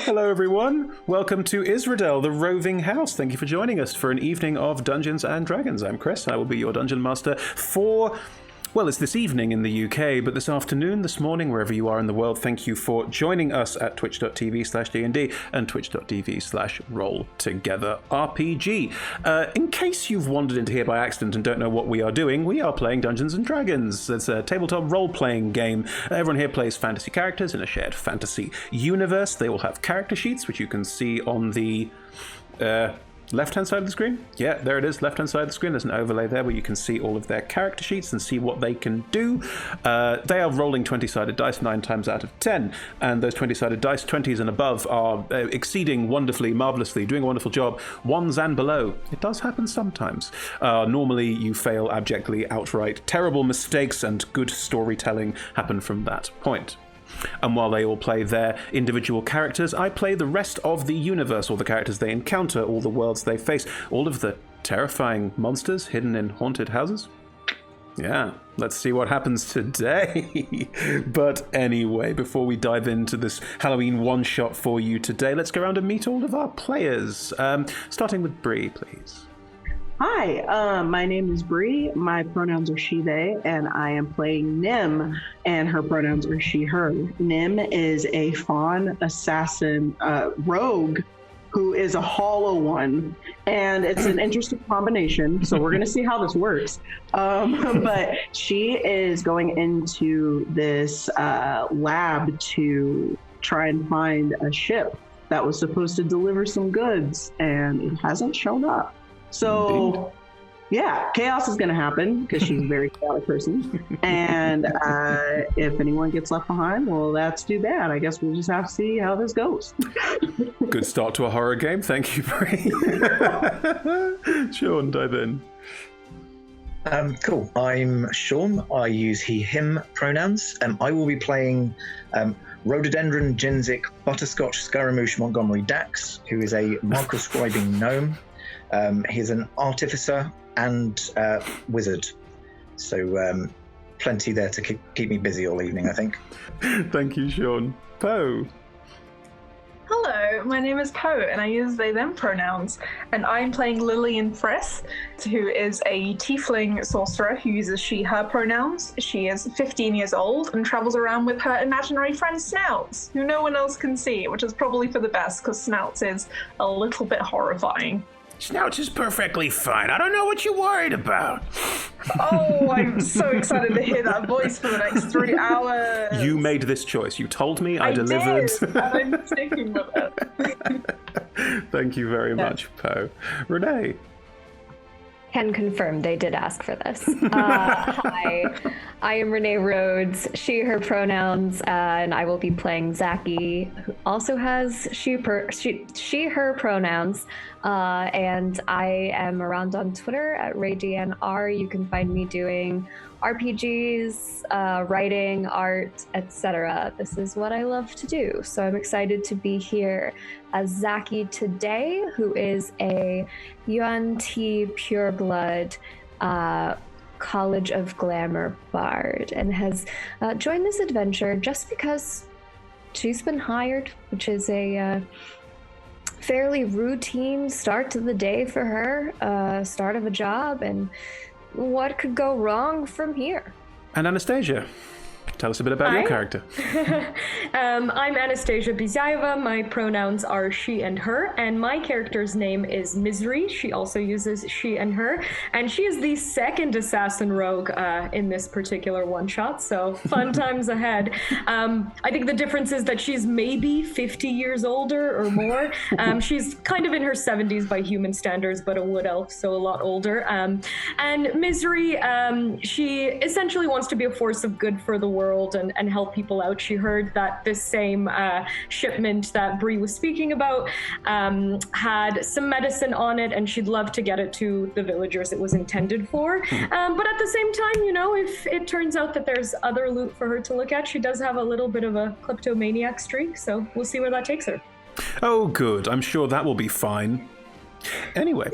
Hello, everyone. Welcome to Isrodel, the Roving House. Thank you for joining us for an evening of Dungeons and Dragons. I'm Chris. I will be your Dungeon Master for... Well, it's this evening in the UK, but this afternoon, this morning, wherever you are in the world, thank you for joining us at twitch.tv/DND and twitch.tv/RollTogetherRPG. In case you've wandered into here by accident and don't know what we are doing, we are playing Dungeons and Dragons. It's a tabletop role-playing game. Everyone here plays fantasy characters in a shared fantasy universe. They all have character sheets, which you can see on the... left-hand side of the screen? Yeah, there it is, left-hand side of the screen. There's an overlay there where you can see all of their character sheets and see what they can do. They are rolling 20-sided dice 9 times out of 10, and those 20-sided dice, 20s and above, are exceeding wonderfully, marvelously, doing a wonderful job. 1s and below, it does happen sometimes. Normally, you fail abjectly, outright. Terrible mistakes and good storytelling happen from that point. And while they all play their individual characters, I play the rest of the universe, all the characters they encounter, all the worlds they face, all of the terrifying monsters hidden in haunted houses. Yeah, let's see what happens today. But anyway, before we dive into this Halloween one-shot for you today, let's go around and meet all of our players. Starting with Bree, please. Hi, my name is Bree. My pronouns are she, they, and I am playing Nim, and her pronouns are she, her. Nim is a fawn assassin rogue who is a hollow one, and it's an interesting combination, so we're going to see how this works. But she is going into this lab to try and find a ship that was supposed to deliver some goods, and it hasn't shown up. So, yeah, chaos is going to happen because she's a very chaotic person. And if anyone gets left behind, well, that's too bad. I guess we'll just have to see how this goes. Good start to a horror game. Thank you, Bree. Sean, dive in. Cool. I'm Sean. I use he, him pronouns. I will be playing Rhododendron Jinzik Butterscotch Scaramouche Montgomery Dax, who is a Michael scribing gnome. He's an artificer and wizard, so plenty there to keep me busy all evening, I think. Thank you, Sean. Poe. Hello, my name is Poe, and I use they, them pronouns, and I'm playing Lillian Fress, who is a tiefling sorcerer who uses she, her pronouns. She is 15 years old and travels around with her imaginary friend Snouts, who no one else can see, which is probably for the best, because Snouts is a little bit horrifying. Snouts is perfectly fine. I don't know what you're worried about. Oh, I'm so excited to hear that voice for the next 3 hours. You made this choice. You told me, I delivered. Did, and I'm sticking with it. Thank you very much, Poe. Renee. Can confirm they did ask for this. Hi, I am Renee Rhodes, she, her pronouns, and I will be playing Zaki, who also has she, her pronouns, and I am around on Twitter at RayDNR. You can find me doing RPGs, writing, art, etc. This is what I love to do, so I'm excited to be here as Zaki today, who is a UNT pureblood College of Glamour bard, and has joined this adventure just because she's been hired, which is a fairly routine start to the day for her, start of a job, and what could go wrong from here? And Anastasia, tell us a bit about your character. I'm Anastasia Bizaeva. My pronouns are she and her, and my character's name is Misery. She also uses she and her, and she is the second assassin rogue in this particular one-shot, so fun times ahead. I think the difference is that she's maybe 50 years older or more. She's kind of in her 70s by human standards, but a wood elf, so a lot older. And Misery, she essentially wants to be a force of good for the world and help people out. She heard that this same shipment that Bree was speaking about had some medicine on it, and she'd love to get it to the villagers it was intended for. But at the same time, you know, if it turns out that there's other loot for her to look at, she does have a little bit of a kleptomaniac streak, so we'll see where that takes her. Oh, good. I'm sure that will be fine. Anyway,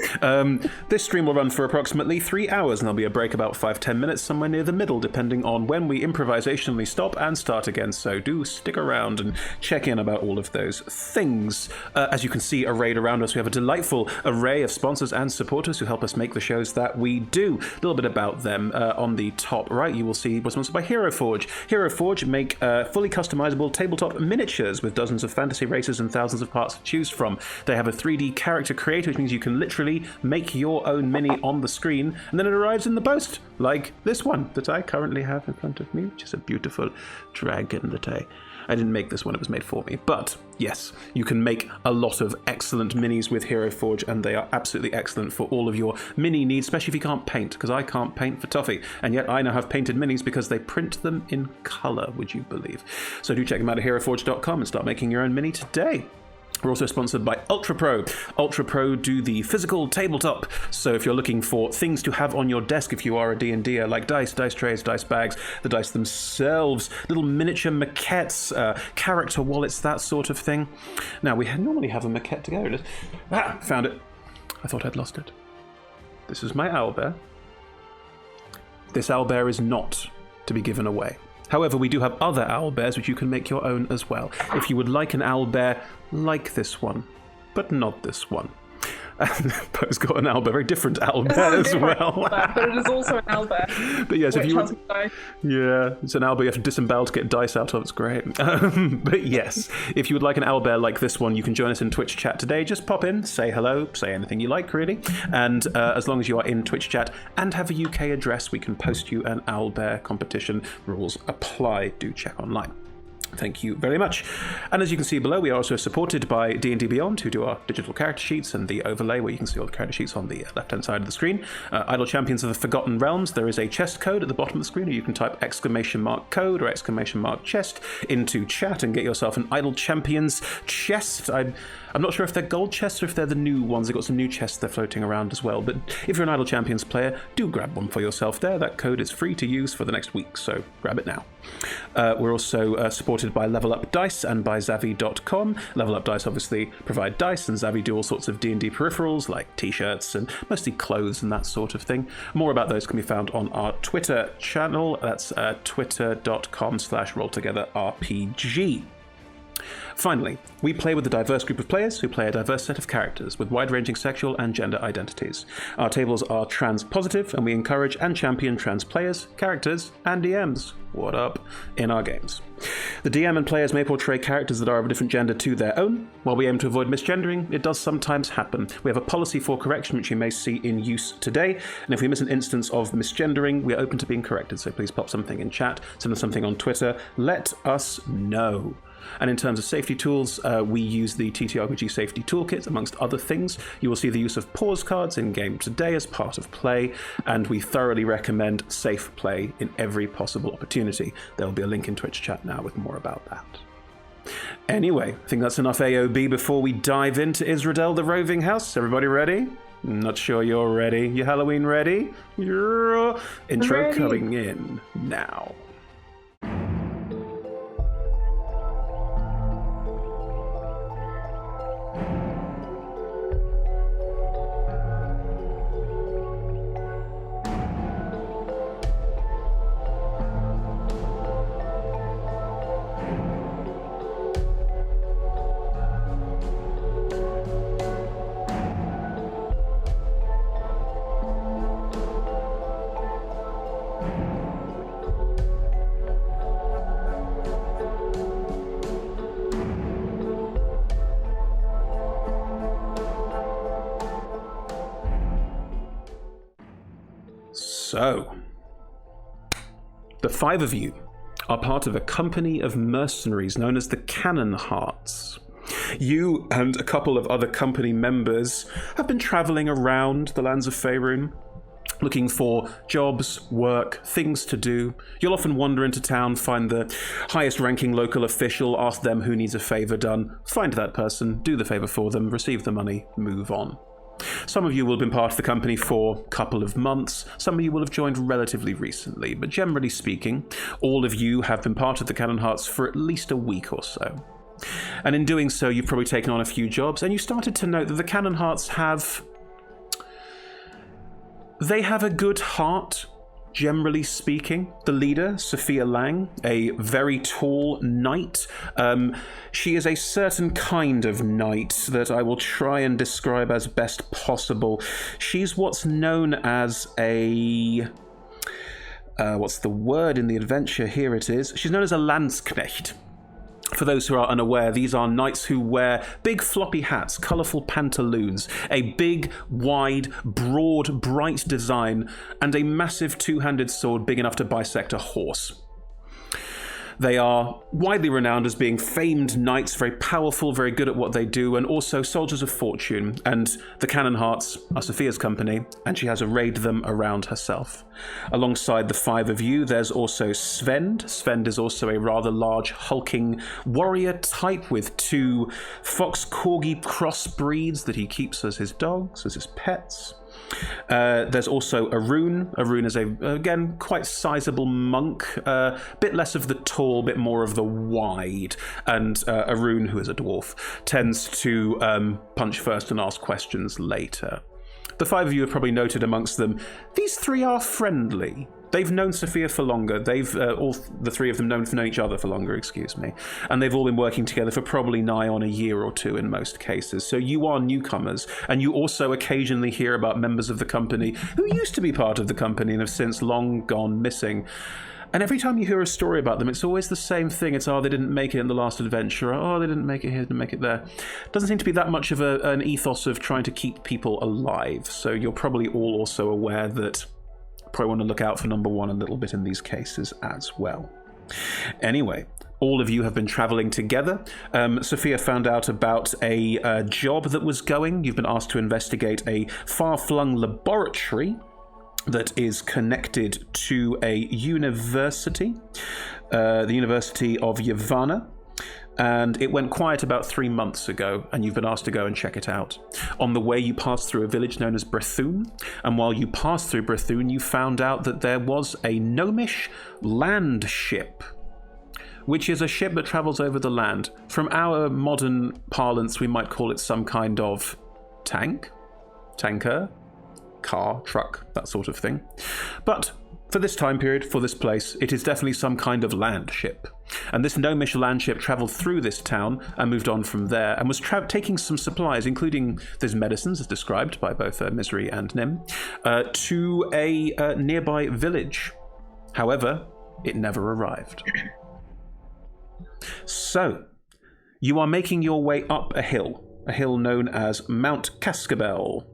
this stream will run for approximately 3 hours, and there'll be a break about 5-10 minutes somewhere near the middle, depending on when we improvisationally stop and start again. So do stick around and check in about all of those things. As you can see arrayed around us, we have a delightful array of sponsors and supporters who help us make the shows that we do. A little bit about them. On the top right, you will see we're sponsored by Hero Forge. Hero Forge make fully customizable tabletop miniatures with dozens of fantasy races and thousands of parts to choose from. They have a 3D character creator, which means you can literally make your own mini on the screen, and then it arrives in the post, like this one that I currently have in front of me, which is a beautiful dragon that I didn't make this one, it was made for me. But yes, you can make a lot of excellent minis with Hero Forge, and they are absolutely excellent for all of your mini needs, especially if you can't paint, because I can't paint for toffee, and yet I now have painted minis because they print them in colour, would you believe? So do check them out at heroforge.com and start making your own mini today. We're also sponsored by Ultra Pro. Ultra Pro do the physical tabletop. So if you're looking for things to have on your desk, if you are a D&Der, like dice trays, dice bags, the dice themselves, little miniature maquettes, character wallets, that sort of thing. Now, we normally have a maquette together. Found it. I thought I'd lost it. This is my owlbear. This owlbear is not to be given away. However, we do have other owlbears which you can make your own as well. If you would like an owlbear like this one, but not this one. Poe's got an owlbear, very different owlbear as well. But it is also an owlbear. But yes, if you would, dice. yeah, it's an owlbear you have to disembowel to get dice out of. It's great. But yes, if you would like an owlbear like this one, you can join us in Twitch chat today. Just pop in, say hello, say anything you like, really. And as long as you are in Twitch chat and have a UK address, we can post you an owlbear competition. Rules apply. Do check online. Thank you very much. And as you can see below, we are also supported by D&D Beyond, who do our digital character sheets and the overlay, where you can see all the character sheets on the left-hand side of the screen. Idle Champions of the Forgotten Realms, there is a chest code at the bottom of the screen, or you can type !code or !chest into chat and get yourself an Idle Champions chest. I'm not sure if they're gold chests or if they're the new ones. They've got some new chests they're floating around as well. But if you're an Idle Champions player, do grab one for yourself there. That code is free to use for the next week, so grab it now. We're also supported by Level Up Dice and by Zavvi.com. Level Up Dice obviously provide dice, and Zavvi do all sorts of D&D peripherals like t-shirts and mostly clothes and that sort of thing. More about those can be found on our Twitter channel. That's twitter.com/rolltogetherrpg. Finally, we play with a diverse group of players who play a diverse set of characters with wide-ranging sexual and gender identities. Our tables are trans-positive, and we encourage and champion trans players, characters, and DMs. What up? In our games. The DM and players may portray characters that are of a different gender to their own. While we aim to avoid misgendering, it does sometimes happen. We have a policy for correction which you may see in use today, and if we miss an instance of misgendering, we are open to being corrected, so please pop something in chat, send us something on Twitter, let us know. And in terms of safety tools, we use the TTRPG Safety Toolkit, amongst other things. You will see the use of pause cards in-game today as part of play, and we thoroughly recommend safe play in every possible opportunity. There will be a link in Twitch chat now with more about that. Anyway, I think that's enough AOB before we dive into Isrodel, the Roving House. Everybody ready? Not sure you're ready. You Halloween ready? Your intro ready. Coming in now. So, the five of you are part of a company of mercenaries known as the Cannon Hearts. You and a couple of other company members have been traveling around the lands of Faerun, looking for jobs, work, things to do. You'll often wander into town, find the highest ranking local official, ask them who needs a favor done, find that person, do the favor for them, receive the money, move on. Some of you will have been part of the company for a couple of months, some of you will have joined relatively recently, but generally speaking, all of you have been part of the Cannon Hearts for at least a week or so. And in doing so, you've probably taken on a few jobs, and you started to note that the Cannon Hearts have a good heart, generally speaking. The leader, Sophia Lang, a very tall knight. She is a certain kind of knight that I will try and describe as best possible. She's what's known as a... what's the word in the adventure? Here it is. She's known as a Landsknecht. For those who are unaware, these are knights who wear big floppy hats, colourful pantaloons, a big, wide, broad, bright design, and a massive two-handed sword big enough to bisect a horse. They are widely renowned as being famed knights, very powerful, very good at what they do, and also soldiers of fortune. And the Cannon Hearts are Sophia's company, and she has arrayed them around herself. Alongside the five of you, there's also Svend. Svend is also a rather large, hulking warrior type with two fox corgi crossbreeds that he keeps as his dogs, as his pets. There's also Arun. Arun is again, quite sizable monk, a bit less of the tall, bit more of the wide. And Arun, who is a dwarf, tends to punch first and ask questions later. The five of you have probably noted amongst them, these three are friendly. They've known Sophia for longer. They've all the three of them known each other for longer, excuse me. And they've all been working together for probably nigh on a year or two in most cases. So you are newcomers, and you also occasionally hear about members of the company who used to be part of the company and have since long gone missing. And every time you hear a story about them, it's always the same thing. It's, oh, they didn't make it in the last adventure. Oh, they didn't make it here, didn't make it there. Doesn't seem to be that much of an ethos of trying to keep people alive. So you're probably all also aware that probably want to look out for number one a little bit in these cases as well. Anyway, all of you have been traveling together. Sophia found out about a job that was going. You've been asked to investigate a far-flung laboratory that is connected to a university, the University of Yavanna. And it went quiet about 3 months ago, and you've been asked to go and check it out. On the way, you passed through a village known as Brethune, and while you passed through Brethune, you found out that there was a gnomish land ship, which is a ship that travels over the land. From our modern parlance, we might call it some kind of tanker, car, truck, that sort of thing. But for this time period, for this place, it is definitely some kind of land ship. And this gnomish land ship travelled through this town and moved on from there, and was taking some supplies, including these medicines, as described by both Misery and Nim, to a nearby village. However, it never arrived. So, you are making your way up a hill known as Mount Cascabel.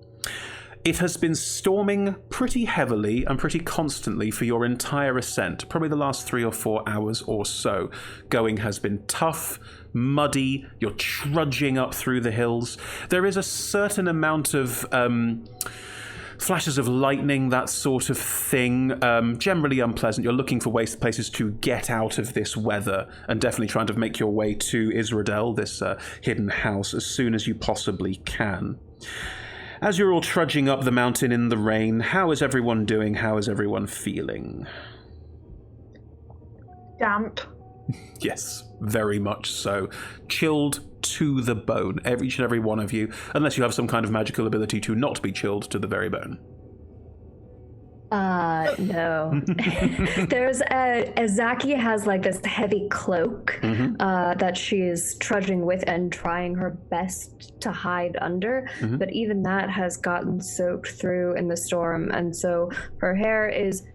It has been storming pretty heavily and pretty constantly for your entire ascent, probably the last 3 or 4 hours or so. Going has been tough, muddy, you're trudging up through the hills. There is a certain amount of flashes of lightning, that sort of thing, generally unpleasant. You're looking for places to get out of this weather, and definitely trying to make your way to Isrodel, this hidden house, as soon as you possibly can. As you're all trudging up the mountain in the rain, how is everyone doing? How is everyone feeling? Damp. Yes, very much so. Chilled to the bone, each and every one of you, unless you have some kind of magical ability to not be chilled to the very bone. No. There's Zaki has like this heavy cloak that she is trudging with and trying her best to hide under, but even that has gotten soaked through in the storm, and so her hair is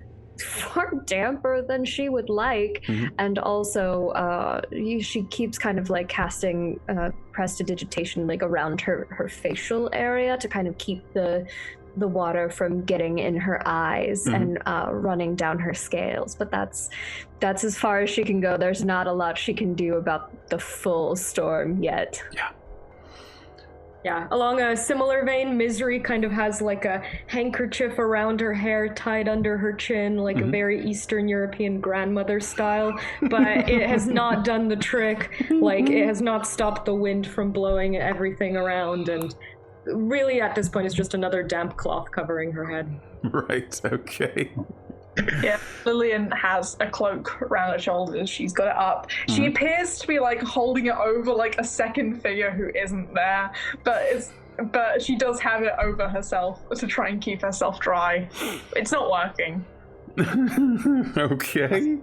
far damper than she would like, and also she keeps kind of like casting prestidigitation like around her facial area to kind of keep the water from getting in her eyes and running down her scales, but that's as far as she can go. There's not a lot she can do about the full storm yet. Yeah, along a similar vein, Misery kind of has like a handkerchief around her hair tied under her chin, like a very Eastern European grandmother style, but it has not done the trick. Like, it has not stopped the wind from blowing everything around, and really at this point it's just another damp cloth covering her head. Right, okay. Yeah, Lillian has a cloak around her shoulders. She's got it up. She appears to be like holding it over like a second figure who isn't there, but she does have it over herself to try and keep herself dry. It's not working. Okay.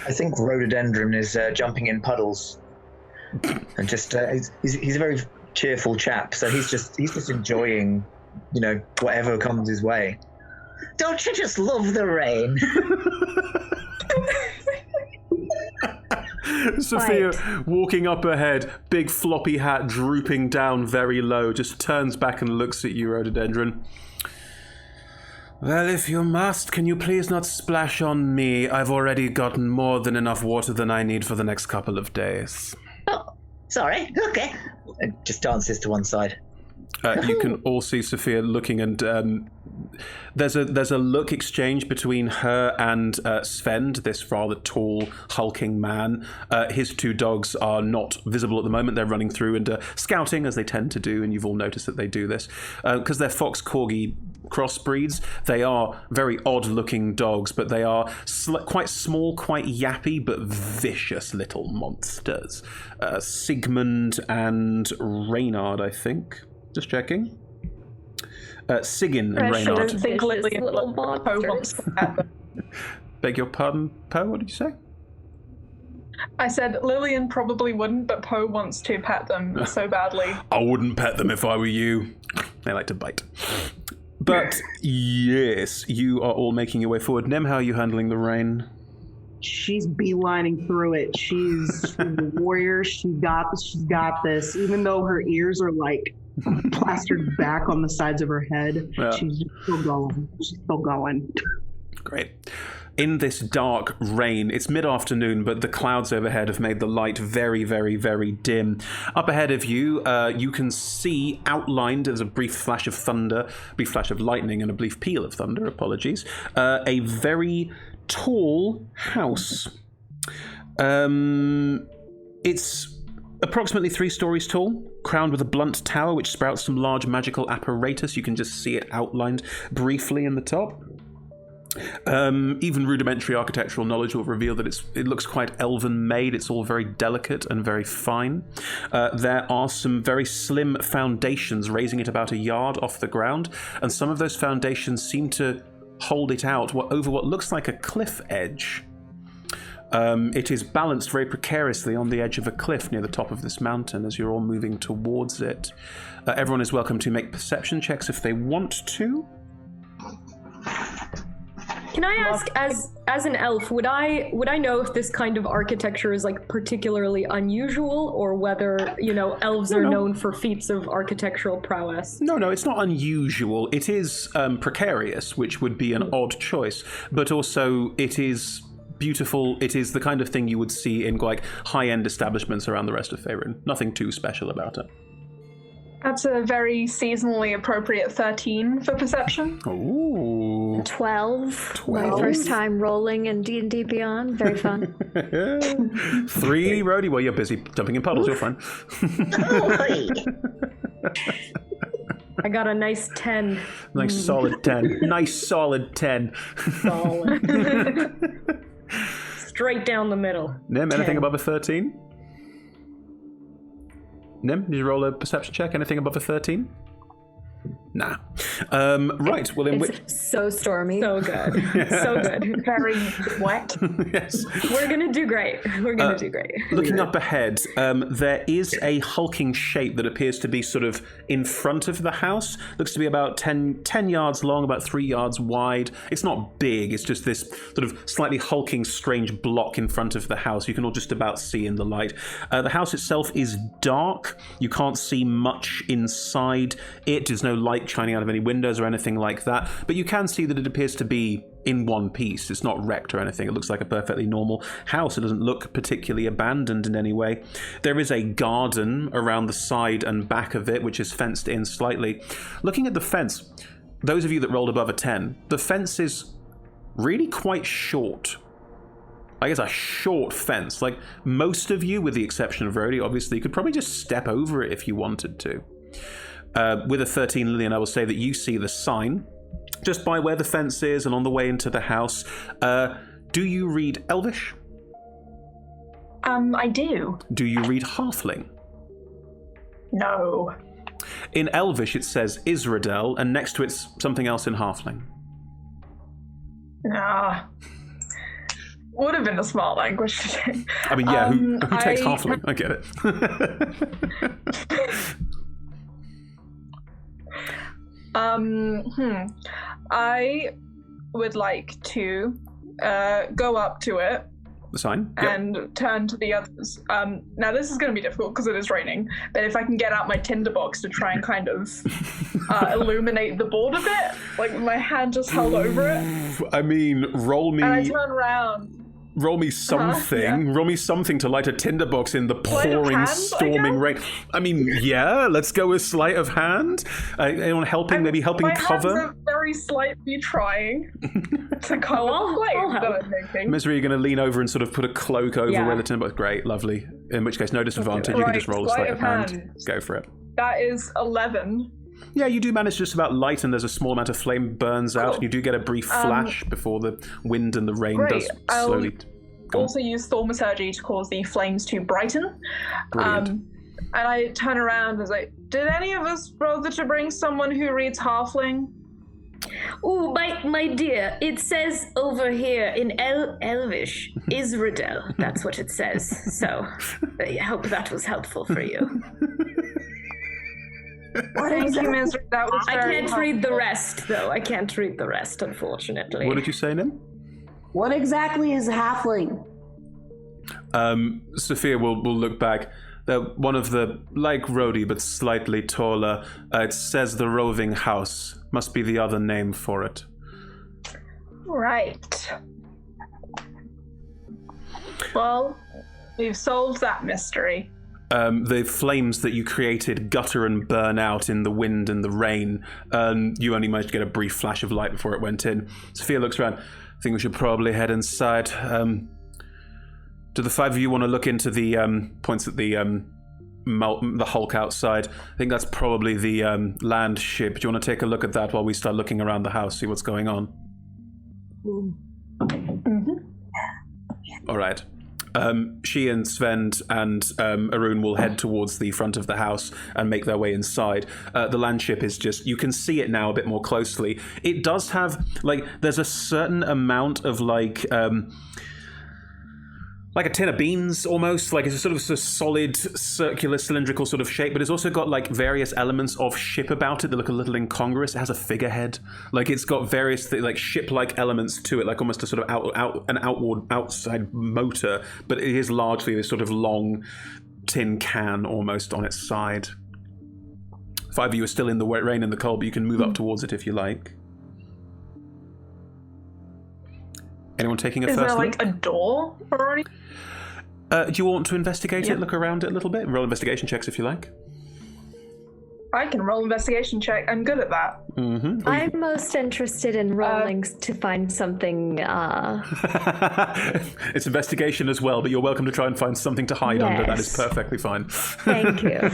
I think Rhododendron is jumping in puddles, and just he's a very cheerful chap. So he's just enjoying, whatever comes his way. Don't you just love the rain? Sophia, walking up ahead, big floppy hat drooping down very low, just turns back and looks at you, Rhododendron. Well, if you must, can you please not splash on me? I've already gotten more than enough water than I need for the next couple of days. Oh, sorry. Okay. It just dances to one side. You can all see Sophia looking, and there's a look exchange between her and Svend, this rather tall, hulking man. His two dogs are not visible at the moment. They're running through and scouting, as they tend to do, and you've all noticed that they do this. Because they're Fox Corgi crossbreeds. They are very odd-looking dogs, but they are quite small, quite yappy, but vicious little monsters. Sigmund and Reynard, I think. Just checking. Sigyn and Reynard. I don't think Lillian little Poe wants to pet them. Beg your pardon, Poe? What did you say? I said Lillian probably wouldn't, but Poe wants to pet them so badly. I wouldn't pet them if I were you. They like to bite. But yes, you are all making your way forward. Nem, how are you handling the rain? She's beelining through it. She's a warrior. She's got this. Even though her ears are like plastered back on the sides of her head, she's still going. She's still going. Great. In this dark rain, it's mid-afternoon, but the clouds overhead have made the light very, very, very dim. Up ahead of you, you can see outlined as a brief flash of thunder, a brief flash of lightning, and a brief peal of thunder, apologies, a very tall house. It's approximately 3 stories tall, crowned with a blunt tower which sprouts some large magical apparatus. You can just see it outlined briefly in the top. Even rudimentary architectural knowledge will reveal that it looks quite elven made. It's all very delicate and very fine. There are some very slim foundations raising it about a yard off the ground, and some of those foundations seem to hold it out over what looks like a cliff edge. It is balanced very precariously on the edge of a cliff near the top of this mountain as you're all moving towards it. Everyone is welcome to make perception checks if they want to. Can I ask, as an elf, would I know if this kind of architecture is like particularly unusual, or whether elves are known for feats of architectural prowess? No, it's not unusual. It is precarious, which would be an odd choice, but also it is beautiful. It is the kind of thing you would see in like high-end establishments around the rest of Faerun. Nothing too special about it. That's a very seasonally appropriate 13 for perception. Ooh. 12. My first time rolling in D&D Beyond. Very fun. 3, Rhodey. Well, you're busy jumping in puddles. You're fine. I got a nice 10. Nice solid 10. Nice solid 10. Solid. Straight down the middle. Nim, anything above a 13? Nim, did you roll a perception check? Anything above a 13? Nah. Right, well in which... So stormy. So good. So good. Very wet. Yes. We're gonna do great. We're gonna do great. Looking up ahead, there is a hulking shape that appears to be sort of in front of the house. Looks to be about 10 yards long, about 3 yards wide. It's not big, it's just this sort of slightly hulking, strange block in front of the house. You can all just about see in the light. The house itself is dark. You can't see much inside it. There's no light shining out of any windows or anything like that, but you can see that it appears to be in one piece. It's not wrecked or anything. It looks like a perfectly normal house. It doesn't look particularly abandoned in any way. There is a garden around the side and back of it, which is fenced in slightly. Looking at the fence, those of you that rolled above a 10, the fence is really quite short. Like, it's a short fence. Like, most of you, with the exception of Rhodey, obviously, could probably just step over it if you wanted to. With a 13, Lillian, I will say that you see the sign just by where the fence is and on the way into the house. Do you read Elvish? I do. Do you read Halfling? No. In Elvish, it says Isrodel, and next to it's something else in Halfling. Nah. Would have been a smart language today. I mean, yeah, who takes Halfling? I get it. I would like to go up to it. The sign? And turn to the others. Now, this is going to be difficult because it is raining, but if I can get out my tinderbox to try and kind of illuminate the board a bit, like with my hand just held over it. I mean, roll me... And I turn around. Roll me something. Yeah. Roll me something to light a tinderbox in the Sleight of pouring, hand, storming rain. I mean, yeah, let's go with sleight of hand. Anyone helping? Maybe helping my cover? My hands are very slightly trying to cover the flame that I'm making. Misery, you're going to lean over and sort of put a cloak over where the tinderbox... Great, lovely. In which case, no disadvantage. You can just roll a sleight of hand. Go for it. That is 11. Yeah, you do manage just about light, and there's a small amount of flame burns out, and you do get a brief flash before the wind and the rain does slowly... Also use thaumaturgy to cause the flames to brighten. And I turn around and was like, did any of us bother to bring someone who reads Halfling? Oh, my dear, it says over here in Elvish, Isrodel. That's what it says. So I hope that was helpful for you. Thank you, Misery. That was very I can't read the rest, though. I can't read the rest, unfortunately. What did you say, Nim? What exactly is halfling? Sophia will look back. They're one of the, like Rhodey, but slightly taller. It says the Roving House. Must be the other name for it. Right. Well, we've solved that mystery. The flames that you created gutter and burn out in the wind and the rain. You only managed to get a brief flash of light before it went in. Sophia looks around. I think we should probably head inside. Do the five of you want to look into the points at the hulk outside? I think that's probably the land ship. Do you want to take a look at that while we start looking around the house, see what's going on? Mm-hmm. All right. She and Sven and Arun will head towards the front of the house and make their way inside. The land ship is just, you can see it now a bit more closely. It does have, there's a certain amount of, like a tin of beans almost, it's a sort of solid circular cylindrical sort of shape, but it's also got various elements of ship about it that look a little incongruous. It has a figurehead, it's got various ship-like elements to it, almost a sort of outside motor, but it is largely this sort of long tin can almost on its side. Five of you are still in the rain and the cold, but you can move up towards it if you like. Anyone taking a first look? Is there a door or anything? Do you want to investigate it, look around it a little bit? Roll investigation checks if you like. I can roll investigation check. I'm good at that. Mm-hmm. I'm most interested in rolling to find something. It's investigation as well, but you're welcome to try and find something to hide under. That is perfectly fine. Thank you.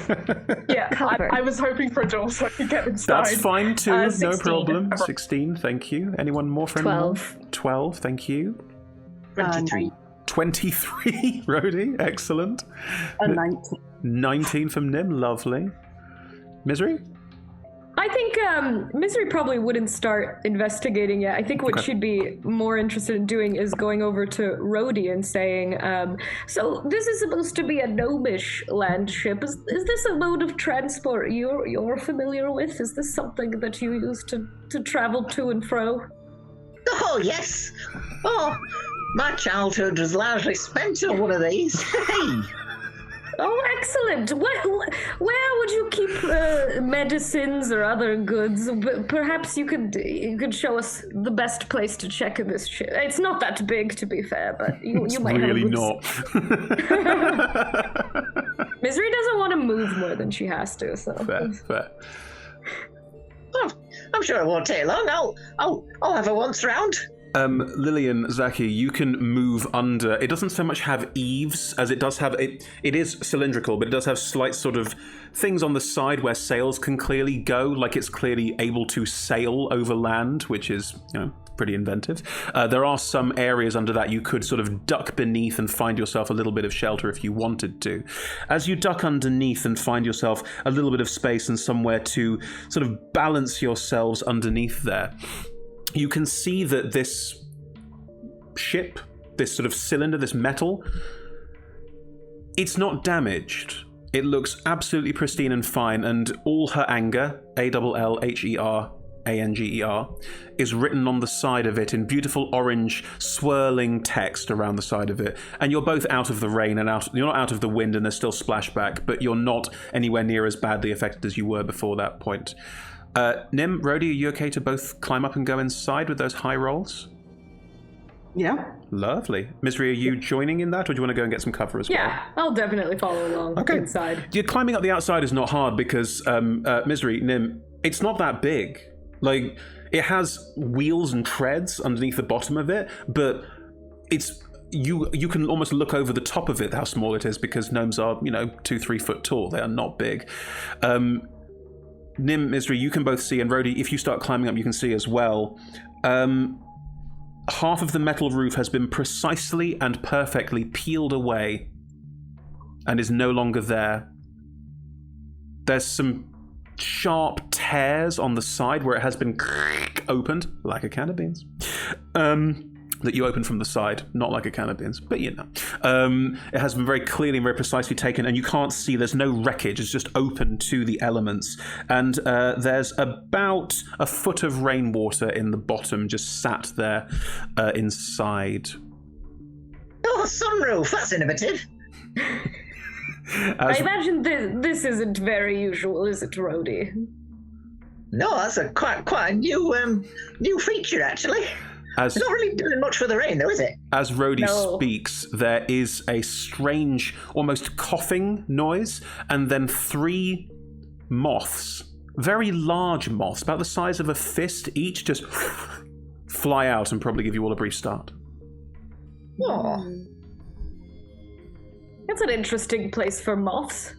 Yeah, I was hoping for a door so I could get inside. That's fine too, 16. No problem. 16, thank you. Anyone more for 12. 12, thank you. 23. 23, Rhodey, excellent. 19. 19 from Nim, lovely. Misery? I think Misery probably wouldn't start investigating yet. I think what she'd be more interested in doing is going over to Rhodey and saying, so this is supposed to be a gnomish land ship. Is this a mode of transport you're familiar with? Is this something that you use to travel to and fro? Oh, yes. Oh, my childhood was largely spent on one of these. Hey. Oh, excellent. Where would you keep medicines or other goods? Perhaps you could show us the best place to check in this ship. It's not that big, to be fair, but you might really have not. Misery doesn't want to move more than she has to, so. Fair. Oh, I'm sure it won't take long. I'll have a once round. Lillian, Zaki, you can move under. It doesn't so much have eaves as it does have... It is cylindrical, but it does have slight sort of things on the side where sails can clearly go, like it's clearly able to sail over land, which is, pretty inventive. There are some areas under that you could sort of duck beneath and find yourself a little bit of shelter if you wanted to. As you duck underneath and find yourself a little bit of space and somewhere to sort of balance yourselves underneath there, you can see that this ship, this sort of cylinder, this metal, it's not damaged. It looks absolutely pristine and fine, and all her anger, ALLHERANGER, is written on the side of it in beautiful orange swirling text around the side of it. And you're both out of the rain and you're not out of the wind, and there's still splashback, but you're not anywhere near as badly affected as you were before that point. Nim, Rhodey, are you okay to both climb up and go inside with those high rolls? Yeah. Lovely. Misery, are you joining in that, or do you want to go and get some cover as well? Yeah, I'll definitely follow along inside. Yeah, climbing up the outside is not hard because, Misery, Nim, it's not that big. Like, it has wheels and treads underneath the bottom of it, but it's... You can almost look over the top of it how small it is, because gnomes are, 2-3 foot tall. They are not big. Nim, Misery, you can both see, and Rhodey, if you start climbing up, you can see as well. Half of the metal roof has been precisely and perfectly peeled away and is no longer there. There's some sharp tears on the side where it has been opened, like a can of beans. That you open from the side, not like a can of beans, but it has been very clearly and very precisely taken, and you can't see, there's no wreckage, it's just open to the elements. And there's about a foot of rainwater in the bottom, just sat there inside. Oh, sunroof, that's innovative. I imagine this isn't very usual, is it, Rhodey? No, that's a quite a new feature, actually. It's not really doing much for the rain, though, is it? As Rhodey speaks, there is a strange, almost coughing noise, and then 3 moths, very large moths, about the size of a fist each, just fly out and probably give you all a brief start. Oh. That's an interesting place for moths.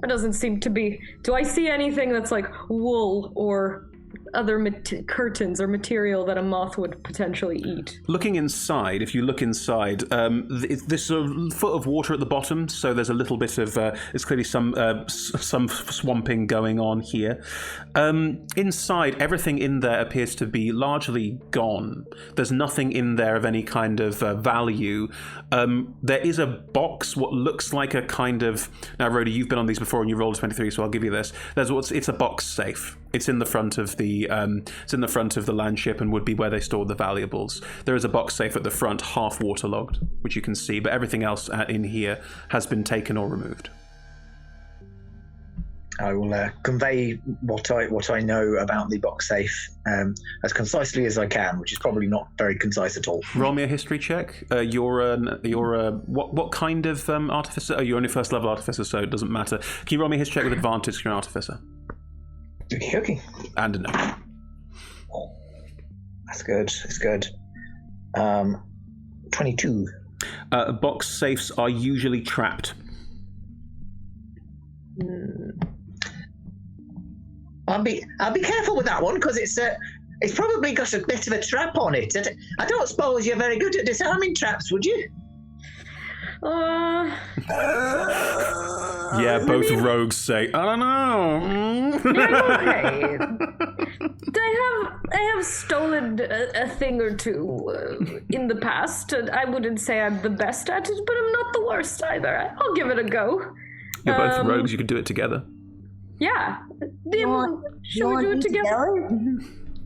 It doesn't seem to be... Do I see anything that's like wool or other curtains or material that a moth would potentially eat? Looking inside, if you look inside, there's a foot of water at the bottom, so there's a little bit of, there's clearly some swamping going on here. Inside, everything in there appears to be largely gone. There's nothing in there of any kind of value. There is a box, what looks like a kind of... Now, Rhodey, you've been on these before and you rolled a 23, so I'll give you this. It's a box safe. It's in the front of the land ship and would be where they stored the valuables. There is a box safe at the front, half waterlogged, which you can see, but everything else in here has been taken or removed. I will convey what I know about the box safe as concisely as I can, which is probably not very concise at all. Roll me a history check. What kind of artificer? Oh, you're only first level artificer, so it doesn't matter. Can you roll me a history check with advantage because you're an artificer? Okay. And a no. That's good. It's good. 22. Box safes are usually trapped. I'll be careful with that one because it's probably got a bit of a trap on it. I don't suppose you're very good at disarming traps, would you? Yeah, both rogues say, I don't know. Okay. I have stolen a thing or two in the past. And I wouldn't say I'm the best at it, but I'm not the worst either. I'll give it a go. You're both rogues, you could do it together. Yeah. Shall we do it together?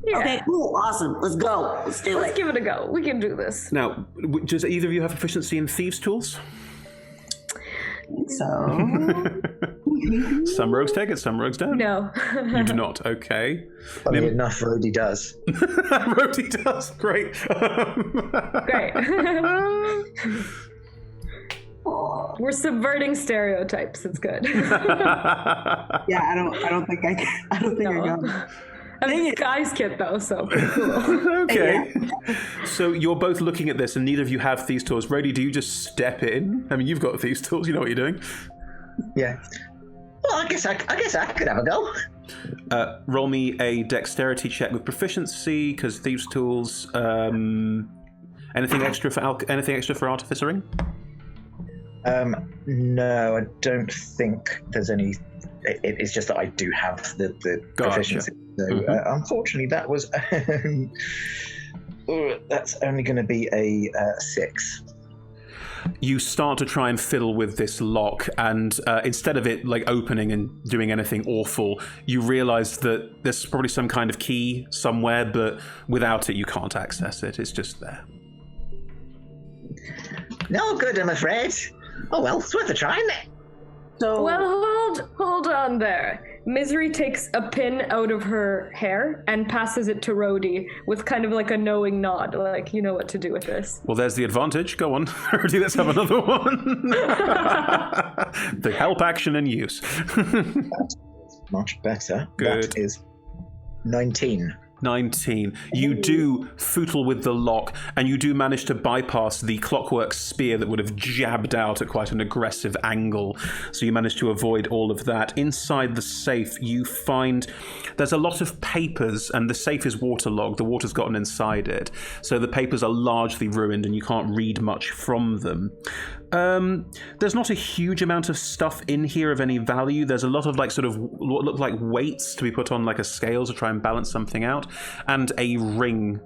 Yeah. Okay, cool, awesome. Let's go. Let's do it. Let's give it a go. We can do this. Now, does either of you have proficiency in thieves' tools? So... Some rogues take it, some rogues don't. No. You do not, okay. Funny enough, Rhodey does. Rhodey does, great. Great. We're subverting stereotypes. It's good. Yeah, I don't think I got it. a guy's kit though, so pretty cool. Okay. So you're both looking at this, and neither of you have thieves' tools. Rody, do you just step in? I mean, you've got thieves' tools. You know what you're doing. Yeah. Well, I guess I could have a go. Roll me a dexterity check with proficiency, because thieves' tools. Anything extra for artificering? No, I don't think there's any. It's just that I do have the proficiency. So, unfortunately, that was that's only going to be a 6. You start to try and fiddle with this lock, and instead of it like opening and doing anything awful, you realise that there's probably some kind of key somewhere, but without it, you can't access it. It's just there. No good, I'm afraid. Oh well, it's worth a try, isn't it? So, Well, hold on there. Misery takes a pin out of her hair and passes it to Rhodey with kind of like a knowing nod, like, you know what to do with this. Well, there's the advantage. Go on, Rody, let's have another one. The help action in use. That's much better. Good. That is 19. 19. You do footle with the lock, and you do manage to bypass the clockwork spear that would have jabbed out at quite an aggressive angle. So you manage to avoid all of that. Inside the safe, you find there's a lot of papers, and the safe is waterlogged. The water's gotten inside it. So the papers are largely ruined, and you can't read much from them. There's not a huge amount of stuff in here of any value. There's a lot of like sort of what look like weights to be put on like a scale to try and balance something out, and a ring.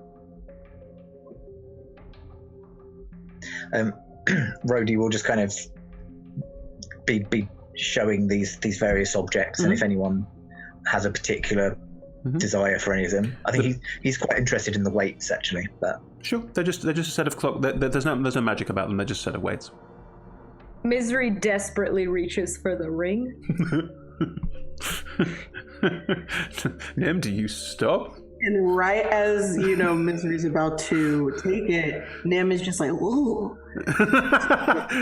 Rhodey will just kind of be showing these various objects, and if anyone has a particular desire for any of them, I think he's quite interested in the weights actually. But sure, they're just a set of clock. There's no magic about them. They're just a set of weights. Misery desperately reaches for the ring. Nim, do you stop? And right as, Misery's about to take it, Nim is just like, ooh.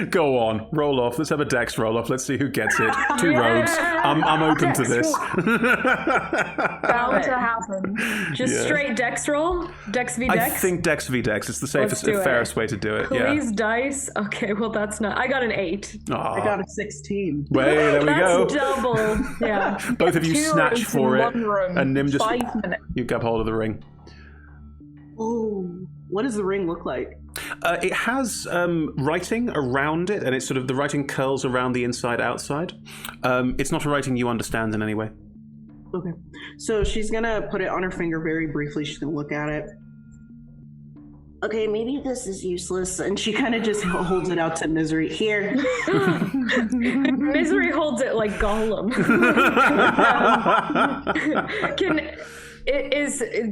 Go on, roll off. Let's have a dex roll off. Let's see who gets it. 2 rogues. I'm open to this. Bound to happen. Just straight dex roll? Dex v dex? I think dex v dex is the safest, fairest way to do it. Please dice. Okay, well that's not. I got an 8. I got a 16. Wait, there we go. That's double. Yeah. Both of you snatch for it, room, and Nim just 5 minutes. you grab hold of the ring. Ooh, what does the ring look like? It has writing around it, and it's sort of the writing curls around the inside outside. It's not a writing you understand in any way. Okay, so she's gonna put it on her finger very briefly. She's gonna look at it. Okay, maybe this is useless, and she kind of just holds it out to Misery. Here. Misery holds it like Gollum.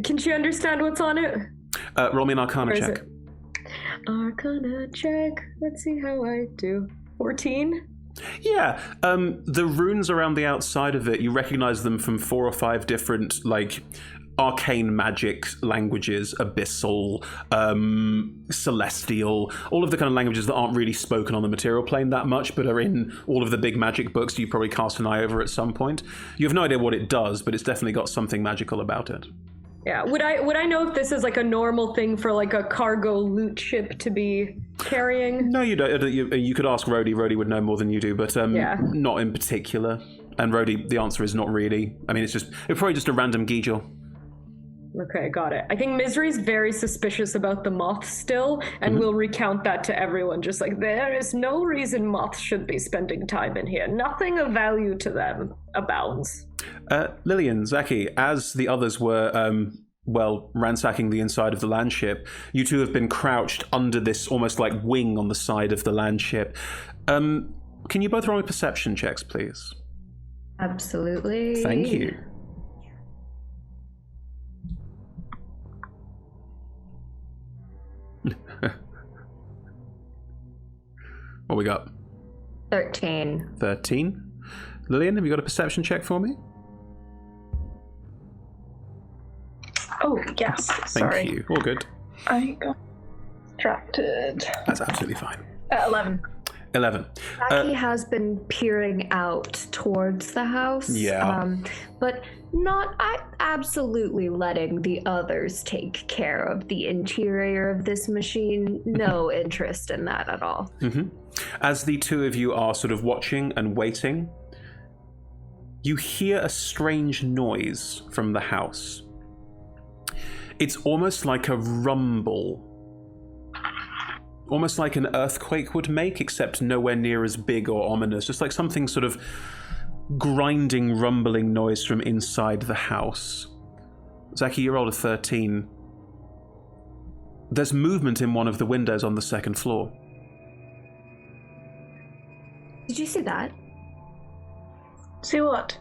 Can she understand what's on it? Roll me an Arcana check. Arcana check. Let's see how I do. 14? Yeah, the runes around the outside of it, you recognize them from 4 or 5 different, arcane magic languages, abyssal, celestial, all of the kind of languages that aren't really spoken on the material plane that much, but are in all of the big magic books you probably cast an eye over at some point. You have no idea what it does, but it's definitely got something magical about it. Yeah, would I know if this is a normal thing for a cargo loot ship to be carrying? No, you don't. You could ask Rhodey. Rhodey would know more than you do, but not in particular. And Rhodey, the answer is not really. I mean, it's probably just a random Gijal. Okay, got it. I think Misery's very suspicious about the moths still, and will recount that to everyone, just there is no reason moths should be spending time in here. Nothing of value to them abounds. Lillian, Zaki, as the others were, ransacking the inside of the landship, you two have been crouched under this almost like wing on the side of the landship. Can you both roll me perception checks, please? Absolutely. Thank you. What we got? 13. 13. Lillian, have you got a perception check for me? Oh, yes. Sorry. Thank you. All good. I got distracted. That's absolutely fine. 11. 11. Zaki has been peering out towards the house. Yeah. But not absolutely letting the others take care of the interior of this machine. No interest in that at all. Mm-hmm. As the two of you are sort of watching and waiting, you hear a strange noise from the house. It's almost like a rumble. Almost like an earthquake would make, except nowhere near as big or ominous. Just like something sort of grinding, rumbling noise from inside the house. Zaki, you rolled a 13. There's movement in one of the windows on the second floor. Did you see that? See what?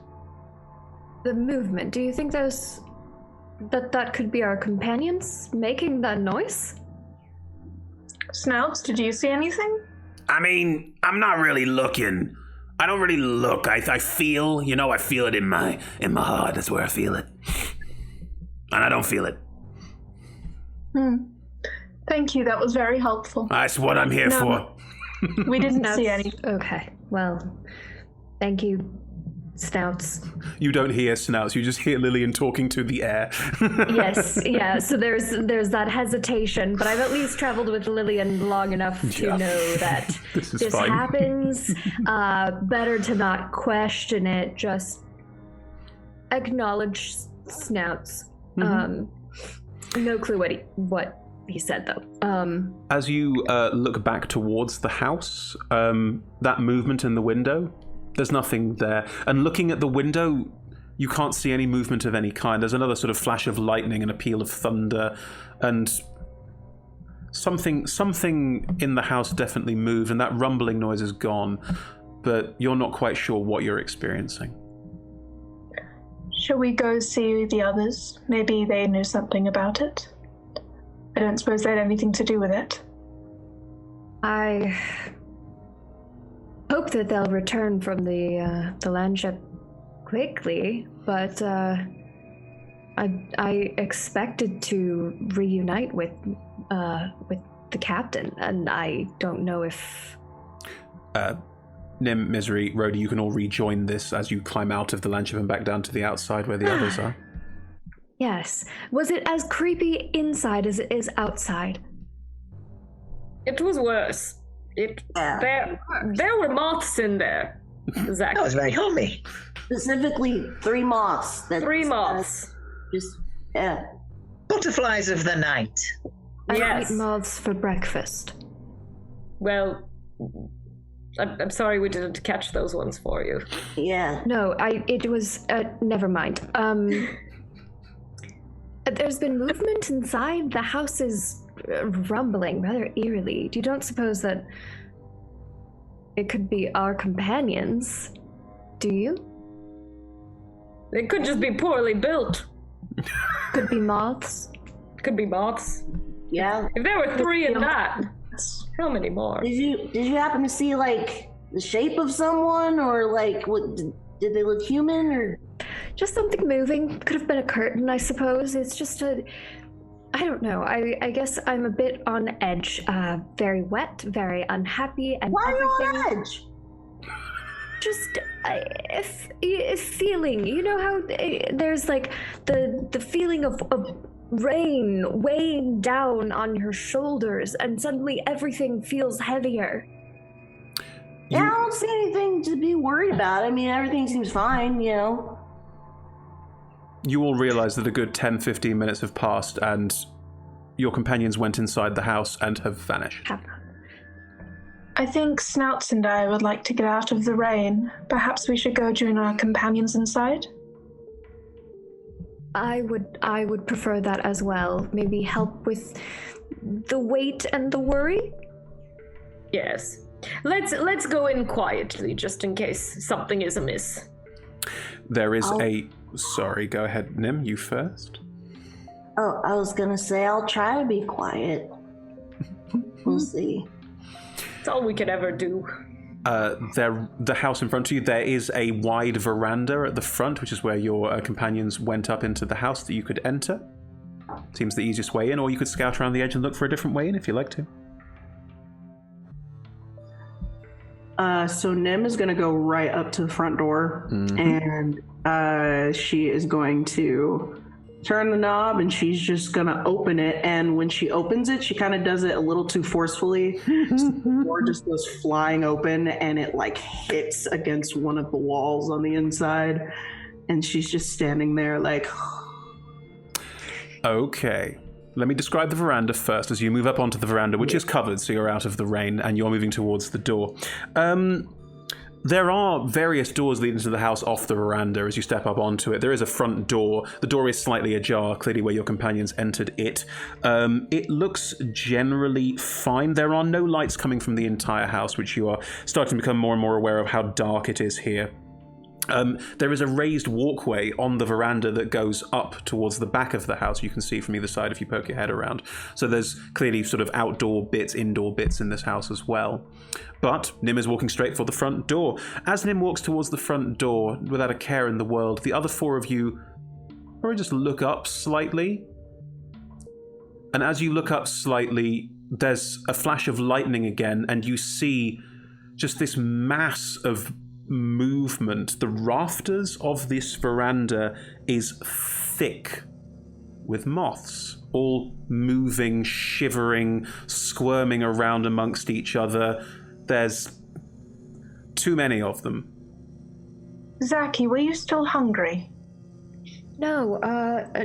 The movement. Do you think that could be our companions making that noise? Snouts, did you see anything? I mean, I'm not really looking. I don't really look. I feel, I feel it in my heart. That's where I feel it. And I don't feel it. Thank you, that was very helpful. That's what I'm here for. We didn't see any. Okay, well, thank you, Snouts. You don't hear Snouts, you just hear Lillian talking to the air. Yes, yeah, so there's that hesitation, but I've at least traveled with Lillian long enough to know that this happens. Better to not question it, just acknowledge Snouts. Mm-hmm. No clue what he said, though. As you look back towards the house, that movement in the window, there's nothing there. And looking at the window, you can't see any movement of any kind. There's another sort of flash of lightning and a peal of thunder, and something in the house definitely moved, and that rumbling noise is gone, but you're not quite sure what you're experiencing. Shall we go see the others? Maybe they knew something about it. I don't suppose they had anything to do with it. I hope that they'll return from the landship quickly, but I expected to reunite with the captain, and I don't know if. Nim, Misery, Rhodey, you can all rejoin this as you climb out of the landship and back down to the outside where the others are. Yes. Was it as creepy inside as it is outside? It was worse. There were moths in there. Exactly. That was very homey. Specifically, 3 moths. 3 moths. Butterflies of the night. I eat moths for breakfast. Well, I'm sorry we didn't catch those ones for you. Yeah. No, it was, never mind. There's been movement inside. The house is rumbling rather eerily. You don't suppose that it could be our companions, do you? It could just be poorly built. Could be moths. Could be moths. Yeah. If there were 3 in that, how many more? Did you happen to see like the shape of someone, or like what? Did they look human, or just something moving? Could have been a curtain, I suppose. It's just I don't know. I guess I'm a bit on edge. Very wet, very unhappy, and why everything. are you on edge? Just a feeling. You know how there's like the feeling of rain weighing down on your shoulders, and suddenly everything feels heavier. Yeah, I don't see anything to be worried about. I mean, everything seems fine, you know. You all realize that a good 10-15 minutes have passed, and your companions went inside the house and have vanished. I think Snouts and I would like to get out of the rain. Perhaps we should go join our companions inside? I would prefer that as well. Maybe help with the weight and the worry? Yes. Let's go in quietly, just in case something is amiss. There is Sorry, go ahead, Nim, you first. Oh, I was gonna say I'll try to be quiet. We'll see. It's all we could ever do. The house in front of you, there is a wide veranda at the front, which is where your companions went up into the house that you could enter. Seems the easiest way in, or you could scout around the edge and look for a different way in if you like to. So Nim is going to go right up to the front door, and she is going to turn the knob, and she's just going to open it. And when she opens it, she kind of does it a little too forcefully. So the door just goes flying open, and it like hits against one of the walls on the inside. And she's just standing there like... Okay. Let me describe the veranda first as you move up onto the veranda, which is covered, so you're out of the rain, and you're moving towards the door. There are various doors leading to the house off the veranda as you step up onto it. There is a front door. The door is slightly ajar, clearly where your companions entered it. It looks generally fine. There are no lights coming from the entire house, which you are starting to become more and more aware of how dark it is here. There is a raised walkway on the veranda that goes up towards the back of the house. You can see from either side if you poke your head around. So there's clearly sort of outdoor bits, indoor bits in this house as well. But Nim is walking straight for the front door. As Nim walks towards the front door, without a care in the world, the other four of you probably just look up slightly. And as you look up slightly, there's a flash of lightning again, and you see just this mass of movement. The rafters of this veranda is thick with moths, all moving, shivering, squirming around amongst each other. There's too many of them. Zaki, were you still hungry? No,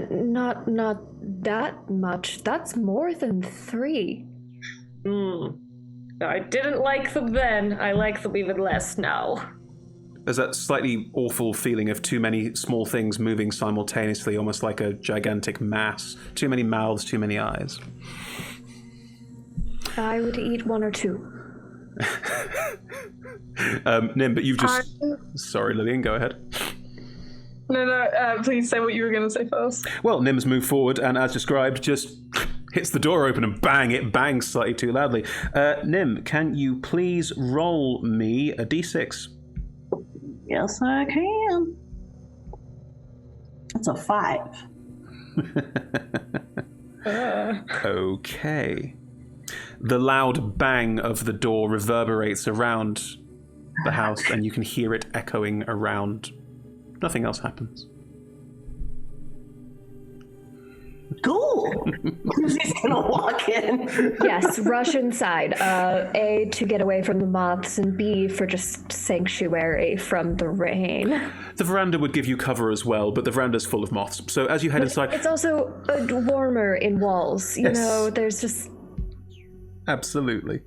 not that much. That's more than 3. I didn't like them then. I like them even less now. There's that slightly awful feeling of too many small things moving simultaneously, almost like a gigantic mass. Too many mouths, too many eyes. I would eat 1 or 2. Nim, but you've just... Sorry, Lillian, go ahead. No, please say what you were going to say first. Well, Nim's moved forward, and as described, just hits the door open and bang, it bangs slightly too loudly. Nim, can you please roll me a d6? Yes, I can. That's a 5. Okay. The loud bang of the door reverberates around the house, and you can hear it echoing around. Nothing else happens. Cool. Who's gonna walk in? Yes, rush inside. A, to get away from the moths, and B, for just sanctuary from the rain. The veranda would give you cover as well, but the veranda's full of moths. So as you head inside... It's also warmer in walls. You know, there's just... Absolutely.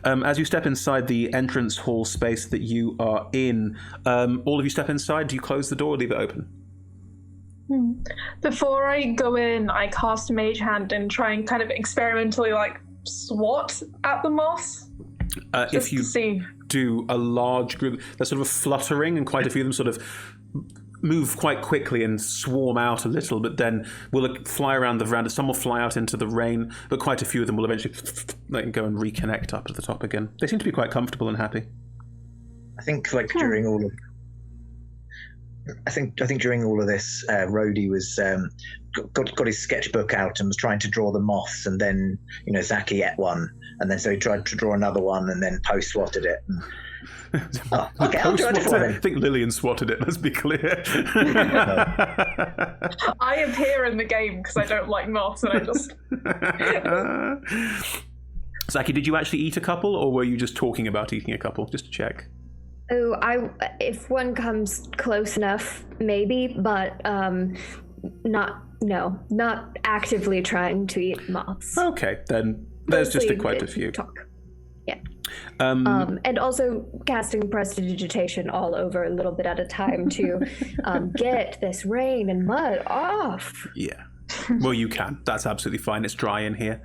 As you step inside the entrance hall space that you are in, all of you step inside. Do you close the door or leave it open? Before I go in, I cast Mage Hand and try and kind of experimentally swat at the moths. If you do a large group, they're sort of fluttering, and quite a few of them sort of move quite quickly and swarm out a little, but then will fly around the veranda. Some will fly out into the rain, but quite a few of them will eventually go and reconnect up to the top again. They seem to be quite comfortable and happy. I think during all of during all of this, Rhodey was got his sketchbook out and was trying to draw the moths, and then Zaki ate one, and then so he tried to draw another one, and then post-swatted it. Okay, I'll draw a different one. I think Lillian swatted it, let's be clear. I appear in the game because I don't like moths, and I just... Zaki, did you actually eat a couple, or were you just talking about eating a couple? Just to check. Oh, if one comes close enough, maybe, but not actively trying to eat moths. Okay, then there's Mostly just quite a few. Talk. Yeah. And also casting prestidigitation all over a little bit at a time to get this rain and mud off. Yeah. Well, you can. That's absolutely fine. It's dry in here.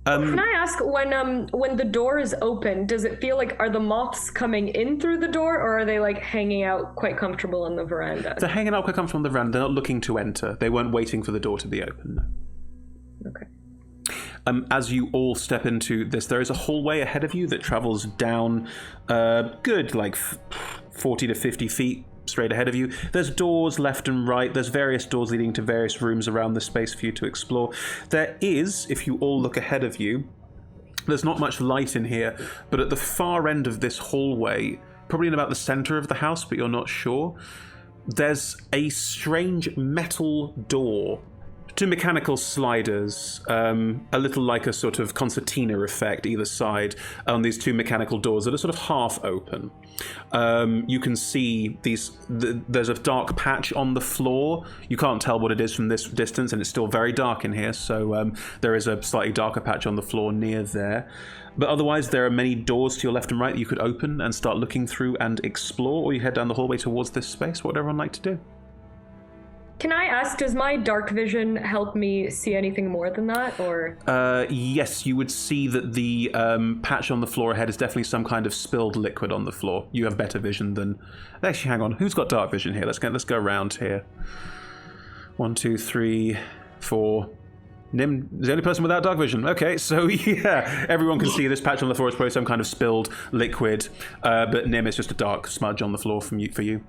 Can I ask, when the door is open, does it feel like, are the moths coming in through the door, or are they hanging out quite comfortable on the veranda? They're hanging out quite comfortable on the veranda. They're not looking to enter. They weren't waiting for the door to be open. No. Okay. As you all step into this, there is a hallway ahead of you that travels down good 40 to 50 feet straight ahead of you. There's doors left and right. There's various doors leading to various rooms around the space for you to explore. There is, if you all look ahead of you, There's not much light in here, but at the far end of this hallway, probably in about the center of the house, but you're not sure, there's a strange metal door. 2 mechanical sliders, a little like a sort of concertina effect either side on these 2 mechanical doors that are sort of half open. You can see there's a dark patch on the floor. You can't tell what it is from this distance, and it's still very dark in here, so there is a slightly darker patch on the floor near there. But otherwise, there are many doors to your left and right that you could open and start looking through and explore, or you head down the hallway towards this space. What would everyone like to do? Can I ask, does my dark vision help me see anything more than that, or? Yes, you would see that the patch on the floor ahead is definitely some kind of spilled liquid on the floor. You have better vision than... Actually, hang on. Who's got dark vision here? Let's go around here. 1, 2, 3, 4... Nim is the only person without dark vision. Okay, so yeah, everyone can see this patch on the floor is probably some kind of spilled liquid, but Nim is just a dark smudge on the floor for you.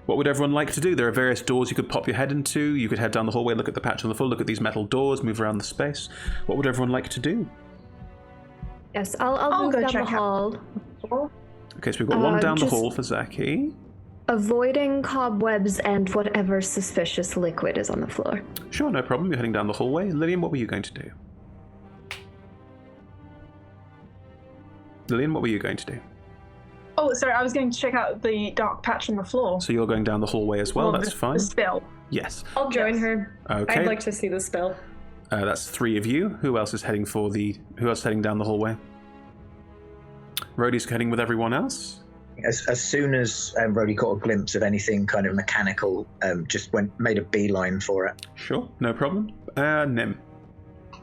What would everyone like to do? There are various doors you could pop your head into. You could head down the hallway, look at the patch on the floor, look at these metal doors, move around the space. What would everyone like to do? Yes, I'll move go down the check hall. Okay, so we've got one down the just hall for Zaki. Avoiding cobwebs and whatever suspicious liquid is on the floor. Sure, no problem. You're heading down the hallway. Lillian, what were you going to do? Lillian, what were you going to do? Oh, sorry, I was going to check out the dark patch on the floor. So you're going down the hallway as well, that's fine. The spill. Yes. I'll join her. Okay. I'd like to see the spill. That's 3 of you. Who else is heading down the hallway? Rhodey's heading with everyone else? As soon as Rhodey caught a glimpse of anything kind of mechanical, just made a beeline for it. Sure, no problem. Nim.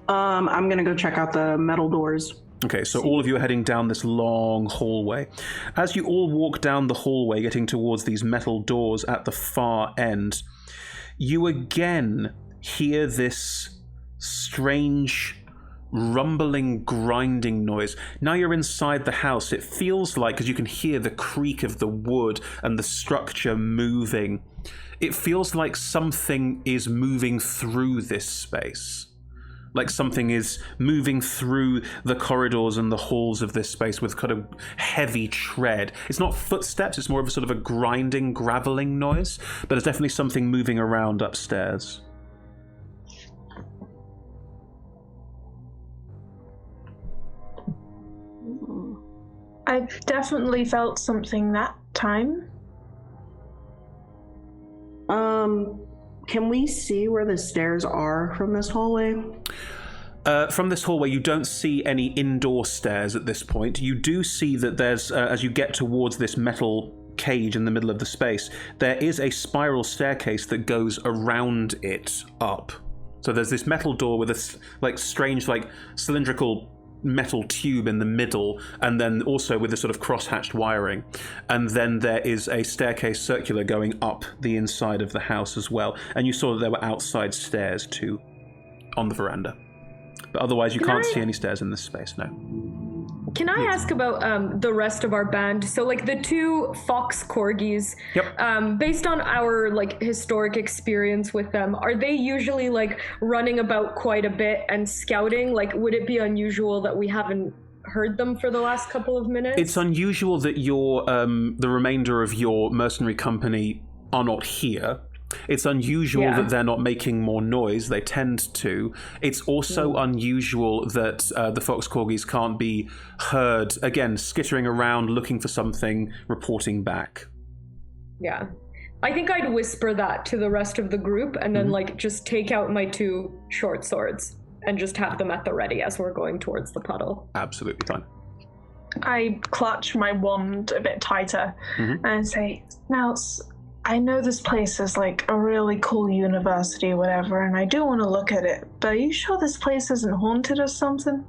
I'm gonna go check out the metal doors. Okay, so all of you are heading down this long hallway. As you all walk down the hallway, getting towards these metal doors at the far end, you again hear this strange rumbling, grinding noise. Now you're inside the house. It feels like, because you can hear the creak of the wood and the structure moving, it feels like something is moving through this space. Like something is moving through the corridors and the halls of this space with kind of heavy tread. It's not footsteps, it's more of a sort of a grinding, graveling noise, but there's definitely something moving around upstairs. I definitely felt something that time. Can we see where the stairs are from this hallway? From this hallway, you don't see any indoor stairs at this point. You do see that there's, as you get towards this metal cage in the middle of the space, there is a spiral staircase that goes around it up. So there's this metal door with a strange, cylindrical metal tube in the middle, and then also with this sort of cross-hatched wiring. And then there is a staircase circular going up the inside of the house as well. And you saw that there were outside stairs too on the veranda. But otherwise you can't see any stairs in this space, no. Can I ask about the rest of our band? So, the 2 fox corgis, Yep. Based on our, historic experience with them, are they usually, running about quite a bit and scouting? Would it be unusual that we haven't heard them for the last couple of minutes? It's unusual that the remainder of your mercenary company are not here. It's unusual that they're not making more noise. They tend to. It's also unusual that the fox corgis can't be heard, again, skittering around, looking for something, reporting back. Yeah. I think I'd whisper that to the rest of the group and then, just take out my 2 short swords and just have them at the ready as we're going towards the puddle. Absolutely fine. I clutch my wand a bit tighter and say, now, I know this place is a really cool university or whatever, and I do want to look at it, but are you sure this place isn't haunted or something?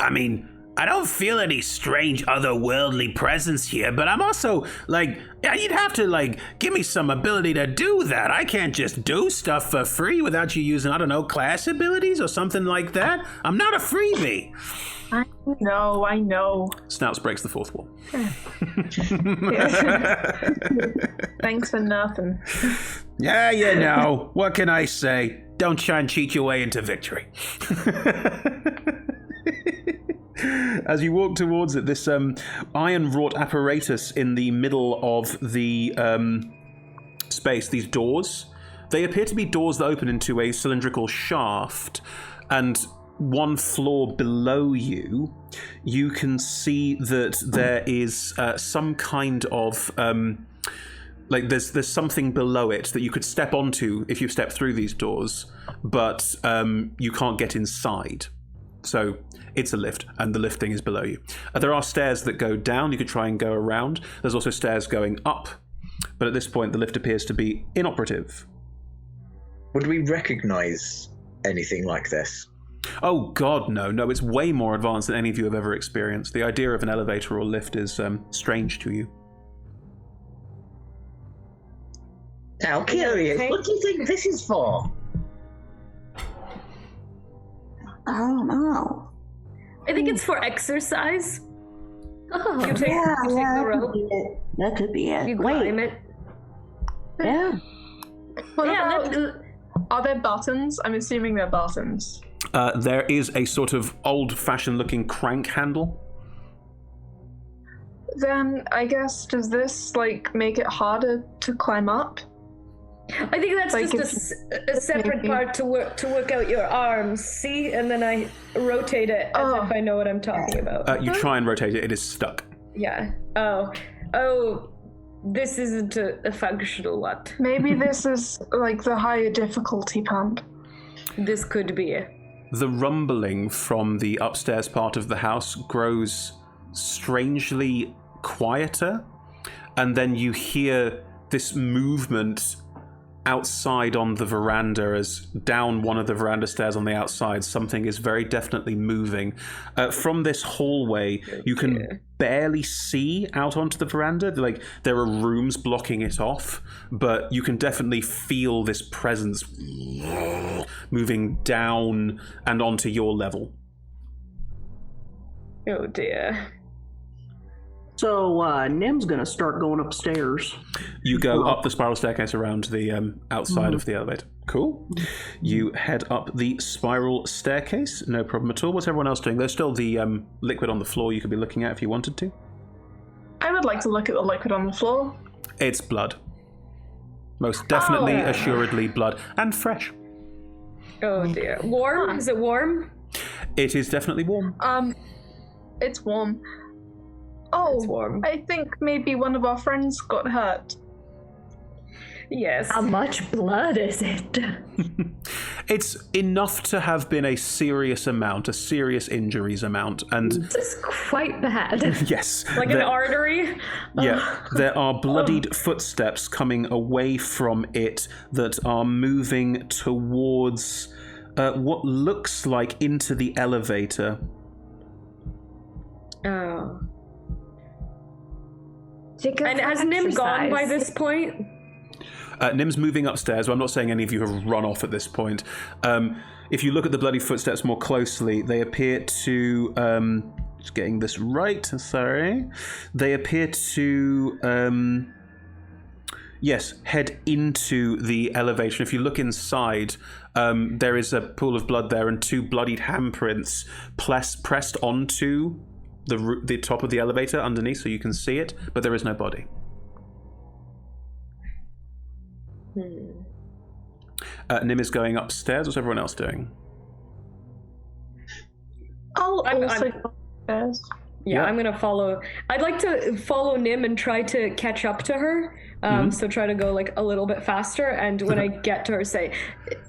I mean, I don't feel any strange otherworldly presence here, but I'm also, you'd have to, give me some ability to do that. I can't just do stuff for free without you using, class abilities or something like that. I'm not a freebie. I know. Snouts breaks the 4th wall. Thanks for nothing. Yeah, what can I say? Don't try and cheat your way into victory. As you walk towards it, this iron-wrought apparatus in the middle of the space, these doors, they appear to be doors that open into a cylindrical shaft, and one floor below you, you can see that there is some kind of... like there's something below it that you could step onto if you step through these doors, but you can't get inside. So it's a lift, and the lift thing is below you. There are stairs that go down. You could try and go around. There's also stairs going up, but at this point the lift appears to be inoperative. Would we recognize anything like this? Oh God, no. No, it's way more advanced than any of you have ever experienced. The idea of an elevator or lift is strange to you. Now, curious, what do you think this is for? I don't know. I think it's for exercise. Oh, You take the that rope. could be it. That could be it. You Wait, climb it. yeah. What Yeah, about, are there buttons? I'm assuming they're buttons. There is a sort of old-fashioned looking crank handle. Then I guess, does this like make it harder to climb up? I think that's Like just a separate maybe- part to work out your arms. See, and then I rotate it as Oh. if I know what I'm talking about. You try and rotate it. It is stuck. Yeah. Oh. This isn't a functional one. Maybe this is like the higher difficulty pump. This could be. The rumbling from the upstairs part of the house grows strangely quieter, and then you hear this movement outside on the veranda, as down one of the veranda stairs on the outside, something is very definitely moving. From this hallway, you can barely see out onto the veranda. Like, there are rooms blocking it off, but you can definitely feel this presence moving down and onto your level. Oh dear. So Nim's gonna start going upstairs. You go up the spiral staircase around the outside of the elevator. Cool. You head up the spiral staircase. No problem at all. What's everyone else doing? There's still the liquid on the floor you could be looking at if you wanted to. I would like to look at the liquid on the floor. It's blood. Most definitely, assuredly blood. And fresh. Oh dear. Warm? Is it warm? It is definitely warm. It's warm. Oh, It's warm. I think maybe one of our friends got hurt. Yes. how much blood is it? It's enough to have been a serious amount, a serious injuries amount. And This is quite bad. yes. Like an artery? Yeah, there are bloodied footsteps coming away from it that are moving towards what looks like into the elevator. Oh. Think of And has Nim gone by exercise. this point? Nim's moving upstairs. Well, I'm not saying any of you have run off at this point. If you look at the bloody footsteps more closely, they appear to... just getting this right, sorry. They appear to... yes, head into the elevator. If you look inside, there is a pool of blood there and two bloodied handprints pressed onto the top of the elevator underneath, so you can see it, but there is no body. Nim is going upstairs. What's everyone else doing? I'll I'm- also go upstairs. Yeah, Yeah. I'm gonna follow. I'd like to follow Nim and try to catch up to her. So try to go like a little bit faster. And when I get to her, say,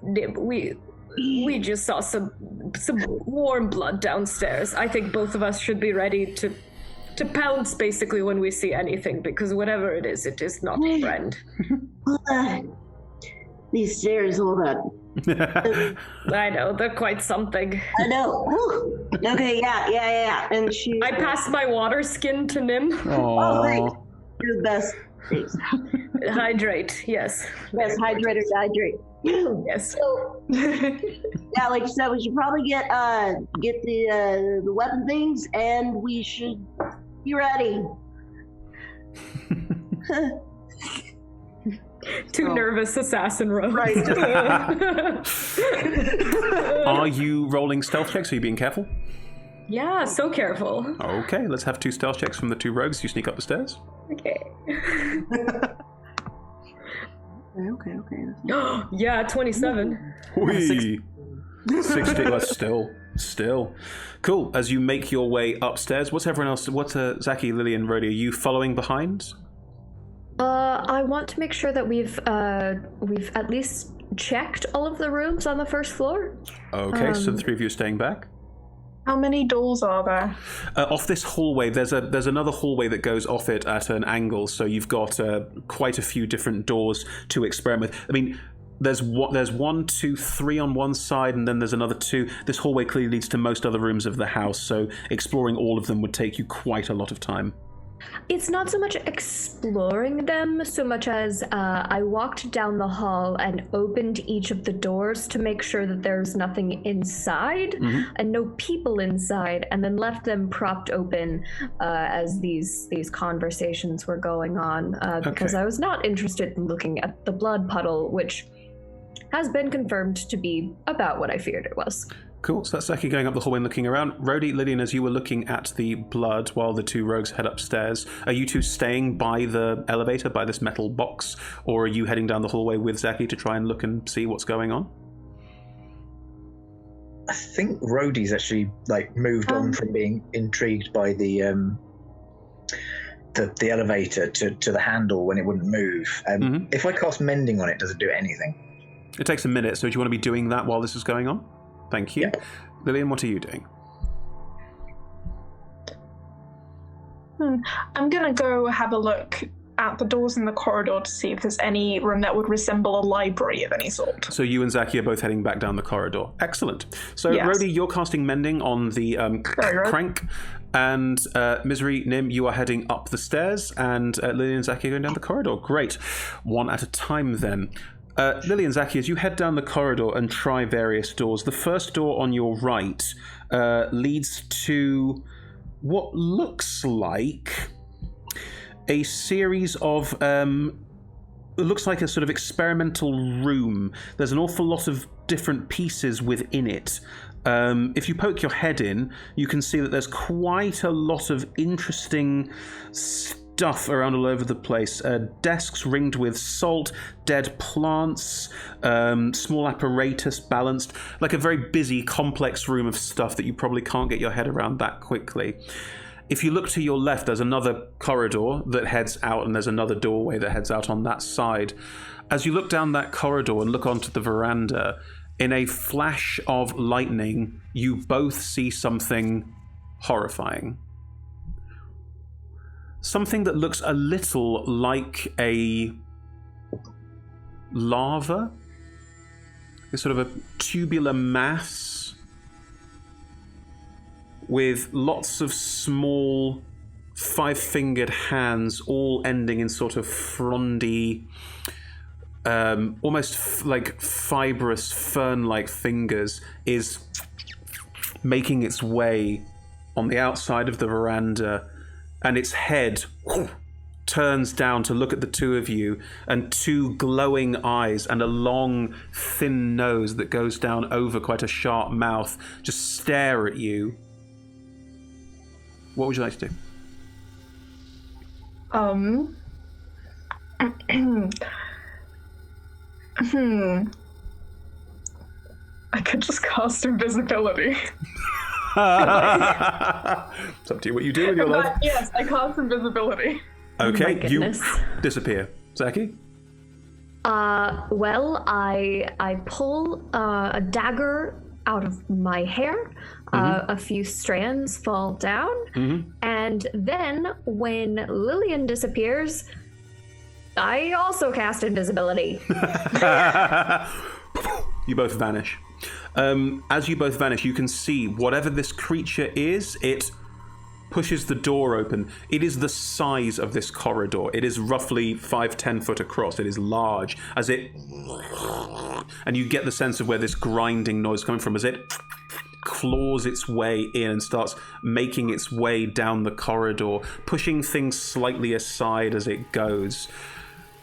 Nim, we just saw some warm blood downstairs. I think both of us should be ready to pounce basically when we see anything, because whatever it is not a friend. These stairs, hold on. I know, they're quite something. I know. Whew. Okay, yeah. And she. I passed my water skin to Nim. Oh, great. You're the best. Thanks. Hydrate, yes. Best hydrator to hydrate. Yes. So, yeah, like you said, we should probably get the weapon things, and we should be ready. Two nervous assassin rogues. Right. Are you rolling stealth checks? Are you being careful? Yeah, so careful. Okay, let's have 2 stealth checks from the 2 rogues. You sneak up the stairs. Okay. Okay. Yeah, 27. Whee! 60. That's still. Cool. As you make your way upstairs, what's everyone else? What's Zaki, Lily, and Rhodey? Are you following behind? I want to make sure that we've at least checked all of the rooms on the first floor. Okay, so the 3 of you are staying back. How many doors are there? Off this hallway, there's another hallway that goes off it at an angle, so you've got quite a few different doors to experiment with. I mean, there's 1, 2, 3 on one side, and then there's another 2. This hallway clearly leads to most other rooms of the house, so exploring all of them would take you quite a lot of time. It's not so much exploring them, so much as I walked down the hall and opened each of the doors to make sure that there's nothing inside and no people inside, and then left them propped open as these conversations were going on, because I was not interested in looking at the blood puddle, which has been confirmed to be about what I feared it was. Cool, so that's Zaki going up the hallway and looking around. Rhodey, Lillian, as you were looking at the blood while the 2 rogues head upstairs, are you 2 staying by the elevator, by this metal box, or are you heading down the hallway with Zaki to try and look and see what's going on? I think Rhodey's actually moved on from being intrigued by the elevator to the handle when it wouldn't move. If I cast mending on it, does it do anything? It takes a minute, so do you want to be doing that while this is going on? Thank you. Yeah. Lillian, what are you doing? I'm going to go have a look at the doors in the corridor to see if there's any room that would resemble a library of any sort. So you and Zaki are both heading back down the corridor. Excellent. So, yes. Rhodey, you're casting mending on the crank, and Misery, Nim, you are heading up the stairs, and Lillian and Zaki are going down the corridor. Great. One at a time, then. Lily and Zaki, as you head down the corridor and try various doors, the first door on your right leads to what looks like a series of... it looks like a sort of experimental room. There's an awful lot of different pieces within it. If you poke your head in, you can see that there's quite a lot of interesting stuff around all over the place. Desks ringed with salt, dead plants, small apparatus balanced, like a very busy, complex room of stuff that you probably can't get your head around that quickly. If you look to your left, there's another corridor that heads out, and there's another doorway that heads out on that side. As you look down that corridor and look onto the veranda, in a flash of lightning, you both see something horrifying. Something that looks a little like a lava. It's sort of a tubular mass with lots of small 5-fingered hands, all ending in sort of frondy, almost like fibrous fern-like fingers, is making its way on the outside of the veranda. And its head turns down to look at the 2 of you, and 2 glowing eyes and a long, thin nose that goes down over quite a sharp mouth just stare at you. What would you like to do? I could just cast invisibility. It's up to you what you do with your life. Yes, I cast invisibility. Okay, you disappear. Zaki? Well, I pull a dagger out of my hair. A few strands fall down. And then when Lillian disappears, I also cast invisibility. You both vanish. As you both vanish, you can see whatever this creature is, it pushes the door open. It is the size of this corridor. It is roughly 5-10 foot across. It is large. And you get the sense of where this grinding noise is coming from as it claws its way in and starts making its way down the corridor, pushing things slightly aside as it goes.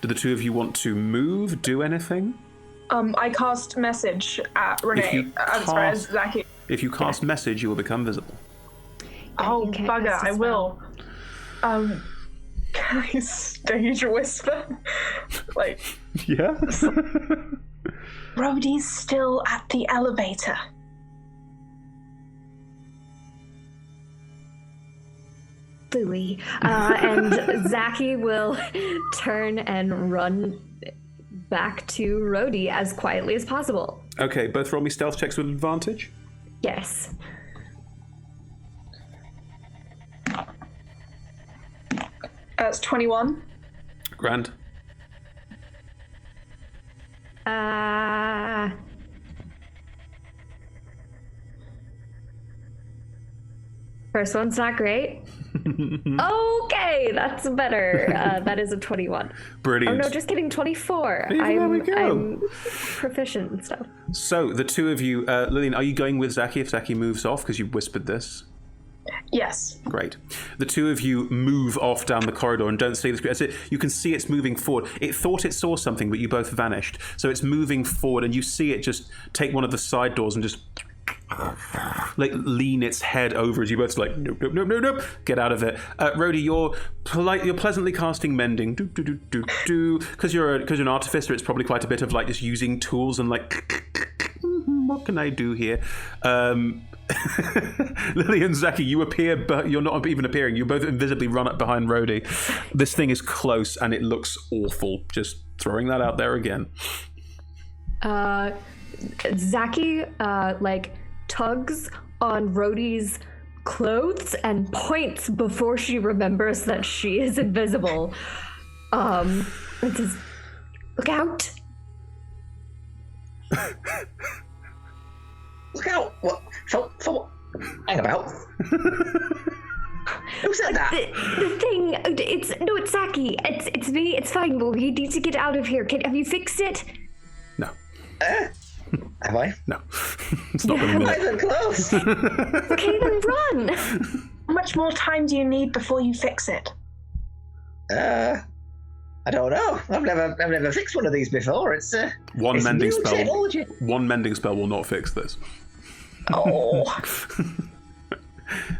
Do the two of you want to move, do anything? I cast message at Renee. Sorry, Zaki. If you cast message, you will become visible. Oh, bugger, I will. Can I stage whisper? Like... Yeah? Rhodey's still at the elevator. Louie. And Zaki will turn and run back to Rhodey as quietly as possible. Okay, both roll me stealth checks with advantage. Yes. It's 21. Grand. First one's not great. Okay, that's better. That is a 21. Brilliant. Oh no, just kidding, 24. There we go. I'm proficient and stuff. So, the two of you, Lillian, are you going with Zaki if Zaki moves off? Because you whispered this. Yes. Great. The two of you move off down the corridor and don't see the screen. You can see it's moving forward. It thought it saw something, but you both vanished. So it's moving forward, and you see it just take one of the side doors and just like lean its head over as you both like nope. Get out of it. Rhodey, you're pleasantly casting mending. Because you're an artificer. It's probably quite a bit of like just using tools and like what can I do here? Lily and Zaki, you appear, but you're not even appearing. You both invisibly run up behind Rhodey. This thing is close and it looks awful. Just throwing that out there again. Zaki, tugs on Rhodey's clothes and points before she remembers that she is invisible. And says, "Look out!" Look out! What? For what? Hang about. Who said that? The thing. It's Zaki. It's me. It's fine. But we need to get out of here. Have you fixed it? No. Have I? No. It's not been a minute. Not even close. Okay, then run. How much more time do you need before you fix it? I don't know. I've never fixed one of these before. It's one it's mending new spell. technology. One mending spell will not fix this. Oh.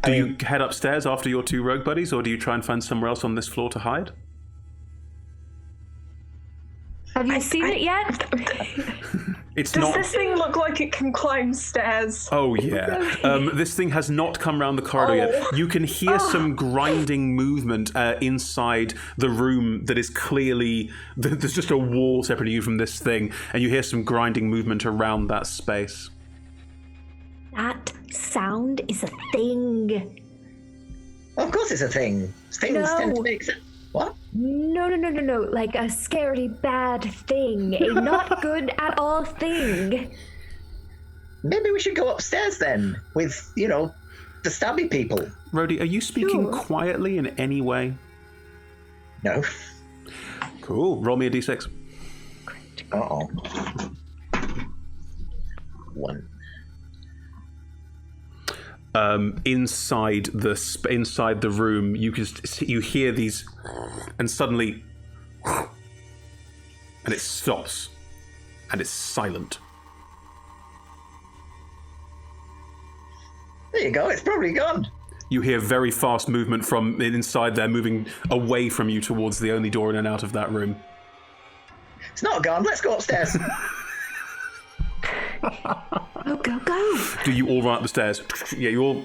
Do you head upstairs after your two rogue buddies, or do you try and find somewhere else on this floor to hide? Have you seen it yet? Does this thing look like it can climb stairs? Oh, yeah. This thing has not come around the corridor yet. You can hear some grinding movement inside the room that is clearly... There's just a wall separating you from this thing, and you hear some grinding movement around that space. That sound is a thing. Of course it's a thing. Things tend to make sense. What? No. Like a scary bad thing. A not good at all thing. Maybe we should go upstairs then with, the stabby people. Rhodey, are you speaking quietly in any way? No. Cool. Roll me a d6. Uh-oh. 1. Inside the room, you hear these, and suddenly, and it stops, and it's silent. There you go. It's probably gone. You hear very fast movement from inside there, moving away from you towards the only door in and out of that room. It's not gone. Let's go upstairs. Go. Do you all run up the stairs? Yeah, you all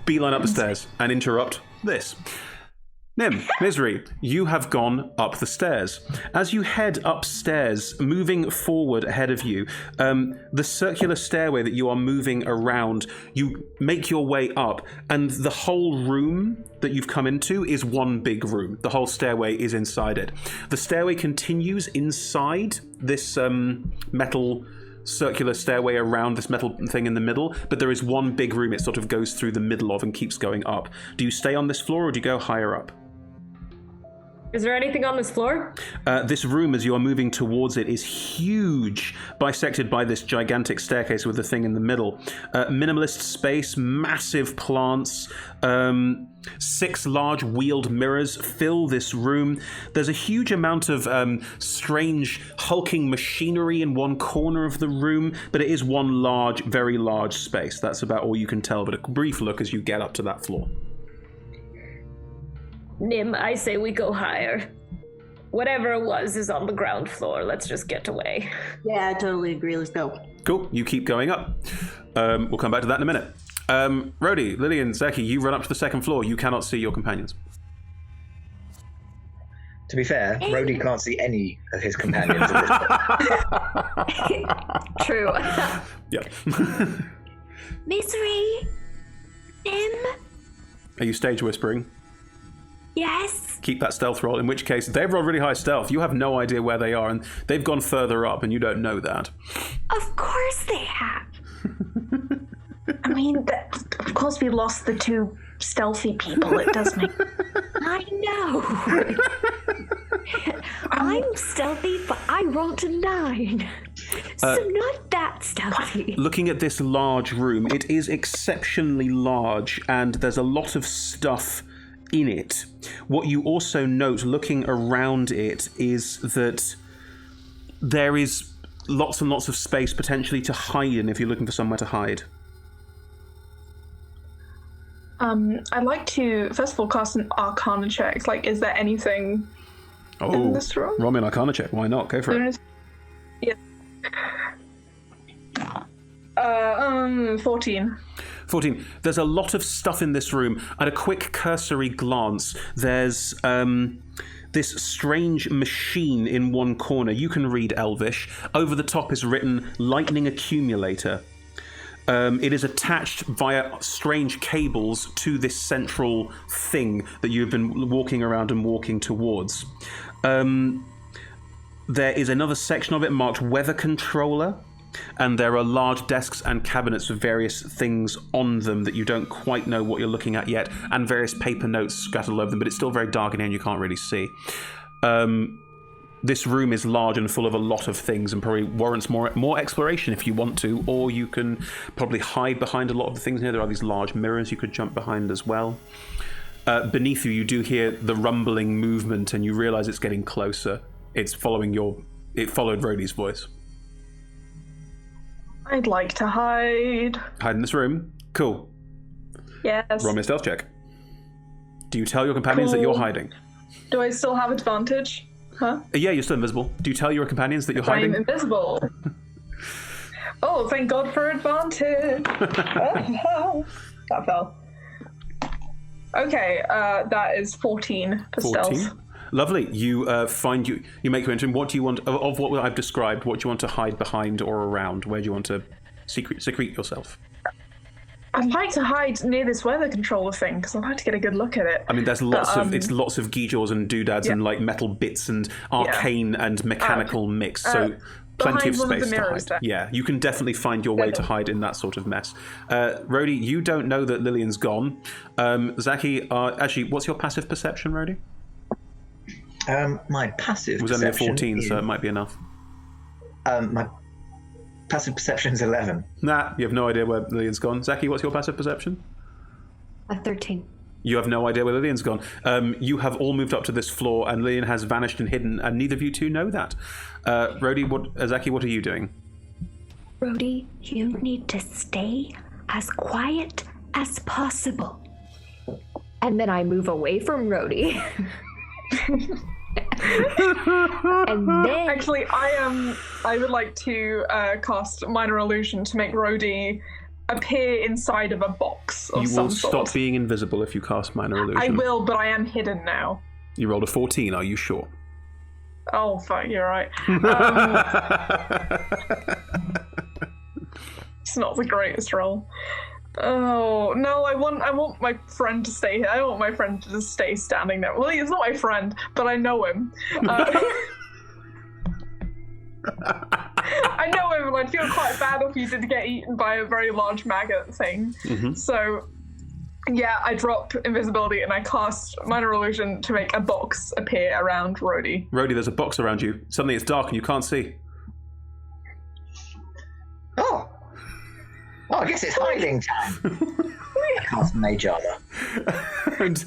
beeline up the stairs and interrupt this. Nim, Misery, you have gone up the stairs. As you head upstairs, moving forward ahead of you, the circular stairway that you are moving around, you make your way up, and the whole room that you've come into is one big room. The whole stairway is inside it. The stairway continues inside this metal circular stairway around this metal thing in the middle, but there is one big room it sort of goes through the middle of and keeps going up. Do you stay on this floor or do you go higher up? Is there anything on this floor? This room, as you are moving towards it, is huge, bisected by this gigantic staircase with the thing in the middle. Minimalist space, massive plants, 6 large wheeled mirrors fill this room. There's a huge amount of strange hulking machinery in one corner of the room, but it is one large, very large space. That's about all you can tell, but a brief look as you get up to that floor. Nim, I say we go higher. Whatever it was is on the ground floor. Let's just get away. Yeah, I totally agree. Let's go. Cool. You keep going up. We'll come back to that in a minute. Rhodey, Lillian, Zaki, you run up to the second floor. You cannot see your companions. To be fair, Rhodey can't see any of his companions at this point. True. Yeah. Misery? Nim? Are you stage whispering? Yes? Keep that stealth roll, in which case they've rolled really high stealth. You have no idea where they are, and they've gone further up, and you don't know that. Of course they have. I mean, of course we lost the 2 stealthy people. It does make... I know. I'm stealthy, but I rolled a 9. So not that stealthy. Looking at this large room, it is exceptionally large, and there's a lot of stuff in it. What you also note looking around it is that there is lots and lots of space potentially to hide in if you're looking for somewhere to hide. I'd like to, first of all, cast an Arcana check. Like, is there anything in this room? Roll me an Arcana check. Why not? Go for it. Yeah. 14. 14. There's a lot of stuff in this room. At a quick cursory glance, there's this strange machine in one corner. You can read Elvish. Over the top is written Lightning Accumulator. It is attached via strange cables to this central thing that you've been walking around and walking towards. There is another section of it marked Weather Controller, and there are large desks and cabinets with various things on them that you don't quite know what you're looking at yet, and various paper notes scattered all over them, but it's still very dark in here and you can't really see. This room is large and full of a lot of things and probably warrants more exploration if you want to, or you can probably hide behind a lot of the things in here. There are these large mirrors you could jump behind as well. Beneath you, you do hear the rumbling movement and you realize it's getting closer. It followed Rhodey's voice. I'd like to hide. Hide in this room? Cool. Yes. Roll me a stealth check. Do you tell your companions that you're hiding? Do I still have advantage? Huh? Yeah, you're still invisible. Do you tell your companions that you're hiding? I'm invisible. Oh, thank God for advantage. That fell. Okay, that is 14 for 14? Stealth. Lovely. You you make your entry. What do you want of what I've described? What do you want to hide behind or around? Where do you want to secrete yourself? I'd like to hide near this weather controller thing because I'd like to get a good look at it. I mean, there's lots of geejaws and doodads and like metal bits and arcane and mechanical mix. So plenty of space to hide. There. Yeah, you can definitely find your way to hide in that sort of mess. Rhodey, you don't know that Lillian's gone. Zaki, actually, what's your passive perception, Rhodey? My passive was only a 14, so it might be enough. My passive perception is 11. Nah, you have no idea where Lillian's gone. Zaki, what's your passive perception? A 13. You have no idea where Lillian's gone. You have all moved up to this floor, and Lillian has vanished and hidden, and neither of you two know that. Zaki, what are you doing? Rhodey, you need to stay as quiet as possible. And then I move away from Rhodey. And then actually I would like to cast minor illusion to make Rhodey appear inside of a box of some sort. You will stop being invisible if you cast minor illusion. I will, but I am hidden now. You rolled a 14, are you sure? Oh fuck, you're right. It's not the greatest roll. Oh no! I want my friend to stay here. I don't want my friend to just stay standing there. Well, he's not my friend, but I know him. I know him, and I'd feel quite bad if he did get eaten by a very large maggot thing. Mm-hmm. So Yeah, I drop invisibility and I cast minor illusion to make a box appear around Rhodey. Rhodey, there's a box around you. Suddenly it's dark and you can't see. Oh, I guess it's hiding time. I cast Mage Armor. And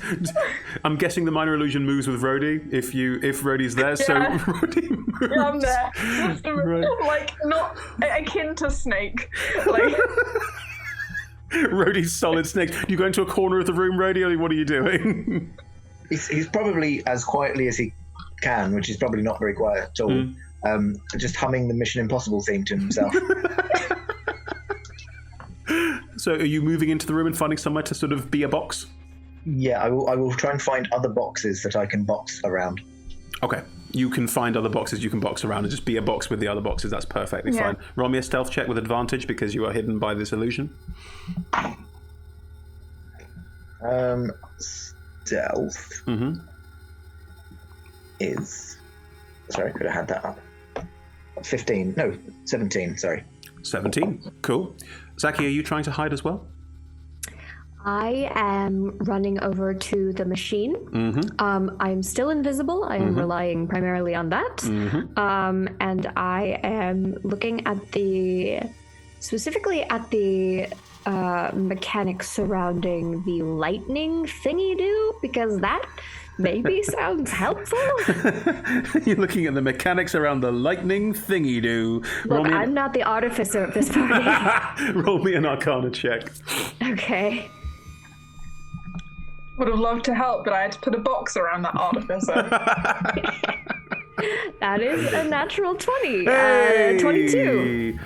I'm guessing the minor illusion moves with Rhodey if Rhodey's there. So Rhodey moves. Yeah, I'm there. Right. Like, not akin to Snake. Like... Rhodey's solid snake. You go into a corner of the room, Rhodey, or what are you doing? He's probably as quietly as he can, which is probably not very quiet at all. Just humming the Mission Impossible theme to himself. So are you moving into the room and finding somewhere to sort of be a box? Yeah, I will try and find other boxes that I can box around. Okay. You can find other boxes you can box around and just be a box with the other boxes. That's perfectly fine. Roll me a stealth check with advantage because you are hidden by this illusion. Stealth is... Sorry, could have had that up. 15. No, 17, sorry. 17. Cool. Zaki, are you trying to hide as well? I am running over to the machine. I'm still invisible. I am relying primarily on that. And I am looking at specifically at the mechanics surrounding the lightning thingy-do, because that maybe sounds helpful. You're looking at the mechanics around the lightning thingy-do. Look, I'm not the artificer of this party. Roll me an Arcana check. Okay. Would have loved to help, but I had to put a box around that artificer. That is a natural 20. Hey! 22.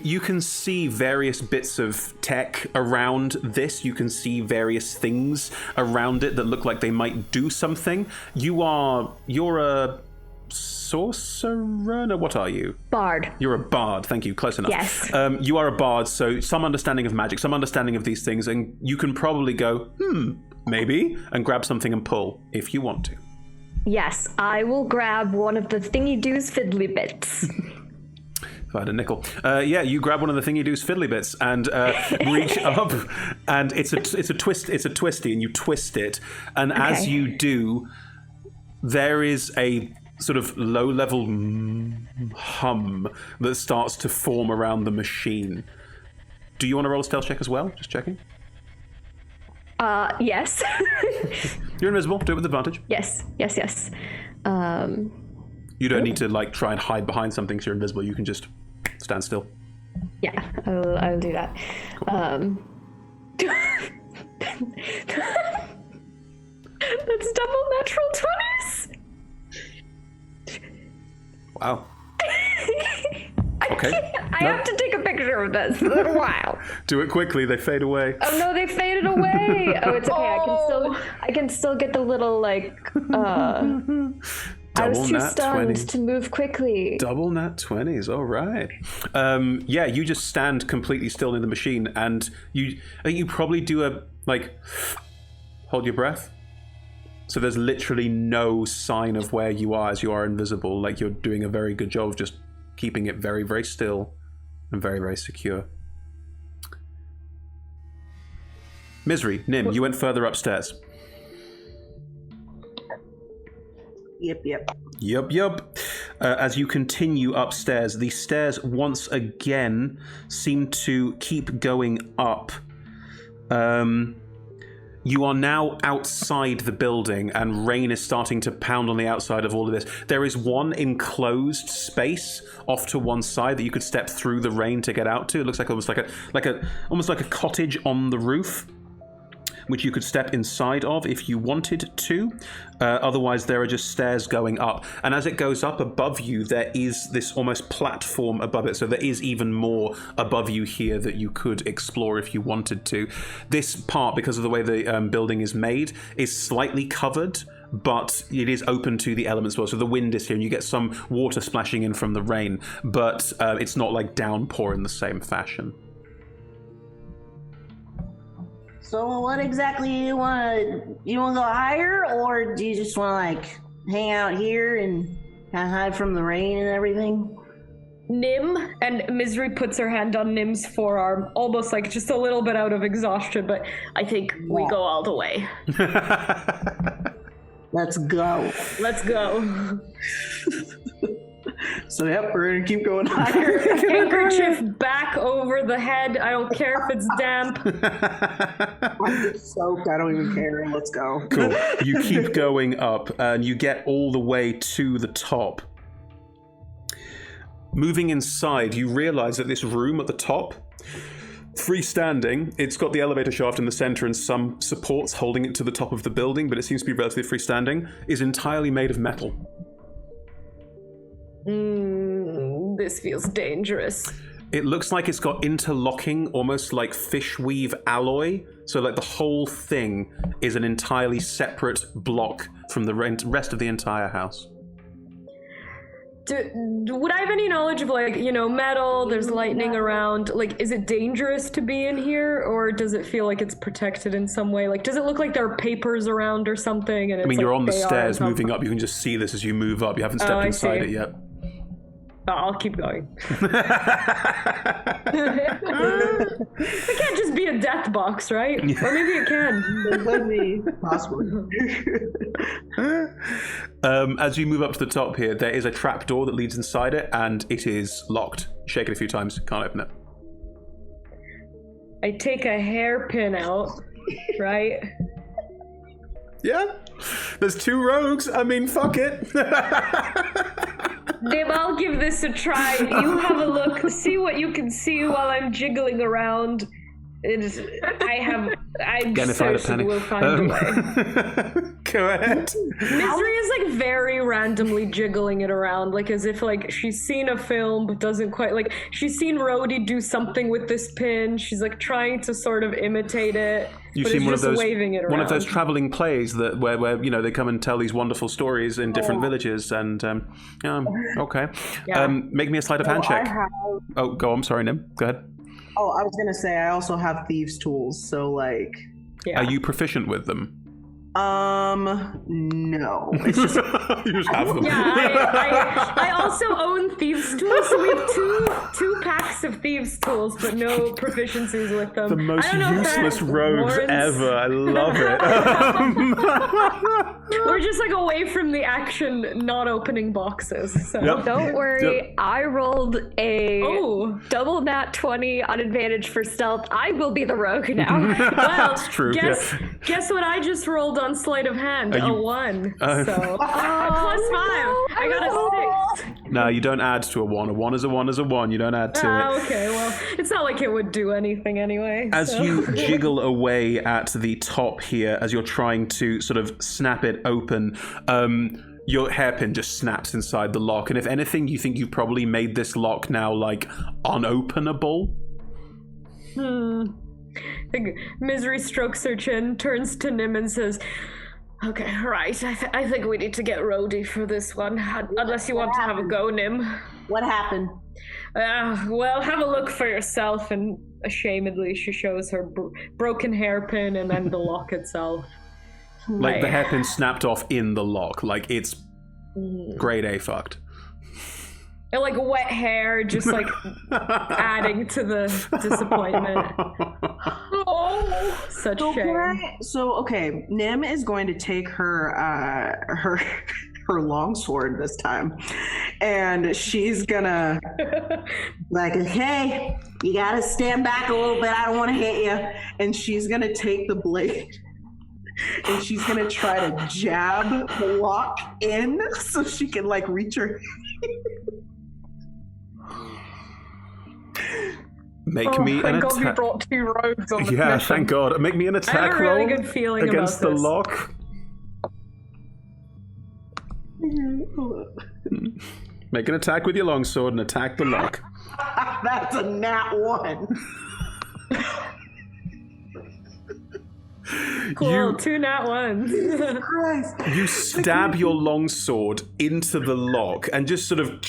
You can see various bits of tech around this. You can see various things around it that look like they might do something. You're a sorcerer? No, what are you? Bard. You're a bard. Thank you. Close enough. Yes. You are a bard, so some understanding of magic, some understanding of these things, and you can probably go, maybe, and grab something and pull if you want to. Yes, I will grab one of the thingy-doos fiddly bits. If I had a nickel. You grab one of the thingy-doos fiddly bits and reach up, and it's a twisty, and you twist it, and as you do, there is a sort of low-level hum that starts to form around the machine. Do you want to roll a stealth check as well? Just checking. Yes. You're invisible. Do it with advantage. Yes. You don't need to try and hide behind something so you're invisible. You can just stand still. Yeah, I'll do that. That's double natural 20s. Wow. Okay. I have to take a picture of this. It's a while. Do it quickly. They fade away. Oh no, they faded away. Oh, it's okay. I can still get the little I was too stunned to move quickly. Double nat 20s. All right. You just stand completely still in the machine, and you probably do hold your breath. So there's literally no sign of where you are as you are invisible. You're doing a very good job of just keeping it very, very still and very, very secure. Misery, Nim, you went further upstairs. Yep. As you continue upstairs, the stairs once again seem to keep going up. You are now outside the building, and rain is starting to pound on the outside of all of this. There is one enclosed space off to one side that you could step through the rain to get out to. It looks like almost like a cottage on the roof, which you could step inside of if you wanted to. Otherwise, there are just stairs going up. And as it goes up above you, there is this almost platform above it. So there is even more above you here that you could explore if you wanted to. This part, because of the way the building is made, is slightly covered, but it is open to the elements as well. So the wind is here, and you get some water splashing in from the rain, but it's not like downpour in the same fashion. So what exactly you want to go higher, or do you just want to hang out here and kind of hide from the rain and everything? Nim, and Misery puts her hand on Nim's forearm, almost like just a little bit out of exhaustion, but I think we go all the way. Let's go. Let's go. So yep, we're gonna keep going higher. Handkerchief back over the head. I don't care if it's damp. I'm soaked. I don't even care. Let's go. Cool. You keep going up, and you get all the way to the top. Moving inside, you realize that this room at the top, freestanding, it's got the elevator shaft in the center and some supports holding it to the top of the building, but it seems to be relatively freestanding, is entirely made of metal. This feels dangerous. It looks like it's got interlocking, almost like fish weave alloy. So like the whole thing is an entirely separate block from the rest of the entire house. Would I have any knowledge of, like, you know, metal, there's lightning around, like, is it dangerous to be in here, or does it feel like it's protected in some way? Like, does it look like there are papers around or something? And it's, I mean, you're on the stairs moving up, you can just see this as you move up, you haven't stepped inside it yet. Oh, I'll keep going. It can't just be a death box, right? Or maybe it can. It could be. Possibly. As you move up to the top here, there is a trapdoor that leads inside it, and it is locked. Shake it a few times, can't open it. I take a hairpin out, right? Yeah. There's 2 rogues. I mean, fuck it. Nim, I'll give this a try. You have a look. See what you can see while I'm jiggling around. I'm certain we'll find a way. Go ahead. Misery is like very randomly jiggling it around, like as if like she's seen a film but doesn't quite, like she's seen Rhodey do something with this pin. She's like trying to sort of imitate it. You've but seen one of those traveling plays that where you know they come and tell these wonderful stories in different villages and okay. Yeah. Make me a sleight of hand check. Oh, go on. Sorry, Nim. Go ahead. Oh, I was gonna say I also have thieves' tools, so like. Yeah. Are you proficient with them? No. It's just you just have them. Yeah, I also own thieves' tools, so we have two packs of thieves' tools, but no proficiencies with them. The most useless rogues ever. I love it. We're just like away from the action, not opening boxes. So. Yep. Don't worry, Yep. I rolled a double nat 20 on advantage for stealth. I will be the rogue now. Well, That's true. Guess what I just rolled on sleight of hand? A 1. So +5. I got a 6. No, you don't add to a 1. A 1 is a 1 is a 1. You don't add to it. Okay, well, it's not like it would do anything anyway. As you jiggle away at the top here, as you're trying to sort of snap it open, your hairpin just snaps inside the lock. And if anything, you think you've probably made this lock now, like, unopenable? I think Misery strokes her chin, turns to Nim and says, okay, right, I think we need to get Rhodey for this one, unless you want to have a go, Nim. What happened? Well, have a look for yourself, and ashamedly she shows her broken hairpin and then the lock itself. Like, the hairpin snapped off in the lock. Like, it's grade A fucked. And like wet hair, just like adding to the disappointment. Oh, such shame. So okay, Nim is going to take her her longsword this time, and she's gonna Like, okay, you gotta stand back a little bit. I don't want to hit you. and she's gonna take the blade. And she's gonna try to jab the lock in so she can like reach her. Make me an Thank God we attack. brought 2 rogues on the Yeah, mission. thank God. Make me an attack I have a really roll good feeling against about the this. lock. Make an attack with your longsword and attack the lock. That's a nat 1. Cool, 2 nat 1s. Christ. You stab your longsword into the lock and just sort of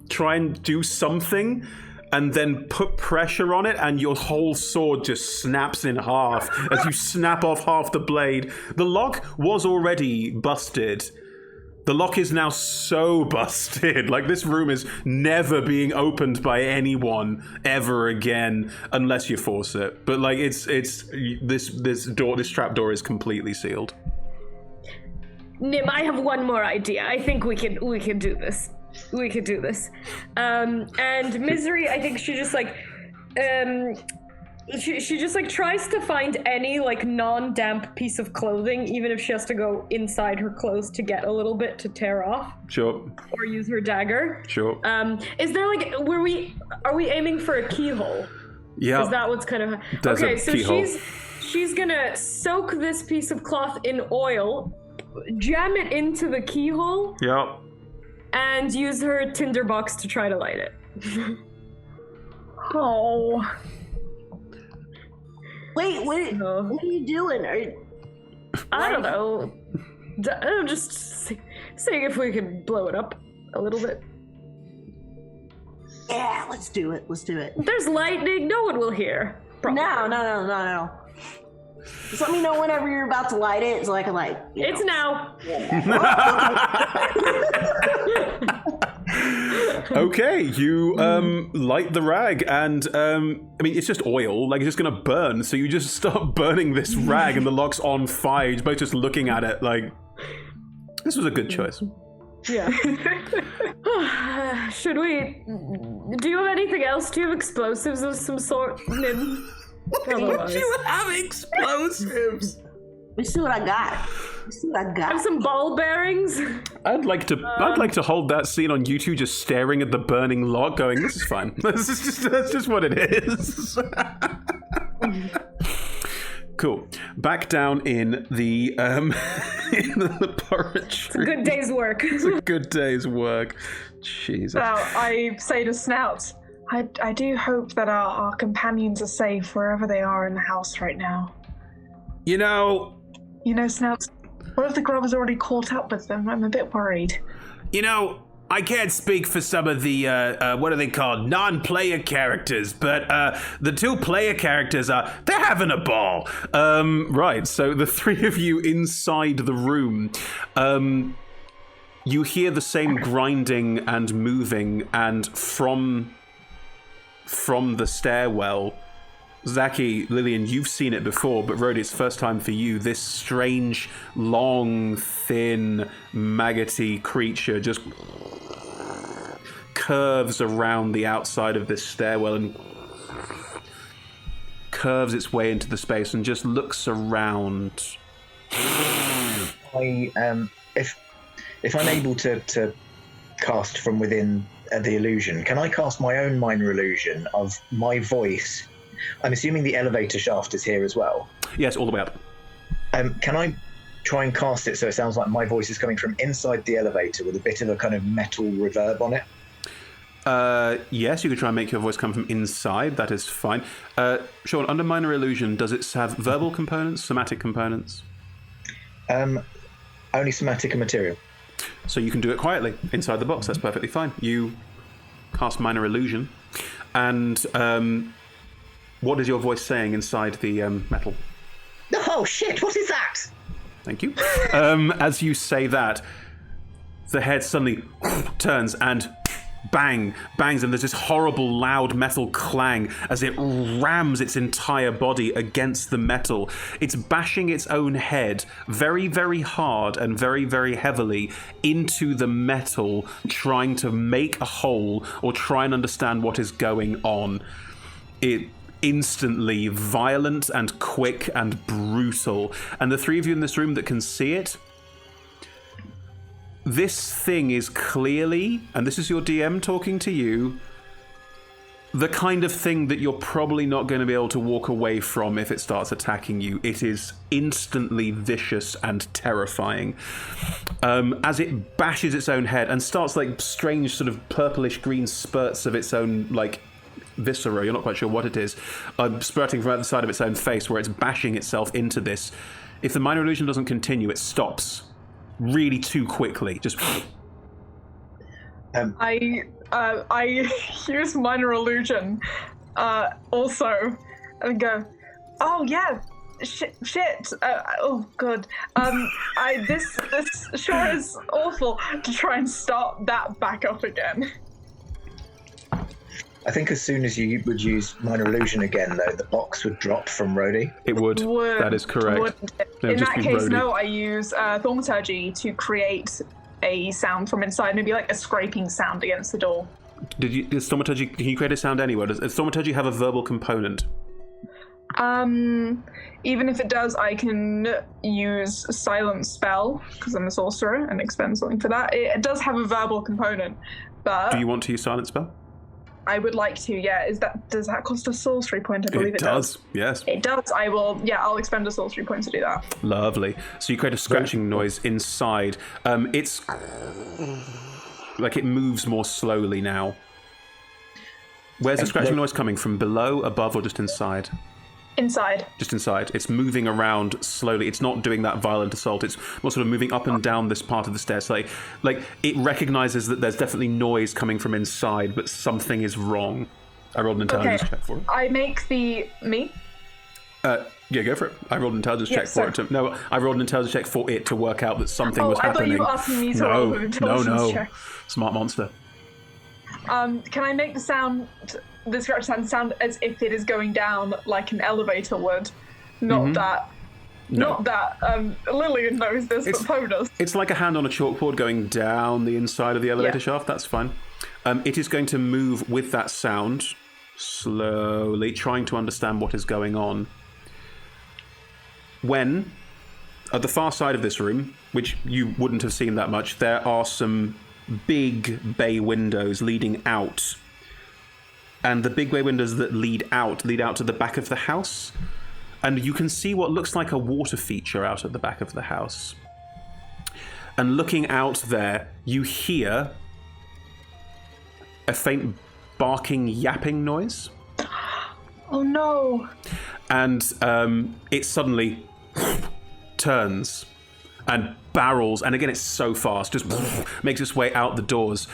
try and do something and then put pressure on it, and your whole sword just snaps in half as you snap off half the blade. The lock was already busted, The lock is now so busted. Like, this room is never being opened by anyone ever again unless you force it. But like, this trap door is completely sealed. Nim, I have one more idea. I think we can do this. We could do this. And Misery, I think she just like she just like tries to find any like non-damp piece of clothing, even if she has to go inside her clothes to get a little bit to tear off. Sure. Or use her dagger. Sure. Is there like are we aiming for a keyhole? Yeah. Is that what's kind of okay? So she's gonna soak this piece of cloth in oil, jam it into the keyhole. Yeah. And use her tinderbox to try to light it. Oh. Wait, what are you doing? I don't know. I'm just seeing if we can blow it up a little bit. Yeah, let's do it. There's lightning, no one will hear. Probably. No. Just let me know whenever you're about to light it so I can like... It's now. Okay, you light the rag, and I mean, it's just oil, like it's just gonna burn, so you just start burning this rag and the lock's on fire. You're both just looking at it like, this was a good choice. Yeah. Should we... Do you have anything else? Do you have explosives of some sort? Would you have explosives? Let me see what I got. Have some ball bearings? I'd like to hold that scene on YouTube, just staring at the burning log, going, "This is fine. That's just what it is." Cool. Back down in the laboratory. It's a good day's work. It's a good day's work. Jesus. Well, I say to Snout, I do hope that our companions are safe wherever they are in the house right now. You know, Snout, what if the grub has already caught up with them? I'm a bit worried. I can't speak for some of the, what are they called, non-player characters, but the two player characters they're having a ball. Right, so the three of you inside the room, you hear the same grinding and moving, and from the stairwell, Zaki, Lillian, you've seen it before, but Rhodey, it's first time for you. This strange, long, thin, maggoty creature just curves around the outside of this stairwell and curves its way into the space and just looks around. If I'm able to cast from within the illusion, can I cast my own minor illusion of my voice? I'm assuming the elevator shaft is here as well. Yes, all the way up. Can I try and cast it so it sounds like my voice is coming from inside the elevator with a bit of a kind of metal reverb on it? Yes, you could try and make your voice come from inside. That is fine. Sean, under minor illusion, does it have verbal components, somatic components? Only somatic and material. So you can do it quietly inside the box. That's perfectly fine. You cast minor illusion, and what is your voice saying inside the metal? Oh shit! What is that? Thank you. As you say that, the head suddenly turns and bangs, and there's this horrible loud metal clang as it rams its entire body against the metal. It's bashing its own head very, very hard and very, very heavily into the metal, trying to make a hole or try and understand what is going on. It instantly violent and quick and brutal, and the three of you in this room that can see it, this thing is clearly, and this is your DM talking to you, the kind of thing that you're probably not going to be able to walk away from if it starts attacking you. It is instantly vicious and terrifying. As it bashes its own head and starts like strange sort of purplish green spurts of its own like viscera, you're not quite sure what it is, spurting from the side of its own face where it's bashing itself into this. If the minor illusion doesn't continue, it stops really too quickly. Just I use minor illusion also and go, oh yeah, Shit. Oh god. This sure is awful to try and start that back up again. I think as soon as you would use minor illusion again, though, the box would drop from Rhodey. It would. That is correct. In that case, no, I use thaumaturgy to create a sound from inside, maybe like a scraping sound against the door. Does thaumaturgy, can you create a sound anywhere? Does thaumaturgy have a verbal component? Even if it does, I can use silent spell, because I'm a sorcerer, and expend something for that. It does have a verbal component, but... Do you want to use silent spell? I would like to, yeah. Does that cost a sorcery point? I believe it does. Yes. It does. I'll expend a sorcery point to do that. Lovely. So you create a scratching noise inside. It's like it moves more slowly now. Where's the scratching noise coming from? Below, above, or just inside? Inside. Just inside. It's moving around slowly. It's not doing that violent assault. It's more sort of moving up and down this part of the stairs. Like it recognizes that there's definitely noise coming from inside, but something is wrong. I rolled an intelligence check for it. I make me? Yeah, go for it. I rolled an intelligence check for it. I rolled an intelligence check for it to work out that something was happening. I thought you were asking me to roll an intelligence check. Smart monster. Can I make the scratch sound as if it is going down like an elevator would? Not that Lillian knows this, but Poe does. It's like a hand on a chalkboard going down the inside of the elevator shaft. That's fine. It is going to move with that sound, slowly, trying to understand what is going on. When, at the far side of this room, which you wouldn't have seen that much, there are some big bay windows leading out. And the big bay windows that lead out to the back of the house. And you can see what looks like a water feature out at the back of the house. And looking out there, you hear a faint barking, yapping noise. Oh no! And it suddenly turns and barrels, and again it's so fast, just makes its way out the doors.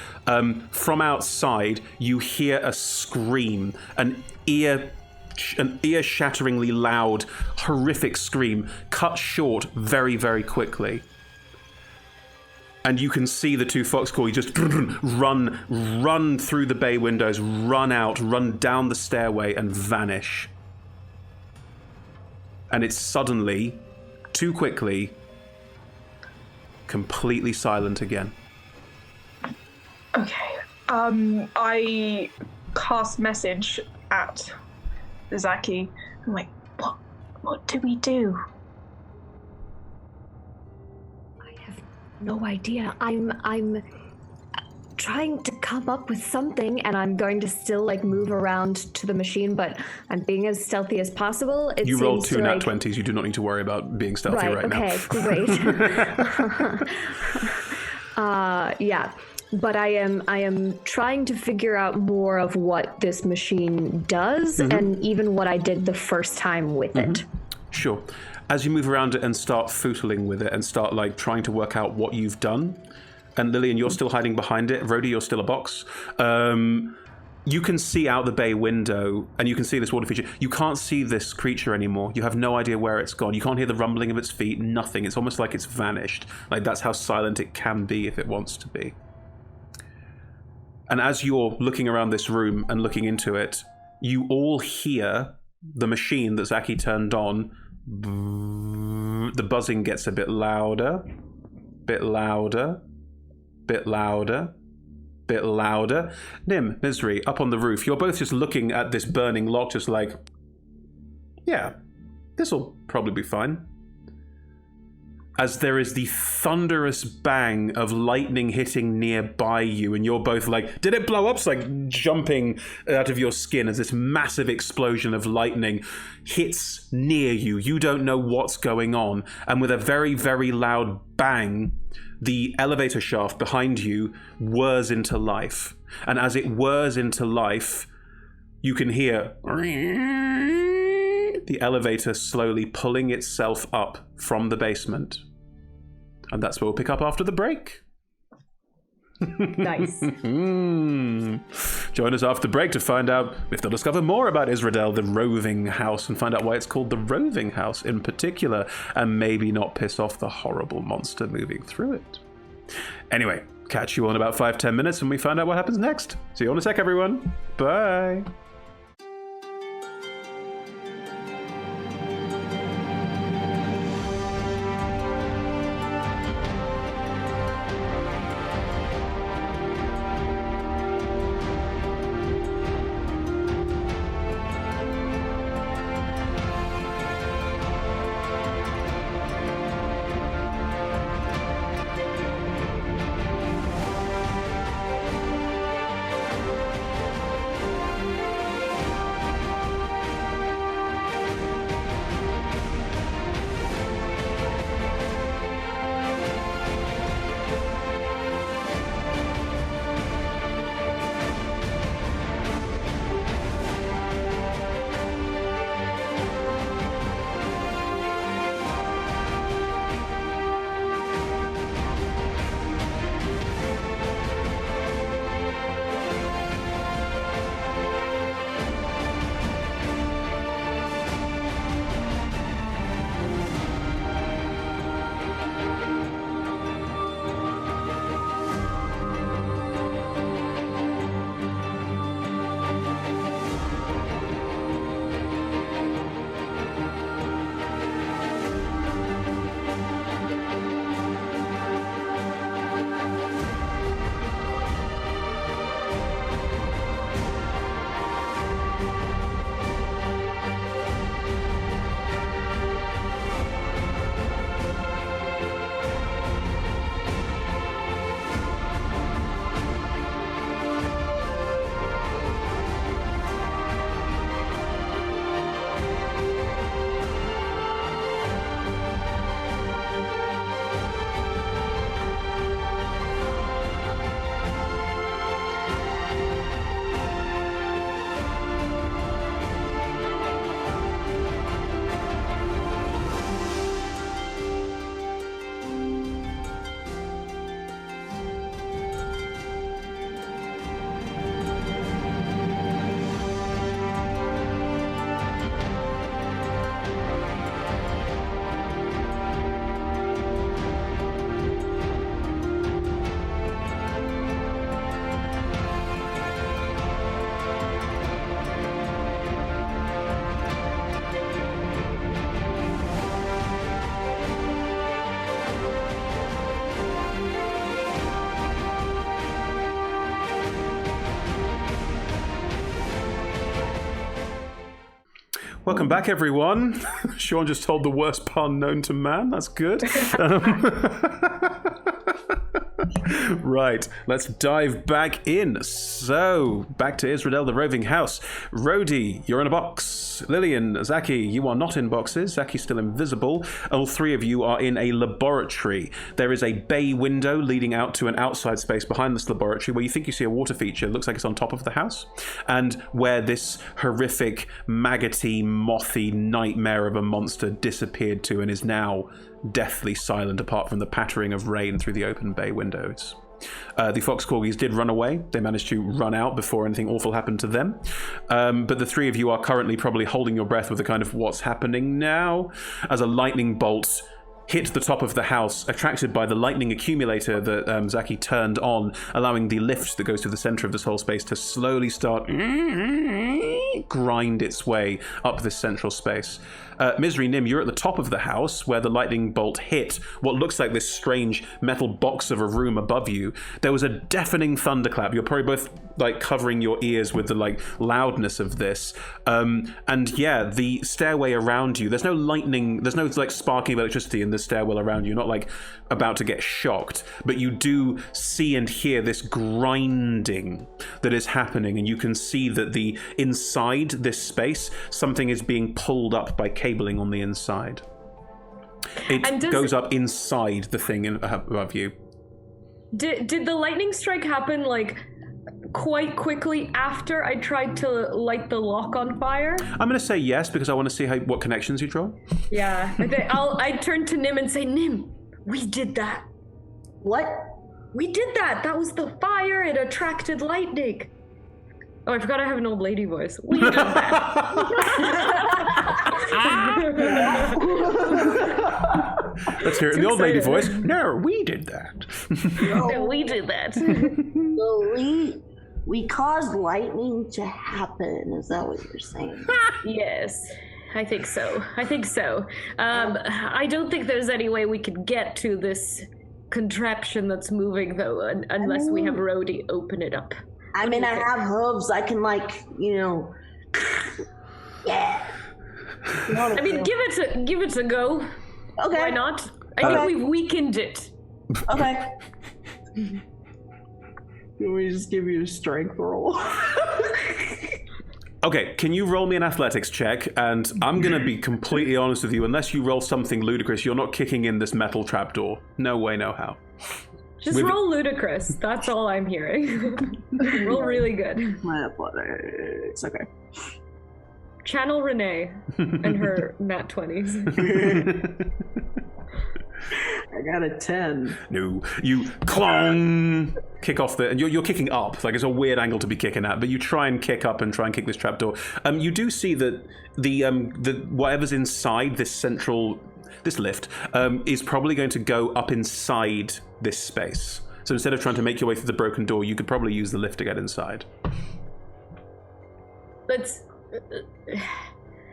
From outside, you hear a scream, an ear-shatteringly loud, horrific scream, cut short very, very quickly. And you can see the two Foxclaw just run through the bay windows, run out, run down the stairway, and vanish. And it's suddenly, too quickly, completely silent again. Okay. I cast message at Zaki. I'm like, what do we do? I have no idea. I'm trying to come up with something, and I'm going to still move around to the machine, but I'm being as stealthy as possible. You rolled two nat 20s. You do not need to worry about being stealthy right now. Okay, great. Yeah, but I am trying to figure out more of what this machine does, and even what I did the first time with it. Sure. As you move around it and start footling with it and start trying to work out what you've done, and Lillian, you're still hiding behind it. Rhodey, you're still a box. You can see out the bay window, and you can see this water feature. You can't see this creature anymore. You have no idea where it's gone. You can't hear the rumbling of its feet, nothing. It's almost like it's vanished. That's how silent it can be if it wants to be. And as you're looking around this room and looking into it, you all hear the machine that Zaki turned on. The buzzing gets a bit louder, bit louder. Bit louder. Nim, Misery, up on the roof, you're both just looking at this burning lock, just yeah, this'll probably be fine. As there is the thunderous bang of lightning hitting nearby you, and you're both did it blow up? It's jumping out of your skin as this massive explosion of lightning hits near you. You don't know what's going on, and with a very, very loud bang, the elevator shaft behind you whirs into life. And as it whirs into life, you can hear the elevator slowly pulling itself up from the basement. And that's where we'll pick up after the break. Nice. Join us after the break to find out if they'll discover more about Isrodel, the Roving House, and find out why it's called the Roving House in particular, and maybe not piss off the horrible monster moving through it. Anyway, catch you all in about 5-10 minutes when we find out what happens next. See you all in a sec, everyone. Bye. Welcome back, everyone. Sean just told the worst pun known to man. That's good. Right, let's dive back in. So, back to Isrodel, the Roving House. Rhodey, you're in a box. Lillian, Zaki, you are not in boxes. Zaki's still invisible. All three of you are in a laboratory. There is a bay window leading out to an outside space behind this laboratory where you think you see a water feature. It looks like it's on top of the house. And where this horrific, maggoty, mothy nightmare of a monster disappeared to and is now deathly silent apart from the pattering of rain through the open bay windows. The fox corgis did run away. They managed to run out before anything awful happened to them. But the three of you are currently probably holding your breath with a kind of what's happening now as a lightning bolt hit the top of the house, attracted by the lightning accumulator that Zaki turned on, allowing the lift that goes to the center of this whole space to slowly start grind its way up this central space. Misery, Nim, you're at the top of the house where the lightning bolt hit what looks like this strange metal box of a room above you. There was a deafening thunderclap. You're probably both like covering your ears with the like loudness of this. And yeah, the stairway around you, there's no lightning, there's no like sparking of electricity in the stairwell around you. You're not like about to get shocked, but you do see and hear this grinding that is happening, and you can see that the inside this space, something is being pulled up by cabling on the inside. It goes up inside the thing above you. Did the lightning strike happen like quite quickly after I tried to light the lock on fire? I'm going to say yes because I want to see what connections you draw. Yeah, I turn to Nim and say, Nim, we did that. What? We did that! That was the fire! It attracted lightning! Oh, I forgot I have an old lady voice. We did that! Let's hear it in the old lady voice. No, we did that. No, we did that. So we caused lightning to happen. Is that what you're saying? Yes, I think so. I don't think there's any way we could get to this contraption that's moving, though, unless we have Rhodey open it up. I mean, I have hooves. I can, yeah. I mean, give it a go. Okay. Why not? I think we've weakened it. Okay. Can we just give you a strength roll? Okay, can you roll me an athletics check? And I'm going to be completely honest with you. Unless you roll something ludicrous, you're not kicking in this metal trapdoor. No way, no how. Just roll ludicrous. That's all I'm hearing. Roll really good. My athletics. Okay. Channel Renee and her nat 20s. I got a 10. No, you clong, kick off and you're kicking up. Like, it's a weird angle to be kicking at, but you try and kick up and try and kick this trapdoor. You do see that the whatever's inside this lift is probably going to go up inside this space. So instead of trying to make your way through the broken door, you could probably use the lift to get inside.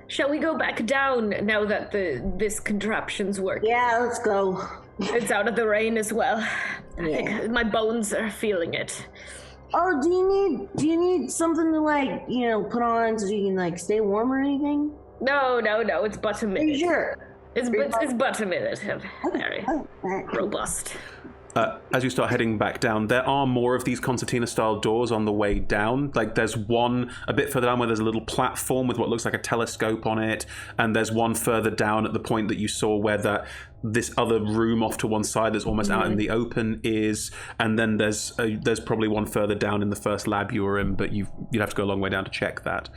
Shall we go back down now that this contraption's working? Yeah, let's go. It's out of the rain as well. I think my bones are feeling it. Oh, do you need something to put on so you can stay warm or anything? No, it's but a minute. Are you sure? It's but a minute. Very robust. As you start heading back down, there are more of these concertina-style doors on the way down. Like, there's one a bit further down where there's a little platform with what looks like a telescope on it, and there's one further down at the point that you saw where this other room off to one side that's almost out in the open is, and then there's probably one further down in the first lab you were in, but you'd have to go a long way down to check that.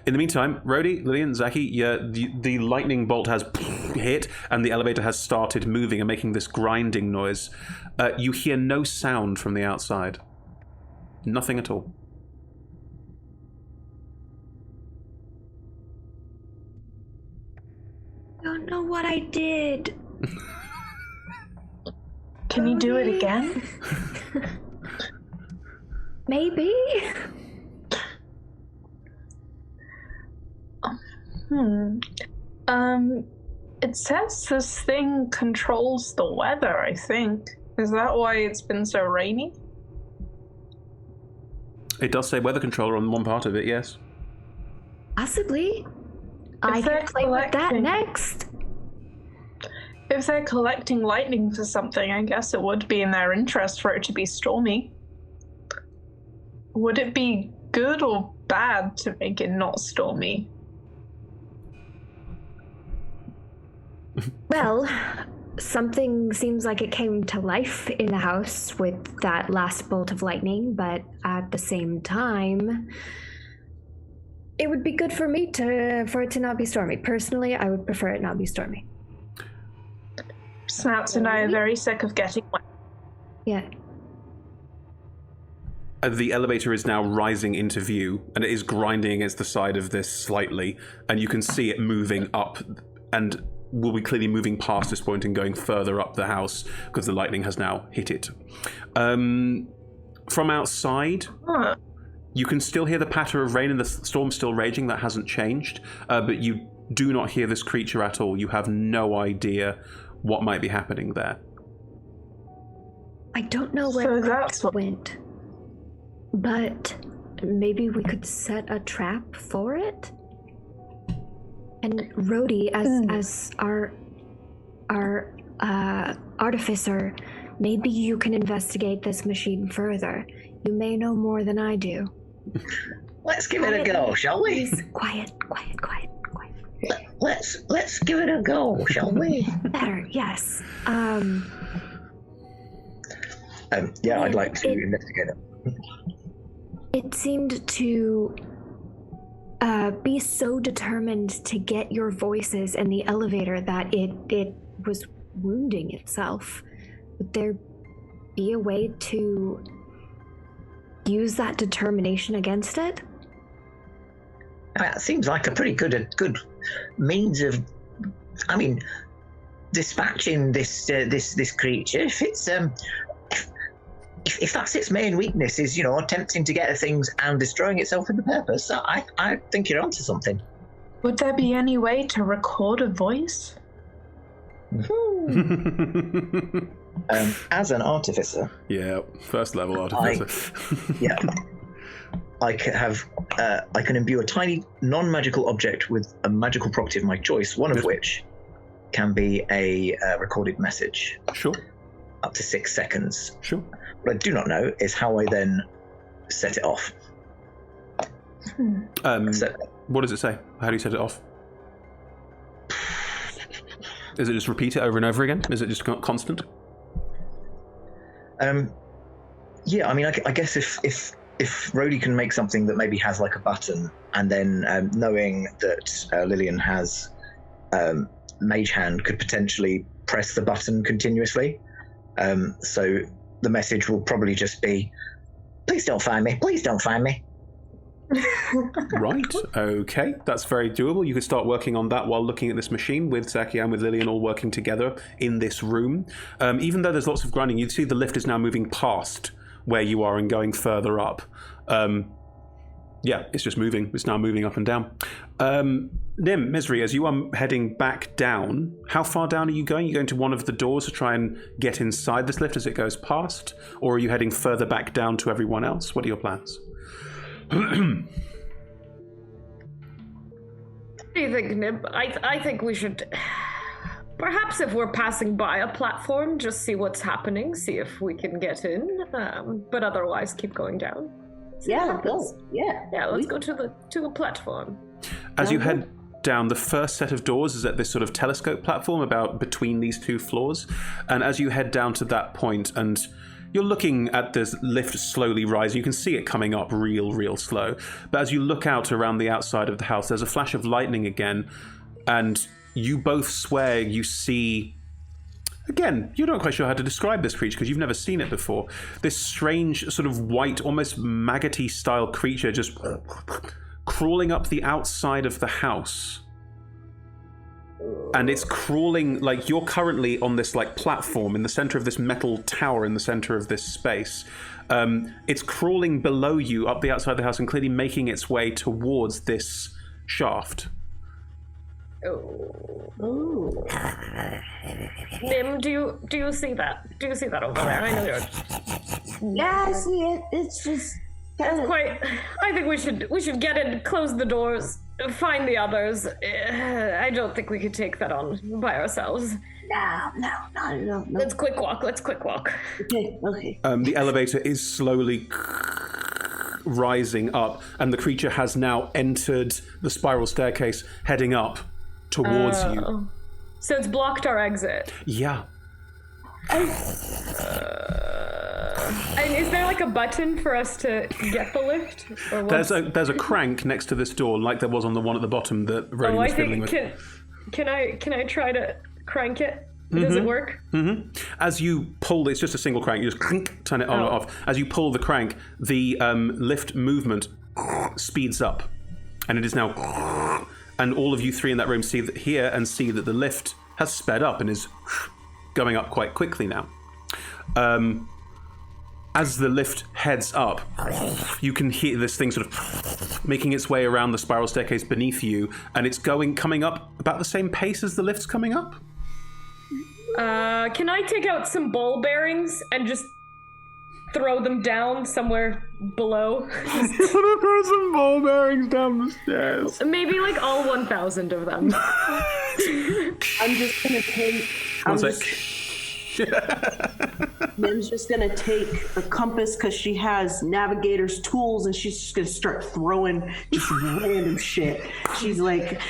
In the meantime, Rhodey, Lillian, Zaki, the lightning bolt has hit, and the elevator has started moving and making this grinding noise. You hear no sound from the outside. Nothing at all. Don't know what I did. Can you do it again? Maybe. It says this thing controls the weather, I think. Is that why it's been so rainy? It does say weather controller on one part of it, yes. Possibly. I can play with that next. If they're collecting lightning for something, I guess it would be in their interest for it to be stormy. Would it be good or bad to make it not stormy? Well, something seems like it came to life in the house with that last bolt of lightning, but at the same time, it would be good for me for it to not be stormy. Personally, I would prefer it not be stormy. Snaps and I are very sick of getting wet. Yeah. The elevator is now rising into view, and it is grinding against the side of this slightly, and you can see it moving up, and will be clearly moving past this point and going further up the house because the lightning has now hit it. From outside, you can still hear the patter of rain and the storm's still raging. That hasn't changed, but you do not hear this creature at all. You have no idea what might be happening there. I don't know where it went, but maybe we could set a trap for it? And Rhodey, as our artificer, maybe you can investigate this machine further. You may know more than I do. Let's give it a go, shall we? Please, quiet. Let's give it a go, shall we? Better, yes. Yeah, I'd like to investigate it. It seemed to be so determined to get your voices in the elevator that it was wounding itself. Would there be a way to use that determination against it? That seems like a pretty good means of, dispatching this creature. If it's if that's its main weakness, is attempting to get at things and destroying itself with the purpose, I think you're onto something. Would there be any way to record a voice? As an artificer, yeah, first level artificer. I can imbue a tiny non-magical object with a magical property of my choice, one of which can be a recorded message. Sure. Up to 6 seconds. Sure. What I do not know is how I then set it off. What does it say? How do you set it off? Is it just repeat it over and over again? Is it just constant? Yeah, I guess if Rhodey can make something that maybe has like a button, and then knowing that Lillian has Mage Hand, could potentially press the button continuously. So the message will probably just be, "Please don't find me. Please don't find me." Right, okay, that's very doable. You could start working on that while looking at this machine with Zaki and with Lillian all working together in this room. Even though there's lots of grinding, you see the lift is now moving past where you are and going further up. Yeah, it's just moving. It's now moving up and down. Nim, Misery, as you are heading back down, how far down are you going? Are you going to one of the doors to try and get inside this lift as it goes past? Or are you heading further back down to everyone else? What are your plans? What do you think, Nib? I think we should... Perhaps if we're passing by a platform, just see what's happening, see if we can get in. But otherwise, keep going down. Yeah, go. Yeah. Yeah, let's go to the platform. As you head down, the first set of doors is at this sort of telescope platform about between these two floors. And as you head down to that point, and you're looking at this lift slowly rising, you can see it coming up real slow. But as you look out around the outside of the house, there's a flash of lightning again, and you both swear you see... Again, you're not quite sure how to describe this creature because you've never seen it before. This strange sort of white, almost maggoty style creature just crawling up the outside of the house. And it's crawling, like you're currently on this like platform in the center of this metal tower in the center of this space. It's crawling below you up the outside of the house and clearly making its way towards this shaft. Oh. Nim, do you see that? Do you see that over there? I know you're... Yeah, I see it. It's just... It's quite... I think we should get in, close the doors, find the others. I don't think we could take that on by ourselves. No. Let's quick walk. Okay. The elevator is slowly rising up, and the creature has now entered the spiral staircase, heading up towards you. So it's blocked our exit. Yeah. And is there like a button for us to get the lift? Or there's a crank next to this door, like there was on the one at the bottom that Rhodey was fiddling with. Can I try to crank it? Does it work? Mm-hmm. As you pull, it's just a single crank. You just clink, turn it on or off. As you pull the crank, the lift movement speeds up, and it is now. And all of you three in that room see that the lift has sped up and is going up quite quickly now. As the lift heads up, you can hear this thing sort of making its way around the spiral staircase beneath you, and it's coming up about the same pace as the lift's coming up. Can I take out some ball bearings and just throw them down somewhere below? Throw some ball bearings down the stairs. Maybe like all 1,000 of them. I'm just gonna take... Mim's just gonna take a compass because she has navigator's tools, and she's just gonna start throwing just random shit. She's like,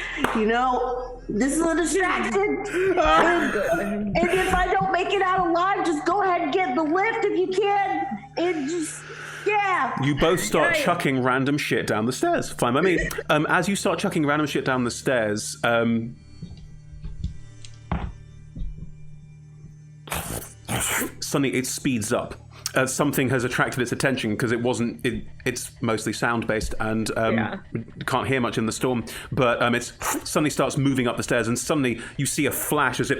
this is a distraction. And if I don't make it out alive, just go ahead and get the lift if you can. And just, yeah. You both start chucking random shit down the stairs. Fine by me. As you start chucking random shit down the stairs, suddenly it speeds up. Something has attracted its attention because it's mostly sound based and can't hear much in the storm. But it suddenly starts moving up the stairs, and suddenly you see a flash as it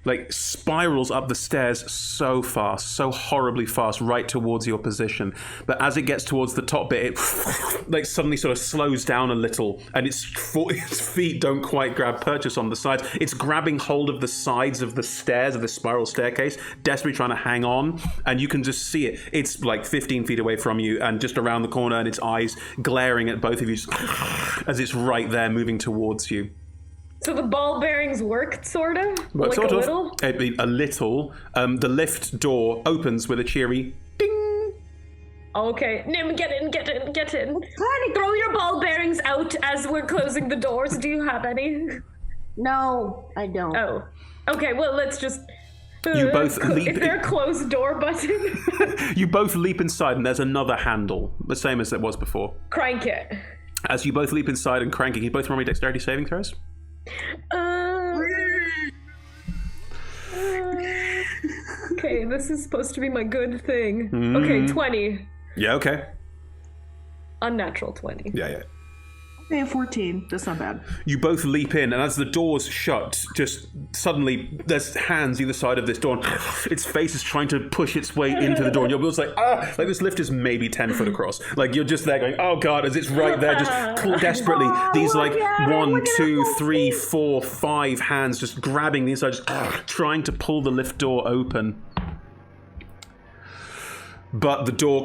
like spirals up the stairs so fast, so horribly fast, right towards your position. But as it gets towards the top bit, it like suddenly sort of slows down a little, and its feet don't quite grab purchase on the sides. It's grabbing hold of the sides of the stairs, of the spiral staircase, desperately trying to hang on, and you can just see it. It's like 15 feet away from you and just around the corner, and its eyes glaring at both of you as it's right there moving towards you. So the ball bearings worked, sort of? Well, like sort a of. little? A little. The lift door opens with a cheery ding. Okay. Nim, get in. Throw your ball bearings out as we're closing the doors. Do you have any? No, I don't. Oh. Okay, well, let's just... You both leap... Is there a closed door button? You both leap inside, and there's another handle, the same as it was before. Crank it. As you both leap inside and crank it, you both roll me dexterity saving throws? Okay, this is supposed to be my good thing. Okay, 20. Yeah, okay. Unnatural 20. Yeah. Okay, 14. That's not bad. You both leap in, and as the doors shut, just suddenly there's hands either side of this door, and its face is trying to push its way into the door, and you're both like, like this lift is maybe 10 foot across. Like, you're just there going, oh god, as it's right there, just desperately, these like 1, 2, 3, 4, 5 hands just grabbing the inside, just trying to pull the lift door open. But the door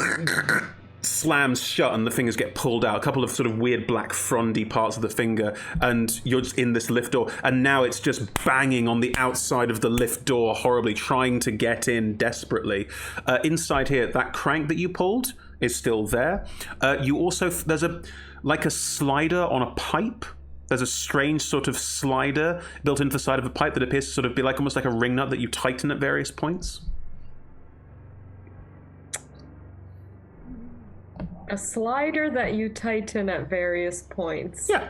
slams shut and the fingers get pulled out, a couple of sort of weird black frondy parts of the finger, and you're just in this lift door, and now it's just banging on the outside of the lift door horribly, trying to get in desperately. Inside here, that crank that you pulled is still there. You also, there's a slider on a pipe. There's a strange sort of slider built into the side of a pipe that appears to sort of be like almost like a ring nut that you tighten at various points. A slider that you tighten at various points. Yeah.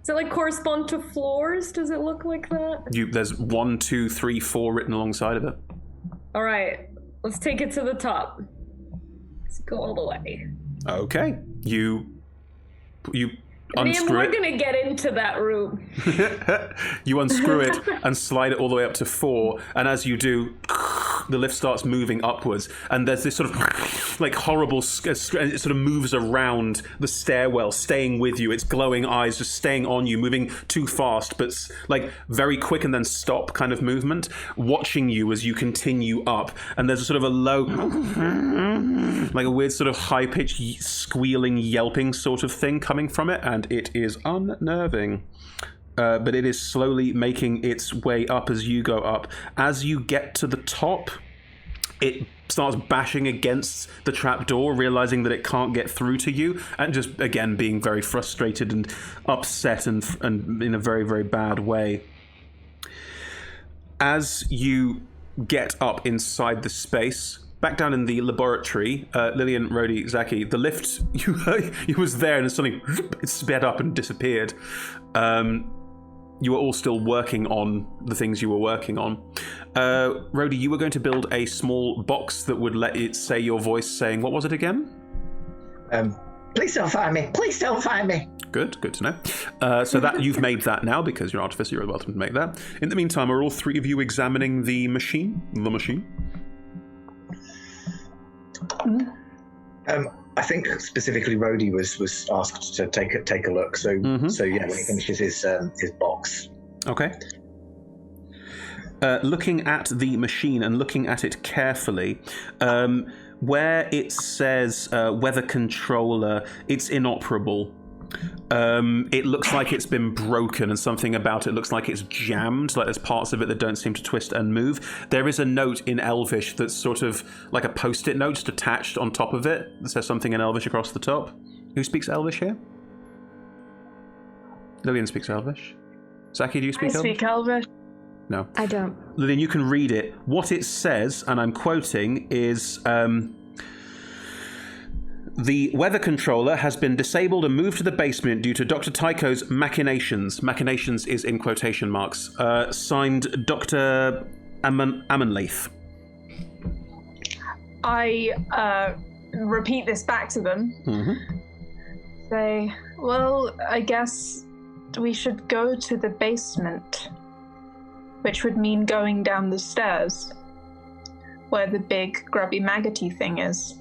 Does it like correspond to floors? Does it look like that? There's 1, 2, 3, 4 written alongside of it. All right, let's take it to the top. Let's go all the way. Okay. You unscrew we're it. gonna get into that room. You unscrew it and slide it all the way up to 4, and as you do, the lift starts moving upwards, and there's this sort of like horrible, it sort of moves around the stairwell, staying with you. Its glowing eyes just staying on you, moving too fast, but like very quick and then stop kind of movement, watching you as you continue up. And there's a sort of a low, like a weird sort of high-pitched squealing, yelping sort of thing coming from it, and it is unnerving. But it is slowly making its way up as you go up. As you get to the top, it starts bashing against the trapdoor, realizing that it can't get through to you, and just, again, being very frustrated and upset and in a very, very bad way. As you get up inside the space, back down in the laboratory, Lillian, Rhodey, Zaki, the lift, you was there, and suddenly it sped up and disappeared. You were all still working on the things you were working on. Rhodey, you were going to build a small box that would let it say your voice saying, what was it again? Please don't find me. Please don't find me. Good to know. So that you've made that now because you're an artificer, you're welcome to make that. In the meantime, are all three of you examining the machine? The machine? I think specifically Rhodey was asked to take a look. So so yeah, when he finishes his box. Okay. Looking at the machine and looking at it carefully, where it says weather controller, it's inoperable. It looks like it's been broken, and something about it looks like it's jammed, like there's parts of it that don't seem to twist and move. There is a note in Elvish that's sort of like a post-it note just attached on top of it that says something in Elvish across the top. Who speaks Elvish here? Lillian speaks Elvish. Zaki, do you speak Elvish? I speak Elvish. No. I don't. Lillian, you can read it. What it says, and I'm quoting, is... the weather controller has been disabled and moved to the basement due to Dr. Tycho's machinations. Machinations is in quotation marks. Signed Dr. Ammonlaith. I repeat this back to them. Say, well, I guess we should go to the basement, which would mean going down the stairs, where the big grubby maggoty thing is.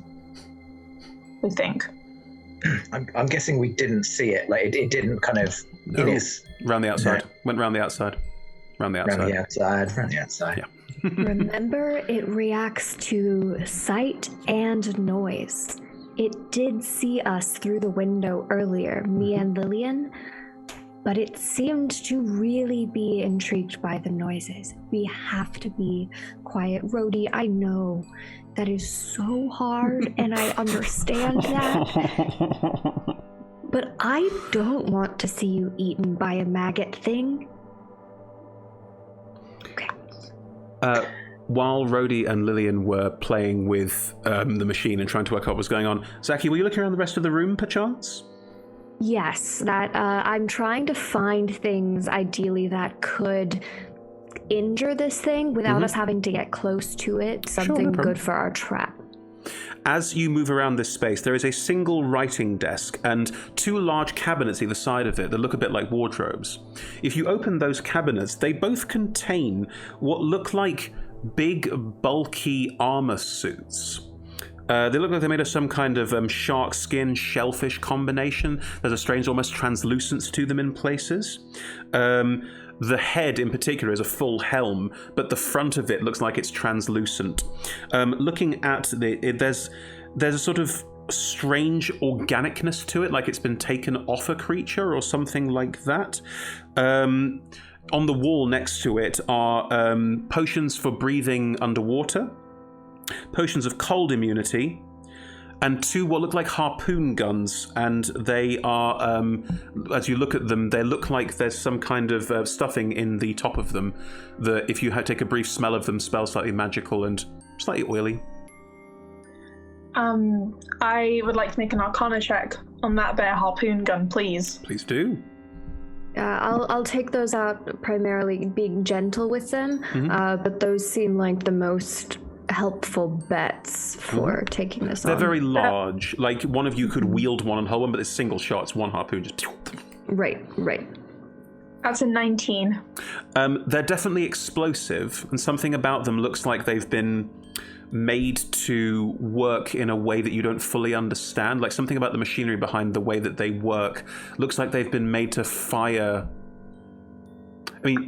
We think. I'm guessing we didn't see it. Like it didn't kind of. No. It is Round the outside. No. Went round the outside. Round the outside. Round the outside. Yeah. Remember, it reacts to sight and noise. It did see us through the window earlier, me and Lillian, but it seemed to really be intrigued by the noises. We have to be quiet. Rhodey, I know that is so hard, and I understand that. But I don't want to see you eaten by a maggot thing. Okay. While Rhodey and Lillian were playing with the machine and trying to work out what was going on, Zaki, were you looking around the rest of the room, perchance? Yes, that I'm trying to find things, ideally, that could injure this thing without us having to get close to it. Something good for our trap. As you move around this space, there is a single writing desk and two large cabinets either side of it that look a bit like wardrobes. If you open those cabinets, they both contain what look like big, bulky armor suits. They look like they're made of some kind of shark skin, shellfish combination. There's a strange, almost translucence to them in places. The head in particular is a full helm, but the front of it looks like it's translucent. Looking at there's a sort of strange organicness to it, like it's been taken off a creature or something like that. On the wall next to it are potions for breathing underwater, potions of cold immunity, and two what look like harpoon guns, and they are, as you look at them, they look like there's some kind of stuffing in the top of them that, if you take a brief smell of them, smells slightly magical and slightly oily. I would like to make an Arcana check on that bear harpoon gun, please. Please do. I'll take those out primarily being gentle with them, but those seem like the most helpful bets for taking this on. They're very large. Like, one of you could wield one and hold one, but it's single shots, one harpoon, just... Right. That's a 19. They're definitely explosive, and something about them looks like they've been made to work in a way that you don't fully understand. Like, something about the machinery behind the way that they work looks like they've been made to fire... I mean,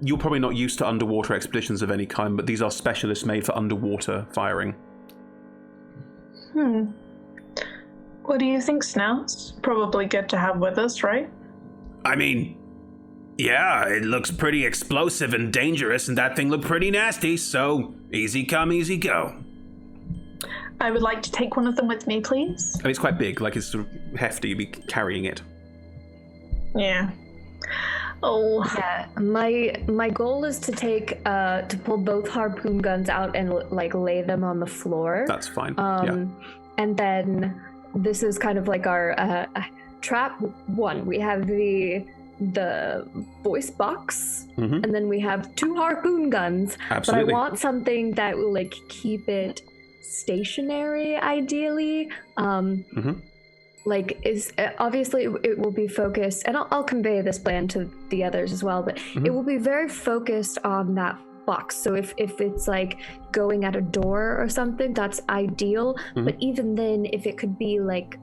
you're probably not used to underwater expeditions of any kind, but these are specialists made for underwater firing. What do you think, Snouts? Probably good to have with us, right? I mean, yeah, it looks pretty explosive and dangerous, and that thing looked pretty nasty, so easy come, easy go. I would like to take one of them with me, please. I mean, it's quite big, like it's sort of hefty, you'd be carrying it. Yeah. Oh. Yeah, my goal is to take to pull both harpoon guns out and like lay them on the floor. That's fine. And then this is kind of like our trap one. We have the voice box, and then we have two harpoon guns. Absolutely. But I want something that will like keep it stationary, ideally. Like, is obviously it will be focused, and I'll convey this plan to the others as well, but it will be very focused on that box. So if it's like going at a door or something, that's ideal. But even then, if it could be like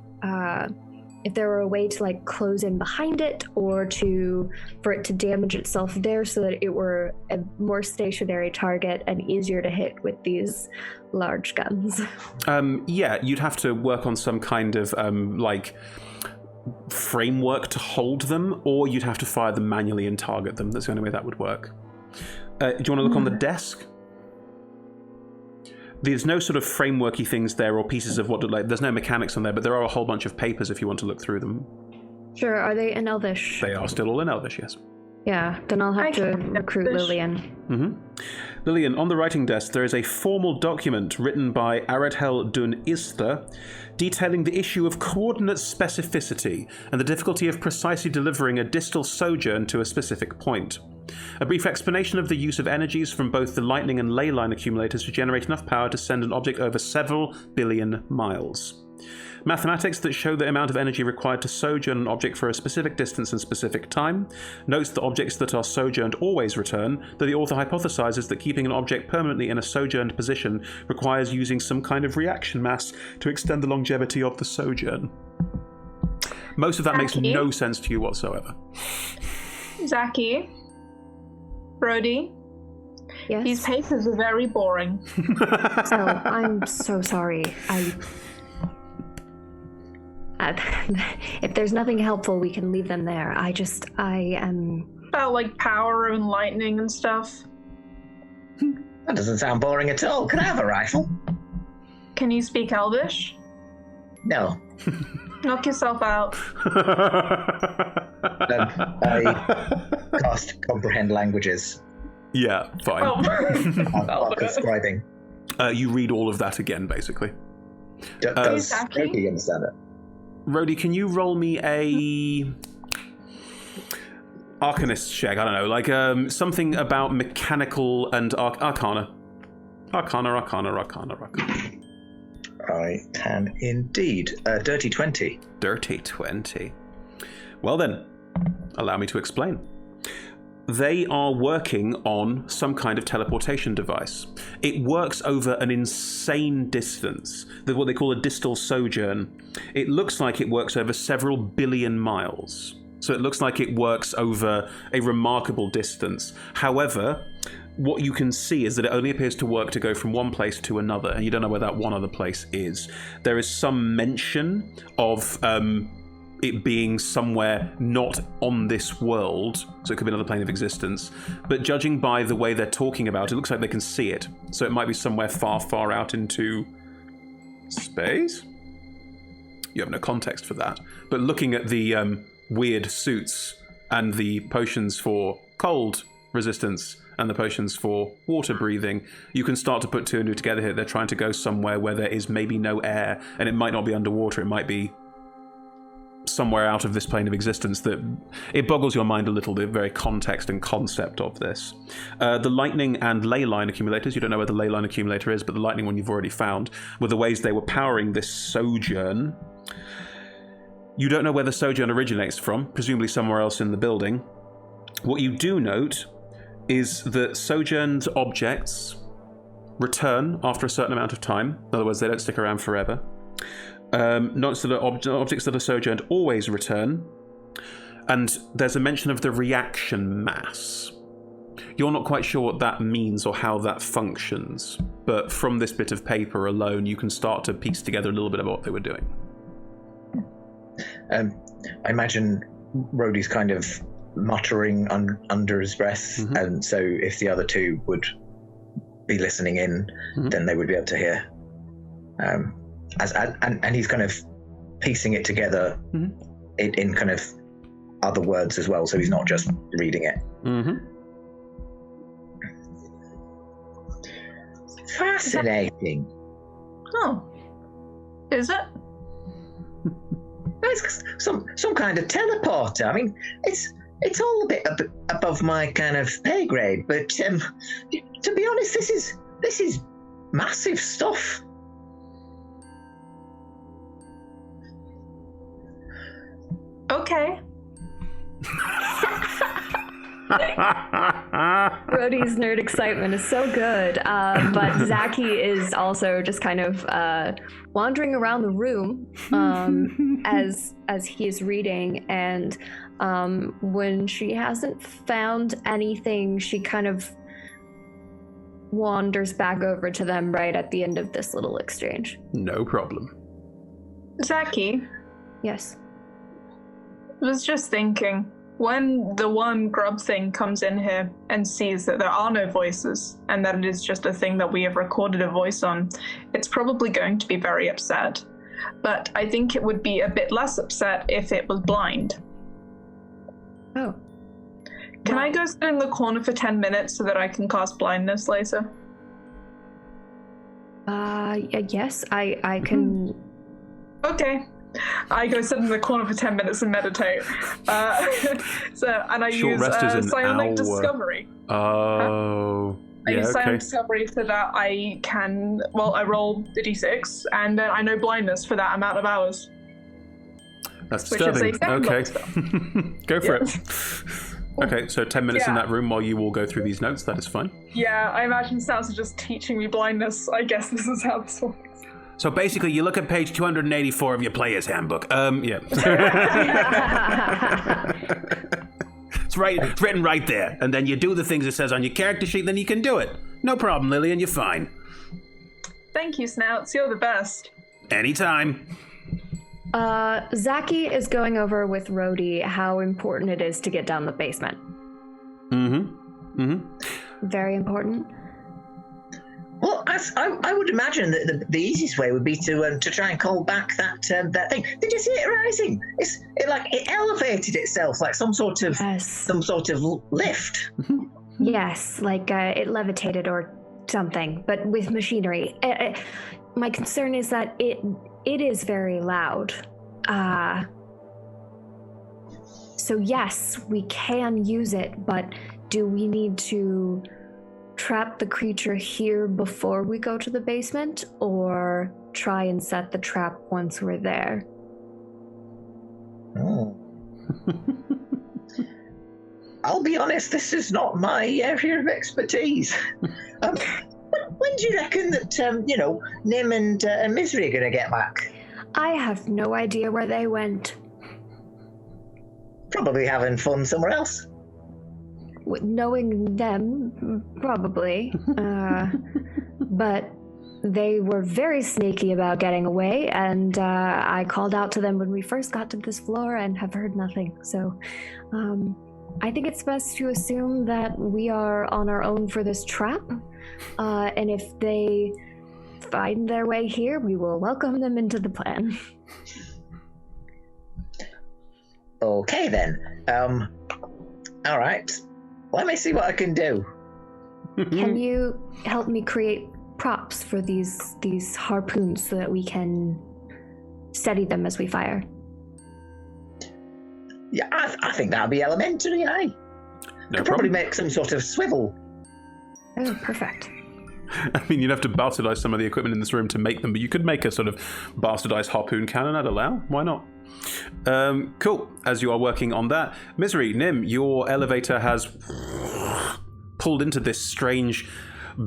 if there were a way to like close in behind it, or for it to damage itself there, so that it were a more stationary target and easier to hit with these large guns. Yeah, you'd have to work on some kind of like framework to hold them, or you'd have to fire them manually and target them. That's the only way that would work. Do you want to look on the desk? There's no sort of frameworky things there or pieces of what look like. There's no mechanics on there, but there are a whole bunch of papers if you want to look through them. Sure. Are they in Elvish? They are still all in Elvish, yes. Yeah, then I'll have to recruit Lillian. Lillian, on the writing desk, there is a formal document written by Isrodel dun Istha detailing the issue of coordinate specificity and the difficulty of precisely delivering a distal sojourn to a specific point. A brief explanation of the use of energies from both the lightning and ley line accumulators to generate enough power to send an object over several billion miles. Mathematics that show the amount of energy required to sojourn an object for a specific distance and specific time. Notes that objects that are sojourned always return, though the author hypothesizes that keeping an object permanently in a sojourned position requires using some kind of reaction mass to extend the longevity of the sojourn. Most of that makes no sense to you whatsoever. Zaki, Brody, Yes. these papers are very boring. So I'm so sorry. If there's nothing helpful, we can leave them there. I am. About like power and lightning and stuff. That doesn't sound boring at all. Can I have a rifle? Can you speak Elvish? No. Knock yourself out. I cast comprehend languages. Yeah, fine. I'm scribing. You read all of that again, basically. Does Rhodey understand it? Rhodey, can you roll me a Arcanist check? I don't know, like something about mechanical and Arcana. Arcana. I can indeed. Dirty 20. Dirty 20. Well then, allow me to explain. They are working on some kind of teleportation device. It works over an insane distance, what they call a distal sojourn. It looks like it works over several billion miles. So it looks like it works over a remarkable distance. However, what you can see is that it only appears to work to go from one place to another, and you don't know where that one other place is. There is some mention of it being somewhere not on this world, so it could be another plane of existence, but judging by the way they're talking about it, looks like they can see it. So it might be somewhere far, far out into space? You have no context for that. But looking at the weird suits and the potions for cold resistance and the potions for water breathing, you can start to put two and two together here. They're trying to go somewhere where there is maybe no air, and it might not be underwater, it might be somewhere out of this plane of existence. That it boggles your mind a little, the very context and concept of this. The lightning and ley line accumulators, you don't know where the ley line accumulator is, but the lightning one you've already found, were the ways they were powering this sojourn. You don't know where the sojourn originates from, presumably somewhere else in the building. What you do note is that sojourned objects return after a certain amount of time. In other words, they don't stick around forever. Notice that objects that are sojourned always return, and there's a mention of the reaction mass. You're not quite sure what that means or how that functions, but from this bit of paper alone, you can start to piece together a little bit about what they were doing. I imagine Rhodey's kind of muttering under his breath, and so if the other two would be listening in, then they would be able to hear. And he's kind of piecing it together in kind of other words as well, so he's not just reading it. Fascinating. Oh. Is it? It's some kind of teleporter. I mean, it's all a bit above my kind of pay grade, but to be honest, this is massive stuff. Okay. Rhodey's nerd excitement is so good, but Zaki is also just kind of wandering around the room as he is reading, and when she hasn't found anything, she kind of wanders back over to them right at the end of this little exchange. No problem. Zaki, Yes. I was just thinking, when the one grub thing comes in here and sees that there are no voices and that it is just a thing that we have recorded a voice on, it's probably going to be very upset. But I think it would be a bit less upset if it was blind. Oh. Can I go sit in the corner for 10 minutes so that I can cast blindness later? Yes, I can. Okay. I go sit in the corner for 10 minutes and meditate. And I Short use rest is an psionic hour. discovery. Oh. I use Yeah, psionic okay. discovery so that I can, I roll the d6, and then I know blindness for that amount of hours. That's Which is a disturbing. second Okay. level spell. Go for Yeah. it. Okay, so 10 minutes in Yeah. that room while you all go through these notes. That is fine. Yeah, I imagine Snouts are just teaching me blindness. I guess this is how this works. So basically, you look at page 284 of your player's handbook. Yeah. It's written right there. And then you do the things it says on your character sheet, then you can do it. No problem, Lillian, you're fine. Thank you, Snouts. You're the best. Anytime. Zaki is going over with Rhodey how important it is to get down the basement. Very important. Well, I would imagine that the easiest way would be to try and call back that thing. Did you see it rising? It elevated itself like some sort of lift. Yes, like it levitated or something, but with machinery. My concern is that it is very loud. So yes, we can use it, but do we need to trap the creature here before we go to the basement, or try and set the trap once we're there? Oh. I'll be honest, this is not my area of expertise. When do you reckon that, Nim and Misery are going to get back? I have no idea where they went. Probably having fun somewhere else. Knowing them, probably. But they were very sneaky about getting away, and I called out to them when we first got to this floor and have heard nothing. So I think it's best to assume that we are on our own for this trap. And if they find their way here, we will welcome them into the plan. Okay, then. All right. Let me see what I can do. Can you help me create props for these harpoons so that we can steady them as we fire? Yeah, I think that'll be elementary, eh? No Could probably problem. make some sort of swivel. Oh, perfect. I mean, you'd have to bastardize some of the equipment in this room to make them, but you could make a sort of bastardized harpoon cannon. I'd allow. Why not? Cool. As you are working on that, Misery, Nim, your elevator has pulled into this strange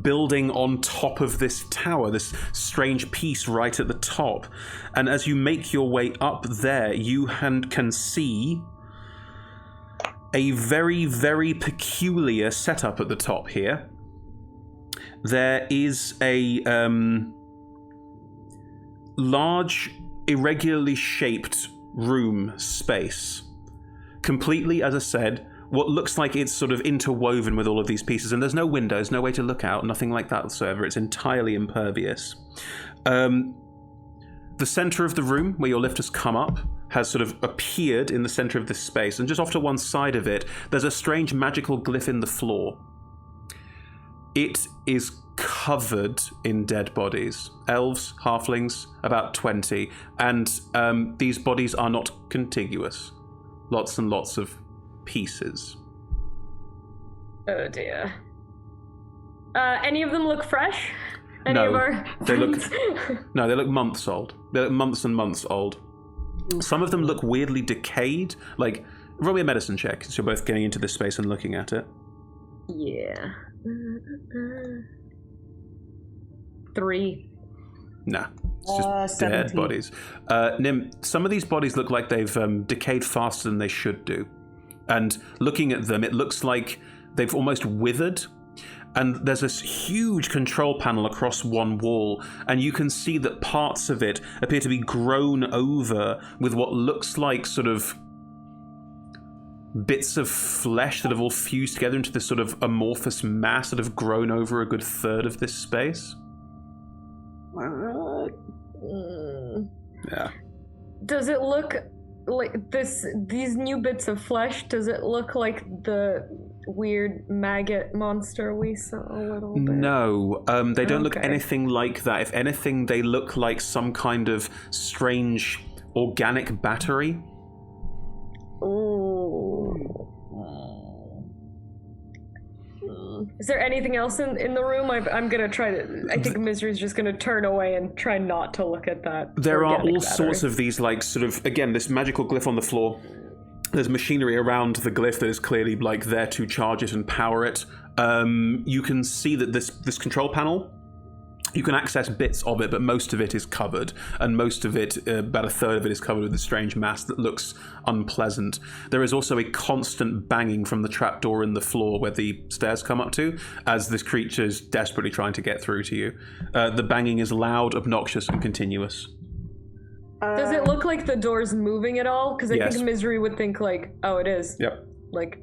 building on top of this tower, this strange piece right at the top. And as you make your way up there, you can see a very, very peculiar setup at the top here. There is a large, irregularly shaped room space. Completely, as I said, what looks like it's sort of interwoven with all of these pieces, and there's no windows, no way to look out, nothing like that whatsoever. It's entirely impervious. The center of the room where your lift has come up has sort of appeared in the center of this space, and just off to one side of it, there's a strange magical glyph in the floor. It is covered in dead bodies. Elves, halflings, about 20. And these bodies are not contiguous. Lots and lots of pieces. Oh dear. Any of them look fresh? Any No, of our they look- friends? No, they look months old. They look months and months old. Some of them look weirdly decayed. Like, roll me a medicine check, so you're both getting into this space and looking at it. Yeah. 3. Nah, it's just dead 17. bodies. Nim, some of these bodies look like they've decayed faster than they should do. And looking at them, it looks like they've almost withered. And there's this huge control panel across one wall, and you can see that parts of it appear to be grown over with what looks like sort of bits of flesh that have all fused together into this sort of amorphous mass that have grown over a good third of this space. Yeah. Does it look like these new bits of flesh? Does it look like the weird maggot monster we saw a little bit? No, they don't look Okay. anything like that. If anything, they look like some kind of strange organic battery. Is there anything else in the room? I'm gonna try to. I think Misery's just gonna turn away and try not to look at that. There are all battery. sorts of these, like, sort of, again, this magical glyph on the floor. There's machinery around the glyph that is clearly, like, there to charge it and power it. You can see that this control panel, you can access bits of it, but most of it is covered, and most of it, about a third of it, is covered with a strange mass that looks unpleasant. There is also a constant banging from the trapdoor in the floor where the stairs come up to, as this creature is desperately trying to get through to you. The banging is loud, obnoxious, and continuous. Does it look like the door's moving at all? Because I Yes. think Misery would think like, oh, it is. Yep. Like,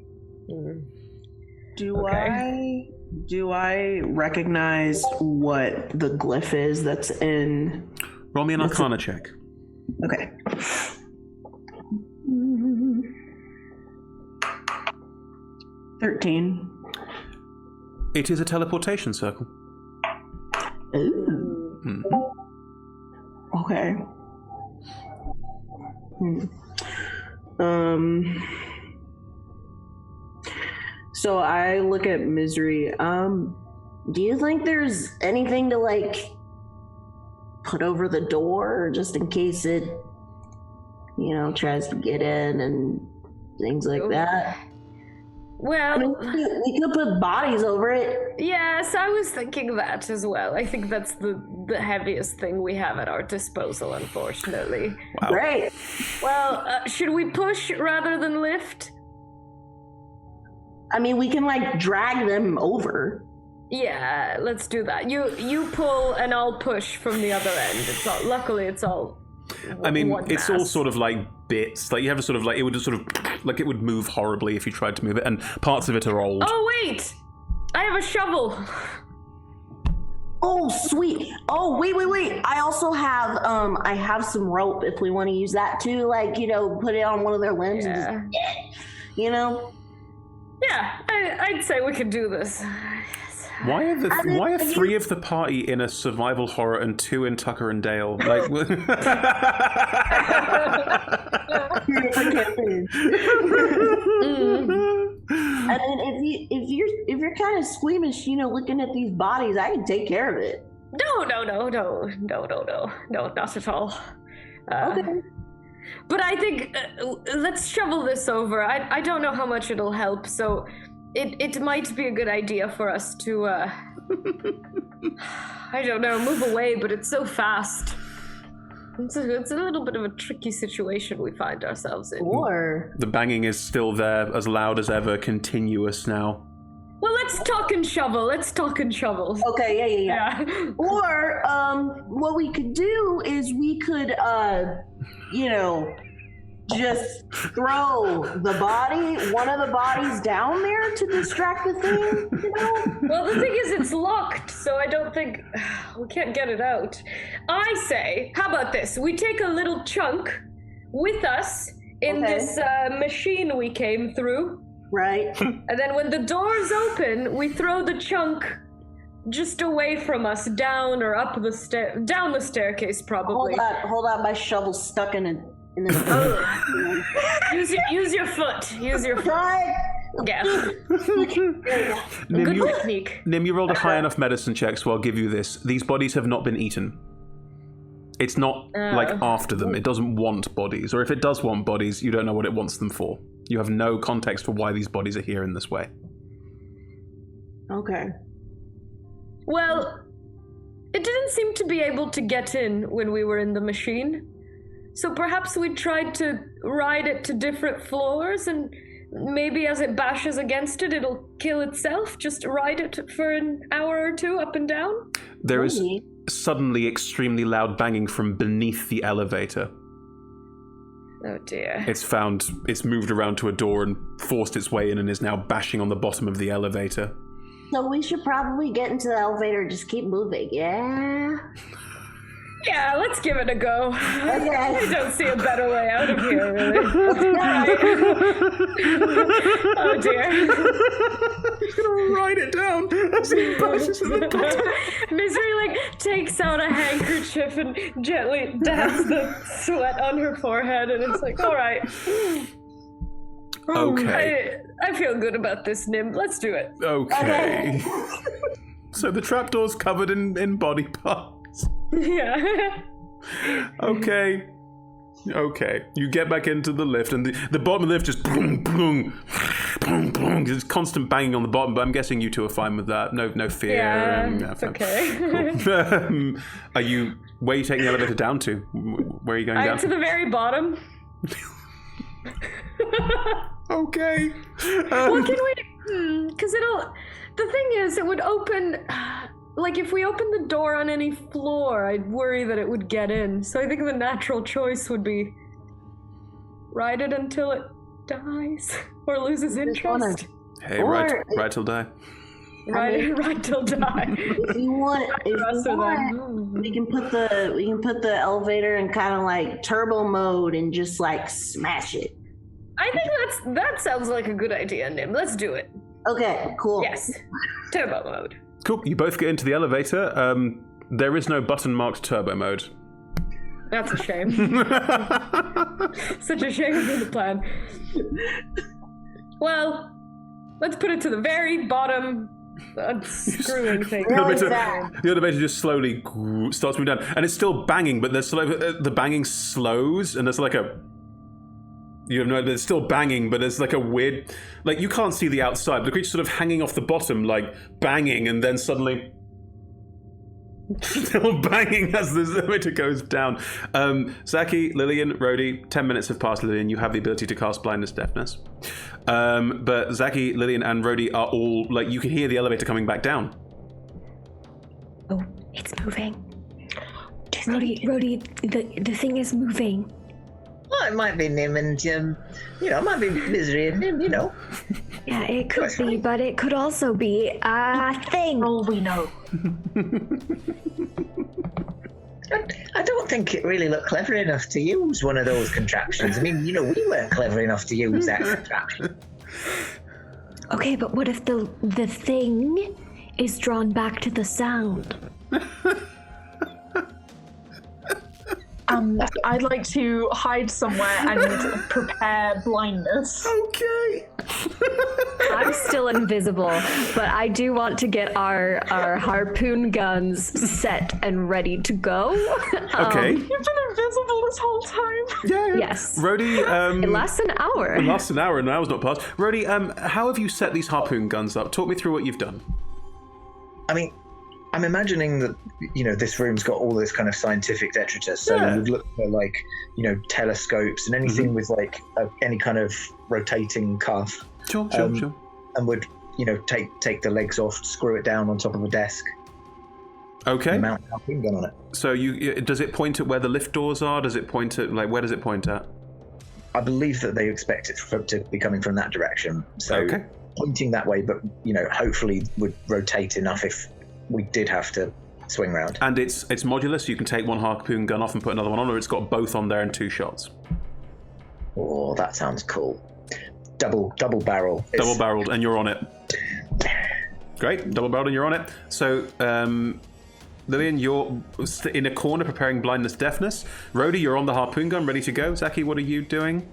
Do I recognize what the glyph is that's in? Roll me an Arcana check. Okay. $13. It is a teleportation circle. Ooh. Mm-hmm. Okay. So I look at Misery. Do you think there's anything to like put over the door just in case it, tries to get in and things like that? well, I mean, we could put bodies over it. yes, I was thinking that as well. I think that's the heaviest thing we have at our disposal, unfortunately. Wow. Great. Well, should we push rather than lift? I mean, we can like drag them over. Yeah, let's do that. You pull and I'll push from the other end. Luckily it's all. I mean, one it's mass. all sort of like bits. Like, you have a sort of like, it would just sort of, like, it would move horribly if you tried to move it, and parts of it are old. Oh wait, I have a shovel. Oh, sweet. Oh, wait. I also have I have some rope if we want to use that too. Like, put it on one of their limbs and just, Yeah, I'd say we could do this. Why are three of the party in a survival horror and two in Tucker and Dale? Like, I mean, if you're kind of squeamish, looking at these bodies, I can take care of it. No, not at all. Okay. But I think let's shovel this over. I don't know how much it'll help, so it might be a good idea for us to I don't know, move away, but it's so fast. It's a little bit of a tricky situation we find ourselves in. Or the banging is still there, as loud as ever, continuous now. Well, let's talk and shovel. okay, yeah. Or what we could do is we could just throw one of the bodies down there to distract the thing, Well, the thing is, it's locked, so I don't think we can't get it out. I say, how about this? We take a little chunk with us in this machine we came through. Right. And then when the doors open, we throw the chunk just away from us, down or up the down the staircase, probably. Hold on, my shovel's stuck in the Use your foot. Right. Yeah. Nim, Good technique. Nim, you rolled a high enough medicine check, so I'll give you this. These bodies have not been eaten. It's not like after them. It doesn't want bodies. Or if it does want bodies, you don't know what it wants them for. You have no context for why these bodies are here in this way. Okay. Well, it didn't seem to be able to get in when we were in the machine. So perhaps we tried to ride it to different floors, and maybe as it bashes against it, it'll kill itself. Just ride it for an hour or two up and down. There is suddenly extremely loud banging from beneath the elevator. Oh dear. It's moved around to a door and forced its way in and is now bashing on the bottom of the elevator. So we should probably get into the elevator and just keep moving, yeah? Yeah, let's give it a go. Okay. I don't see a better way out of here, really. Right. Oh dear. He's gonna write it down as he pushes to the bottom. Misery takes out a handkerchief and gently dabs the sweat on her forehead, and it's like, all right. Okay. I feel good about this, Nim. Let's do it. Okay. So the trapdoor's covered in body parts. Yeah. Okay. You get back into the lift, and the bottom of the lift just boom, boom, boom, boom. There's constant banging on the bottom, but I'm guessing you two are fine with that. No fear. Yeah, it's okay. Cool. Where are you taking the elevator down to? Where are you going down to the very bottom. Okay. What can we do? Because the thing is, it would open... if we open the door on any floor, I'd worry that it would get in. So I think the natural choice would be ride it until it dies or loses interest. Hey, ride till die. Ride till die. If you want, we can put the elevator in kind of like turbo mode and just smash it. I think that sounds like a good idea, Nim. Let's do it. Okay, cool. Yes, turbo mode. Cool. You both get into the elevator. There is no button marked turbo mode. That's a shame. Such a shame for the plan. Well, let's put it to the very bottom. Unscrewing thing. The elevator just slowly starts moving down, and it's still banging, but there's the banging slows, and there's it's still banging, but there's a weird, you can't see the outside. The creature's sort of hanging off the bottom, banging, and then suddenly still banging as the elevator goes down. Zaki, Lillian, Rhodey, 10 minutes have passed, Lillian. You have the ability to cast blindness deafness. But Zaki, Lillian, and Rhodey are all, you can hear the elevator coming back down. Oh, it's moving. Rhodey, the thing is moving. Well, it might be Nim and, it might be Misery and Nim, Yeah, it could be, but it could also be a thing. All we know. I don't think it really looked clever enough to use one of those contraptions. I mean, we weren't clever enough to use that contraption. Okay, but what if the thing is drawn back to the sound? I'd like to hide somewhere and prepare blindness. Okay. I'm still invisible, but I do want to get our harpoon guns set and ready to go. Okay. You've been invisible this whole time. Yeah. Yes. Rhodey, it lasts an hour. It lasts an hour, and an hour's not passed. Rhodey, how have you set these harpoon guns up? Talk me through what you've done. I mean, I'm imagining that, this room's got all this kind of scientific detritus, so we'd look for telescopes and anything with any kind of rotating cuff. Sure. And would, take the legs off, screw it down on top of a desk. Okay. And mount a harpoon gun on it. So does it point at where the lift doors are? Does it point at, where does it point at? I believe that they expect it to be coming from that direction. So pointing that way, but, hopefully would rotate enough if we did have to swing round. And it's modular, so you can take one harpoon gun off and put another one on, or it's got both on there and 2 shots. Oh, that sounds cool. Double barrel. Double-barreled, and you're on it. Great, double-barreled and you're on it. So, Lillian, you're in a corner preparing blindness deafness. Rhodey, you're on the harpoon gun, ready to go. Zaki, what are you doing?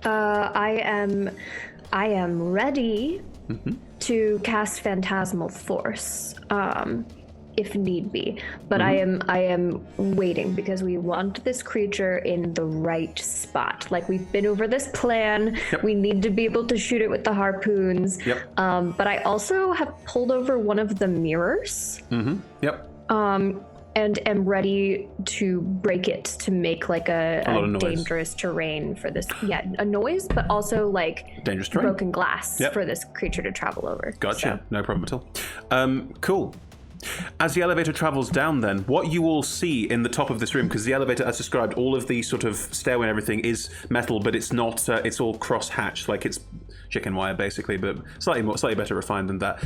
I am ready to cast Phantasmal Force, if need be. But I am waiting because we want this creature in the right spot. We've been over this plan. Yep. We need to be able to shoot it with the harpoons. Yep. But I also have pulled over one of the mirrors. Yep. And am ready to break it to make a dangerous terrain for this. Yeah, a noise, but also dangerous terrain, broken glass for this creature to travel over. Gotcha. So. No problem at all. Cool. As the elevator travels down, then, what you all see in the top of this room, because the elevator, as described, all of the sort of stairway and everything is metal, but it's not. It's all cross-hatched, it's chicken wire basically, but slightly better refined than that.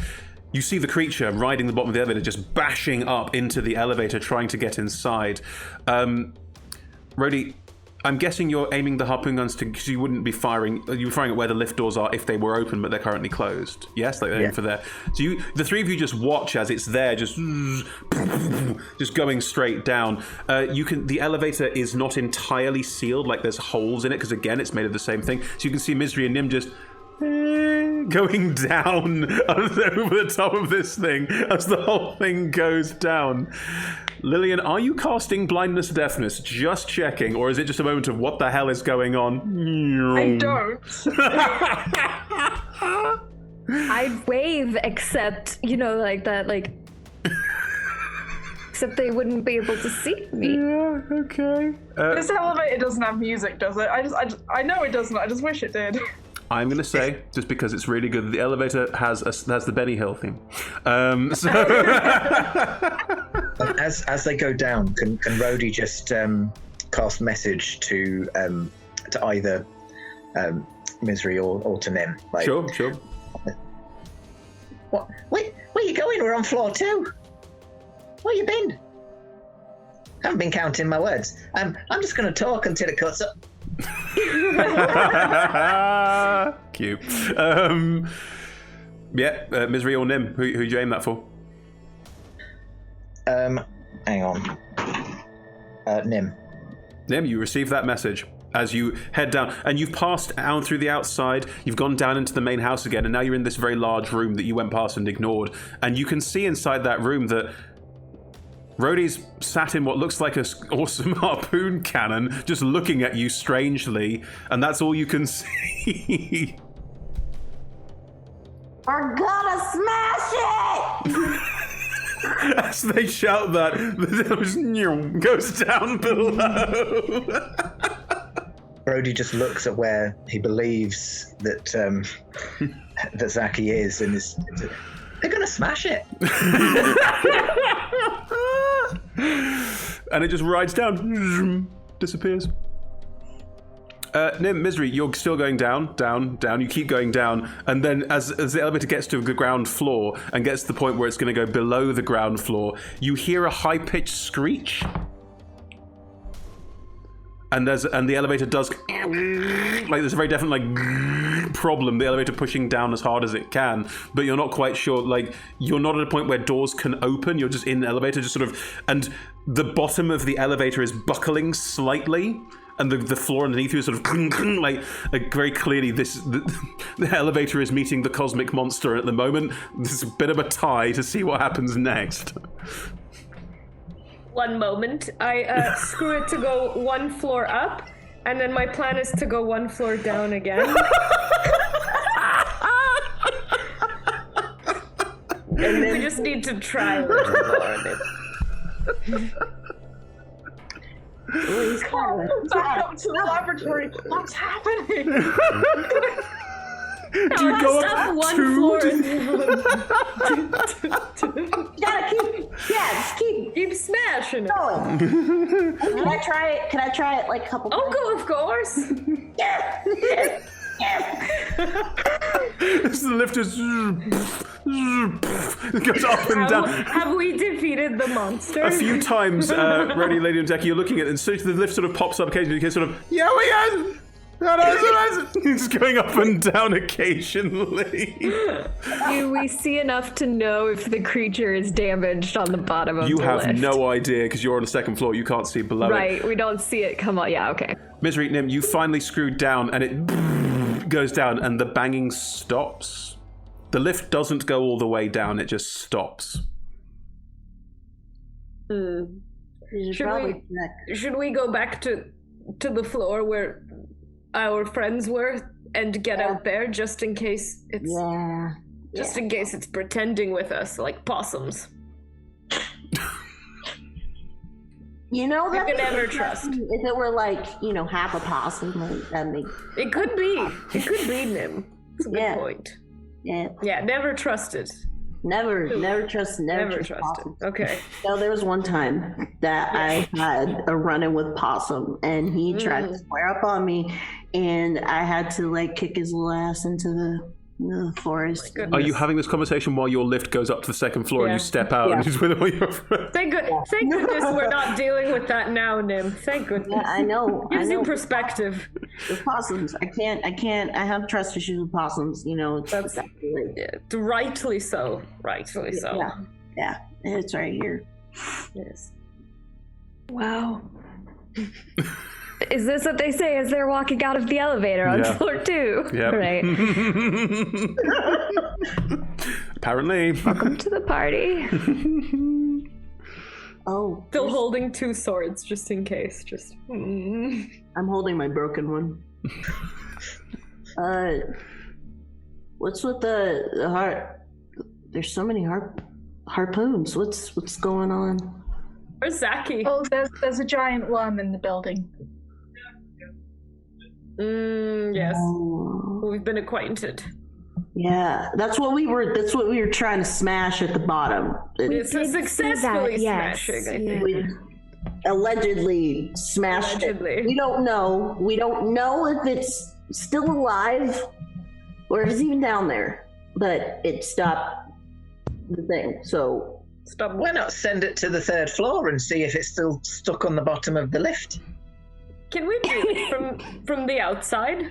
You see the creature riding the bottom of the elevator, just bashing up into the elevator, trying to get inside. Rhodey, I'm guessing you're aiming the harpoon guns because you wouldn't be firing. You're firing at where the lift doors are if they were open, but they're currently closed. Yes, like they're aiming for there. So the three of you just watch as it's there, just going straight down. The elevator is not entirely sealed, like there's holes in it because again, it's made of the same thing. So you can see Misery and Nim just going down over the top of this thing as the whole thing goes down. Lillian, are you casting blindness deafness? Just checking, or is it just a moment of what the hell is going on? I don't. I'd wave, except, like that, except they wouldn't be able to see me. Yeah, okay. This elevator doesn't have music, does it? I know it doesn't. I just wish it did. I'm going to say, just because it's really good, the elevator has the Benny Hill theme. As they go down, can Rhodey just cast message to either Misery or to Nim? Sure. What? Where you going? We're on floor 2. Where you been? Haven't been counting my words. I'm just going to talk until it cuts up. Cute. Misery or Nim? Who'd you aim that for? Hang on. Nim. Nim, you receive that message as you head down, and you've passed out through the outside, you've gone down into the main house again, and now you're in this very large room that you went past and ignored, and you can see inside that room that Rhodey's sat in what looks like an awesome harpoon cannon, just looking at you strangely, and that's all you can see. We're gonna smash it! As they shout that, the goes down below. Rhodey just looks at where he believes that that Zaki is, and they're gonna smash it. And it just rides down, disappears. Nim, Misery, you're still going down. You keep going down, and then as the elevator gets to the ground floor and gets to the point where it's going to go below the ground floor, you hear a high-pitched screech. And the elevator does there's a very definite problem. The elevator pushing down as hard as it can, but you're not quite sure. You're not at a point where doors can open. You're just in the elevator, just sort of, and the bottom of the elevator is buckling slightly, and the floor underneath you is sort of like very clearly the elevator is meeting the cosmic monster at the moment. There's a bit of a tie to see what happens next. One moment. I screw it to go one floor up, and then my plan is to go one floor down again. And then we just need to try a little more on it. Back up to the laboratory. What's happening? Do you go up one two? floor? Gotta keep smashing it. going. Can I try it? Can I try it like a couple times? Oh, of course. The lift just goes up and down. Have we defeated the monster? A few times, Rhodey, Lady, and Jackie, you're looking at it, and so the lift sort of pops up occasionally, sort of, yeah, we are. It's going up and down occasionally. Do we see enough to know if the creature is damaged on the bottom of the lift? You have no idea because you're on the second floor. You can't see below it. Right, we don't see it come on. Yeah, okay. Misery, Nim, you finally screwed down and it goes down and the banging stops. The lift doesn't go all the way down. It just stops. Should we go back to the floor where our friends were and get out there just in case it's in case it's pretending with us like possums? You know that you can never trust. If it were half a possum, that makes it could be. It could be Nim. It's a good point. Yeah, never trusted. Never trusted. Okay. So there was one time that I had a run-in with Possum, and he tried to square up on me, and I had to kick his little ass into the the forest. Are you having this conversation while your lift goes up to the second floor and you step out and he's with all your friends? Thank goodness we're not dealing with that now, Nim. Thank goodness. Yeah, I know. Gives you perspective. The possums. I can't. I have trust issues with possums. You know, That's rightly so. Rightly so. Yeah, it's right here. Yes. Wow. Is this what they say as they're walking out of the elevator on floor 2? Yep. Right. Apparently. Welcome to the party. Oh. Still holding 2 swords, just in case. Just. I'm holding my broken one. What's with the heart? There's so many harpoons. What's going on? Where's Zaki? Oh, there's a giant worm in the building. Yes. Oh. We've been acquainted. Yeah, that's what we were trying to smash at the bottom. It's successfully smashing, I think. We allegedly smashed it. We don't know. We don't know if it's still alive or if it's even down there. But it stopped the thing. So why not send it to the 3rd floor and see if it's still stuck on the bottom of the lift? Can we do it from the outside?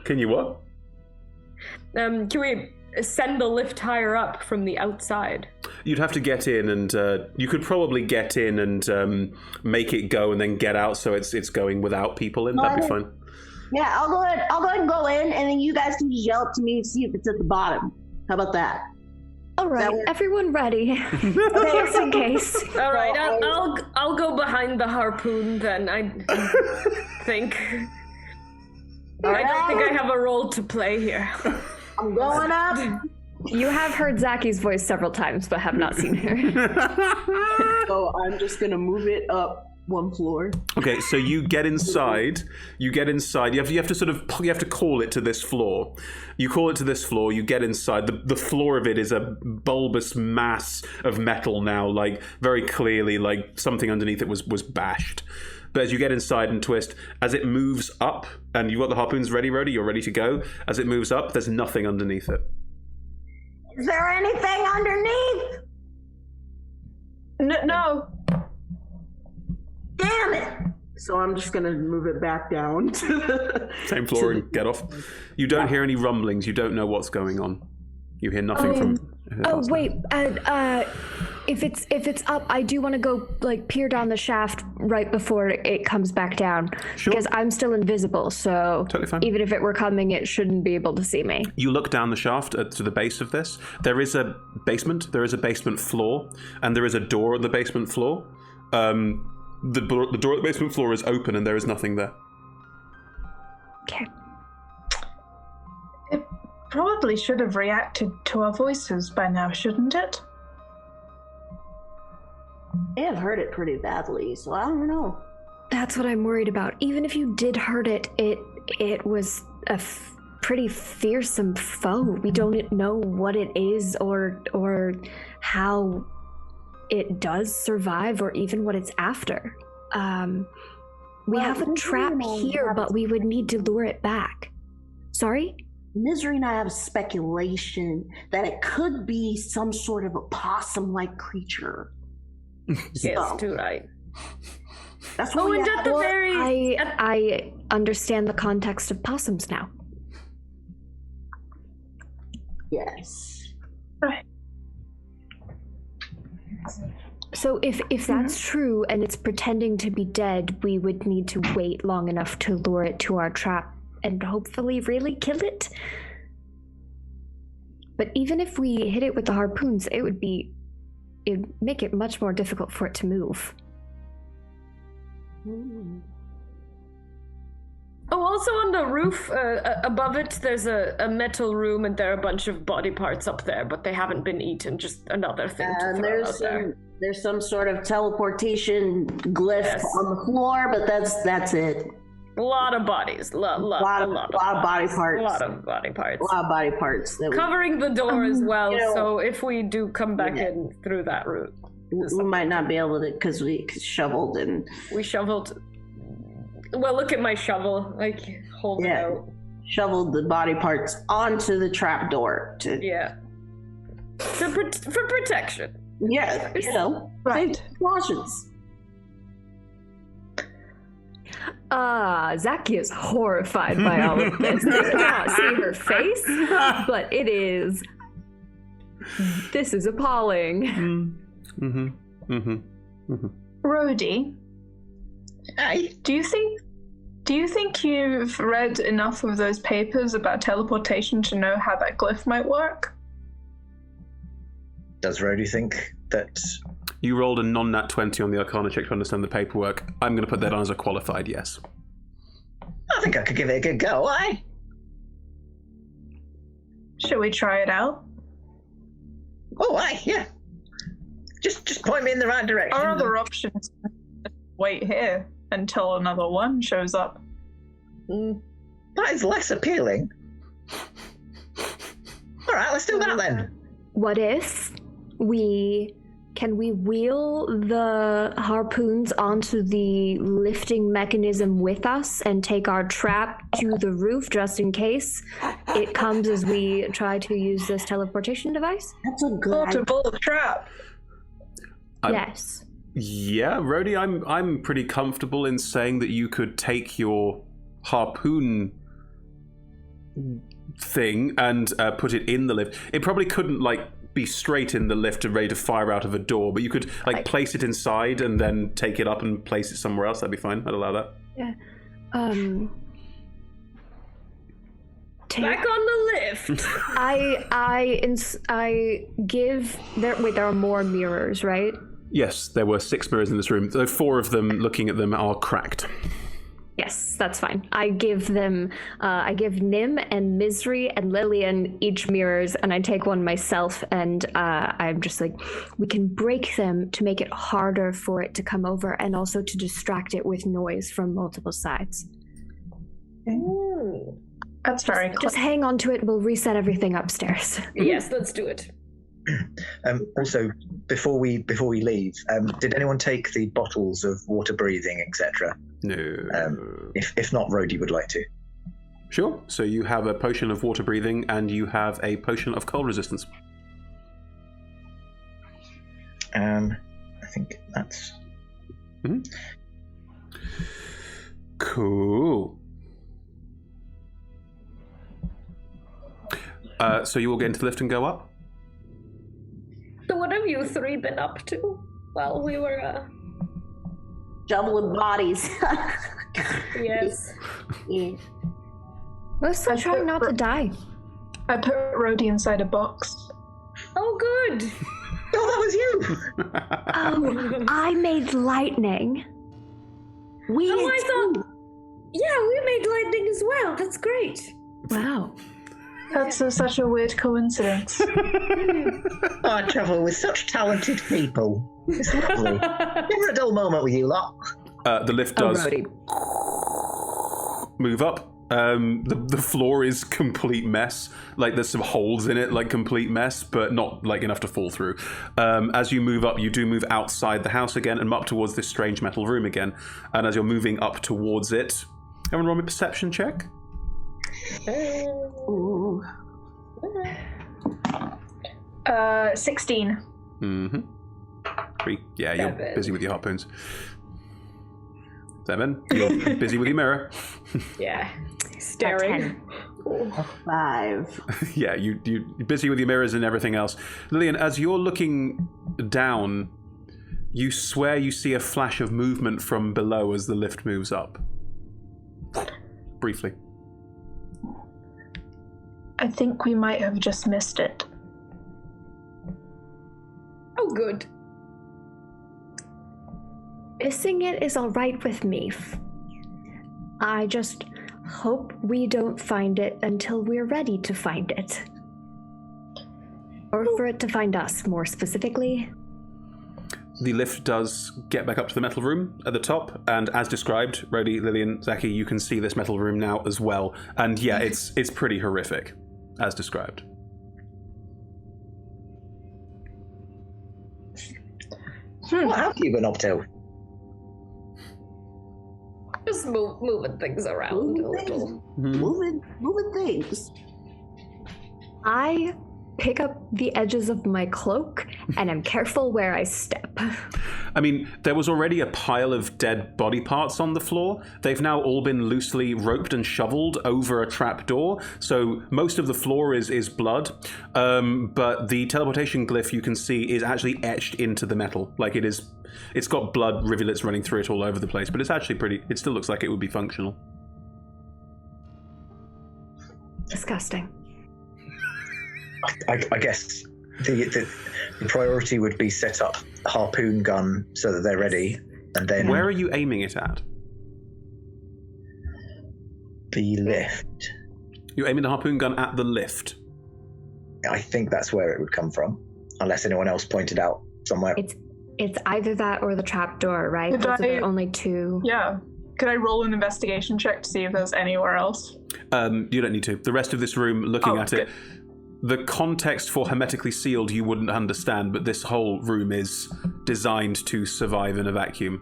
Can you what? Can we send the lift higher up from the outside? You'd have to get in, and you could probably get in and make it go, and then get out, so it's going without people in. That'd be fine. Yeah, I'll go ahead and go in, and then you guys can just yell up to me and see if it's at the bottom. How about that? All right, everyone ready? Just in case. All right, I'll go behind the harpoon then. I think. I don't think I have a role to play here. I'm going up. You have heard Zaki's voice several times, but have not seen her. So I'm just gonna move it up 1 floor. Okay, so you get inside. You have to call it to this floor. You call it to this floor. You get inside. The floor of it is a bulbous mass of metal now, like very clearly, like something underneath it was bashed. But as you get inside and twist, as it moves up, and you've got the harpoons ready, you're ready to go. As it moves up, there's nothing underneath it. Is there anything underneath? No. Damn it! So I'm just gonna move it back down to the same floor and get off. You don't hear any rumblings. You don't know what's going on. You hear nothing from. Oh wait, if it's up, I do want to go like peer down the shaft right before it comes back down, because I'm still invisible. So totally fine. Even if it were coming, it shouldn't be able to see me. You look down the shaft to the base of this. There is a basement. There is a basement floor, and there is a door on the basement floor. The door at the basement floor is open, and there is nothing there. Okay. It probably should have reacted to our voices by now, shouldn't it? I have heard it pretty badly, so I don't know. That's what I'm worried about. Even if you did hurt it, it was a pretty fearsome foe. We don't know what it is or how it does survive or even what it's after. We have a trap here, but we would need to lure it back. Sorry? Misery and I have a speculation that it could be some sort of a possum-like creature. Yes, too right. That's what we have. I understand the context of possums now. Yes. Right. So if that's true and it's pretending to be dead, we would need to wait long enough to lure it to our trap and hopefully really kill it. But even if we hit it with the harpoons, it'd make it much more difficult for it to move. Oh, also on the roof above it, there's a metal room, and there are a bunch of body parts up there, but they haven't been eaten. Just another thing to throw out there. There's some sort of teleportation glyph on the floor, but that's it. A lot of bodies. A lot of body parts. A lot of body parts. A lot of body parts. Covering the door as well, so if we do come back in through that route. We might not be able to, because we shoveled and... We shoveled... Well, look at my shovel. Like, hold it out. shoveled the body parts onto the trapdoor to. Yeah. For protection. Yeah, Right. precautions. Zaki is horrified by all of this. You cannot see her face, but it is. This is appalling. Rhodey, Hey, do you think you've read enough of those papers about teleportation to know how that glyph might work? does Rhodey think that? You rolled a non-nat 20 on the Arcana check to understand the paperwork. I'm going to put that on as a qualified yes. I think I could give it a good go, eh? Should we try it out? Oh, aye, yeah. Just point me in the right direction. Our other option is to wait here until another one shows up. That is less appealing. All right, let's do that then. What if can we wheel the harpoons onto the lifting mechanism with us and take our trap to the roof just in case it comes as we try to use this teleportation device? That's a good idea. Portable trap. Yes. Yeah, Rhodey, I'm pretty comfortable in saying that you could take your harpoon thing and put it in the lift. It probably couldn't be straight in the lift and ready to fire out of a door, but you could place it inside and then take it up and place it somewhere else. That'd be fine. I'd allow that. Yeah. Back on the lift. I give there are more mirrors, right? Yes, there were 6 mirrors in this room. Though 4 of them, looking at them, are cracked. Yes, that's fine. I give Nim and Misery and Lillian each mirrors, and I take one myself, and I'm just like, we can break them to make it harder for it to come over, and also to distract it with noise from multiple sides. That's very clever. Just hang on to it, we'll reset everything upstairs. Yes, let's do it. Also, before we leave, did anyone take the bottles of water breathing, etc.? No. If not, Rhodey would like to. Sure. So you have a potion of water breathing and you have a potion of cold resistance. I think that's... Cool. So you all get into the lift and go up? So what have you 3 been up to while we were... Shoveling bodies. Yes. Yeah. We're still trying not to die. I put Rhodey inside a box. Oh, good. Oh, that was you! Oh, I made lightning. We Oh, did I too. thought... Yeah, we made lightning as well. That's great. Wow. That's such a weird coincidence. I travel with such talented people. It's lovely. Never a dull moment with you lot. The lift does move up. The floor is complete mess. There's some holes in it, complete mess, but not enough to fall through. As you move up, you do move outside the house again and up towards this strange metal room again. And as you're moving up towards it, everyone roll me a perception check. Ooh. 16. Mm-hmm. 3. Yeah, you're 7. busy with your harpoons. 7. You're busy with your mirror. Yeah. Staring. 5. Yeah, you're busy with your mirrors and everything else. Lillian, as you're looking down, you swear you see a flash of movement from below as the lift moves up. Briefly. I think we might have just missed it. Oh, good. Missing it is all right with me. I just hope we don't find it until we're ready to find it. Or for it to find us, more specifically. The lift does get back up to the metal room at the top, and as described, Rhodey, Lillian, Zaki, you can see this metal room now as well. And yeah, it's pretty horrific, as described. What have you been up to? Just moving things around a little. Moving things. I pick up the edges of my cloak and am careful where I step. I mean, there was already a pile of dead body parts on the floor. They've now all been loosely roped and shoveled over a trapdoor, so most of the floor is blood, but the teleportation glyph you can see is actually etched into the metal. Like it's got blood rivulets running through it all over the place, but it's actually it still looks like it would be functional. Disgusting. I guess the priority would be set up a harpoon gun so that they're ready, and then... Where are you aiming it at? The lift. You're aiming the harpoon gun at the lift? I think that's where it would come from, unless anyone else pointed out somewhere. It's either that or the trapdoor, right? Those are the only two. Yeah. Could I roll an investigation check to see if there's anywhere else? You don't need to. The rest of this room, looking at it, the context for hermetically sealed you wouldn't understand, but this whole room is designed to survive in a vacuum.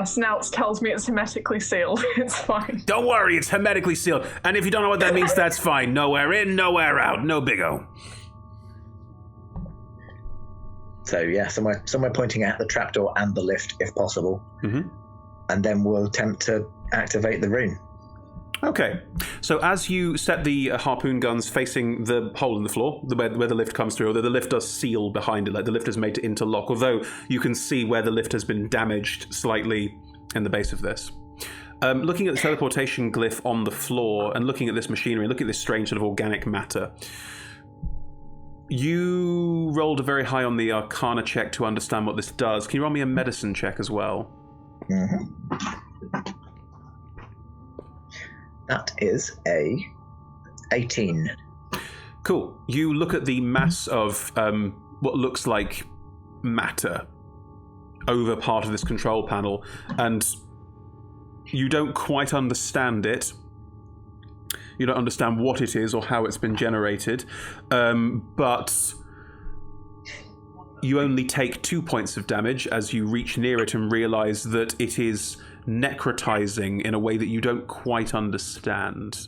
Snouts tells me it's hermetically sealed. It's fine. Don't worry, it's hermetically sealed. And if you don't know what that means, that's fine. Nowhere in, nowhere out. No big O. So yeah, somewhere pointing at the trapdoor and the lift, if possible. Mm-hmm. And then we'll attempt to activate the rune. Okay, so as you set the harpoon guns facing the hole in the floor, where the lift comes through, although the lift does seal behind it, like the lift is made to interlock, although you can see where the lift has been damaged slightly in the base of this. Looking at the teleportation glyph on the floor and looking at this machinery, looking at this strange sort of organic matter, you rolled a very high on the Arcana check to understand what this does. Can you roll me a medicine check as well? Mm-hmm. That is a 18. Cool. You look at the mass of what looks like matter over part of this control panel, and you don't quite understand it. You don't understand what it is or how it's been generated, but you only take 2 points of damage as you reach near it and realize that it is necrotizing in a way that you don't quite understand.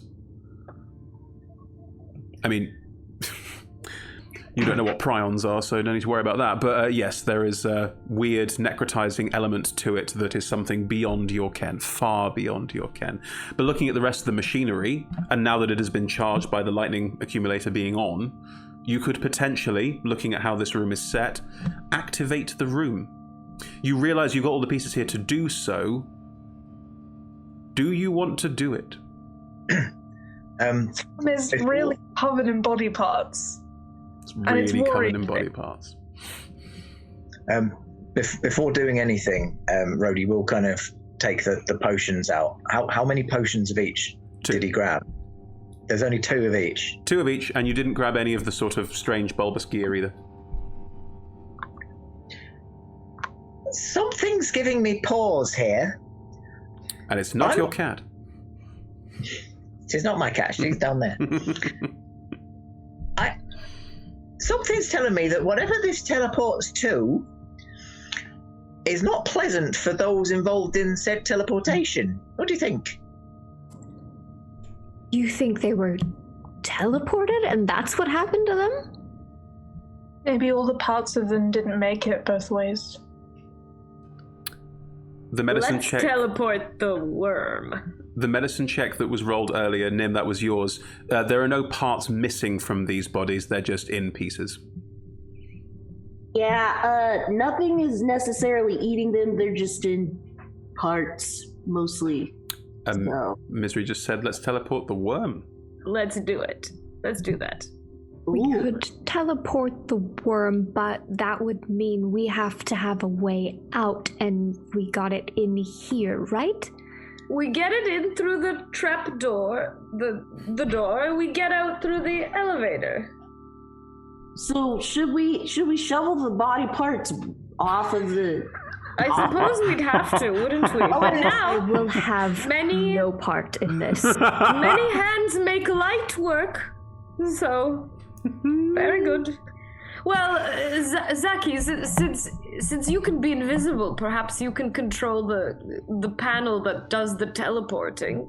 I mean, you don't know what prions are, so no need to worry about that. But yes, there is a weird necrotizing element to it that is something beyond your ken, far beyond your ken. But looking at the rest of the machinery, and now that it has been charged by the lightning accumulator being on, you could potentially, looking at how this room is set, activate the room. You realize you've got all the pieces here to do so. Do you want to do it? It's really covered in body parts. It's really covered in body parts. Before doing anything, Rhodey will kind of take the potions out. How many potions of each did he grab? There's only 2 of each. 2 of each, and you didn't grab any of the sort of strange bulbous gear either. Something's giving me pause here. And it's not your cat. She's not my cat. She's down there. Something's telling me that whatever this teleports to is not pleasant for those involved in said teleportation. What do you think? You think they were teleported and that's what happened to them? Maybe all the parts of them didn't make it both ways. The medicine Let's check. teleport the worm. The medicine check that was rolled earlier, Nim, that was yours. There are no parts missing from these bodies. They're just in pieces. Yeah, nothing is necessarily eating them. They're just in parts, mostly. So. Misery just said, let's teleport the worm. Let's do it. Let's do that. We could teleport the worm, but that would mean we have to have a way out, and we got it in here, right? We get it in through the trap door, the door, we get out through the elevator. So should we shovel the body parts off of the... I suppose we'd have to, wouldn't we? But now we'll have no part in this. Many hands make light work, so very good. Zaki, since you can be invisible, perhaps you can control the panel that does the teleporting.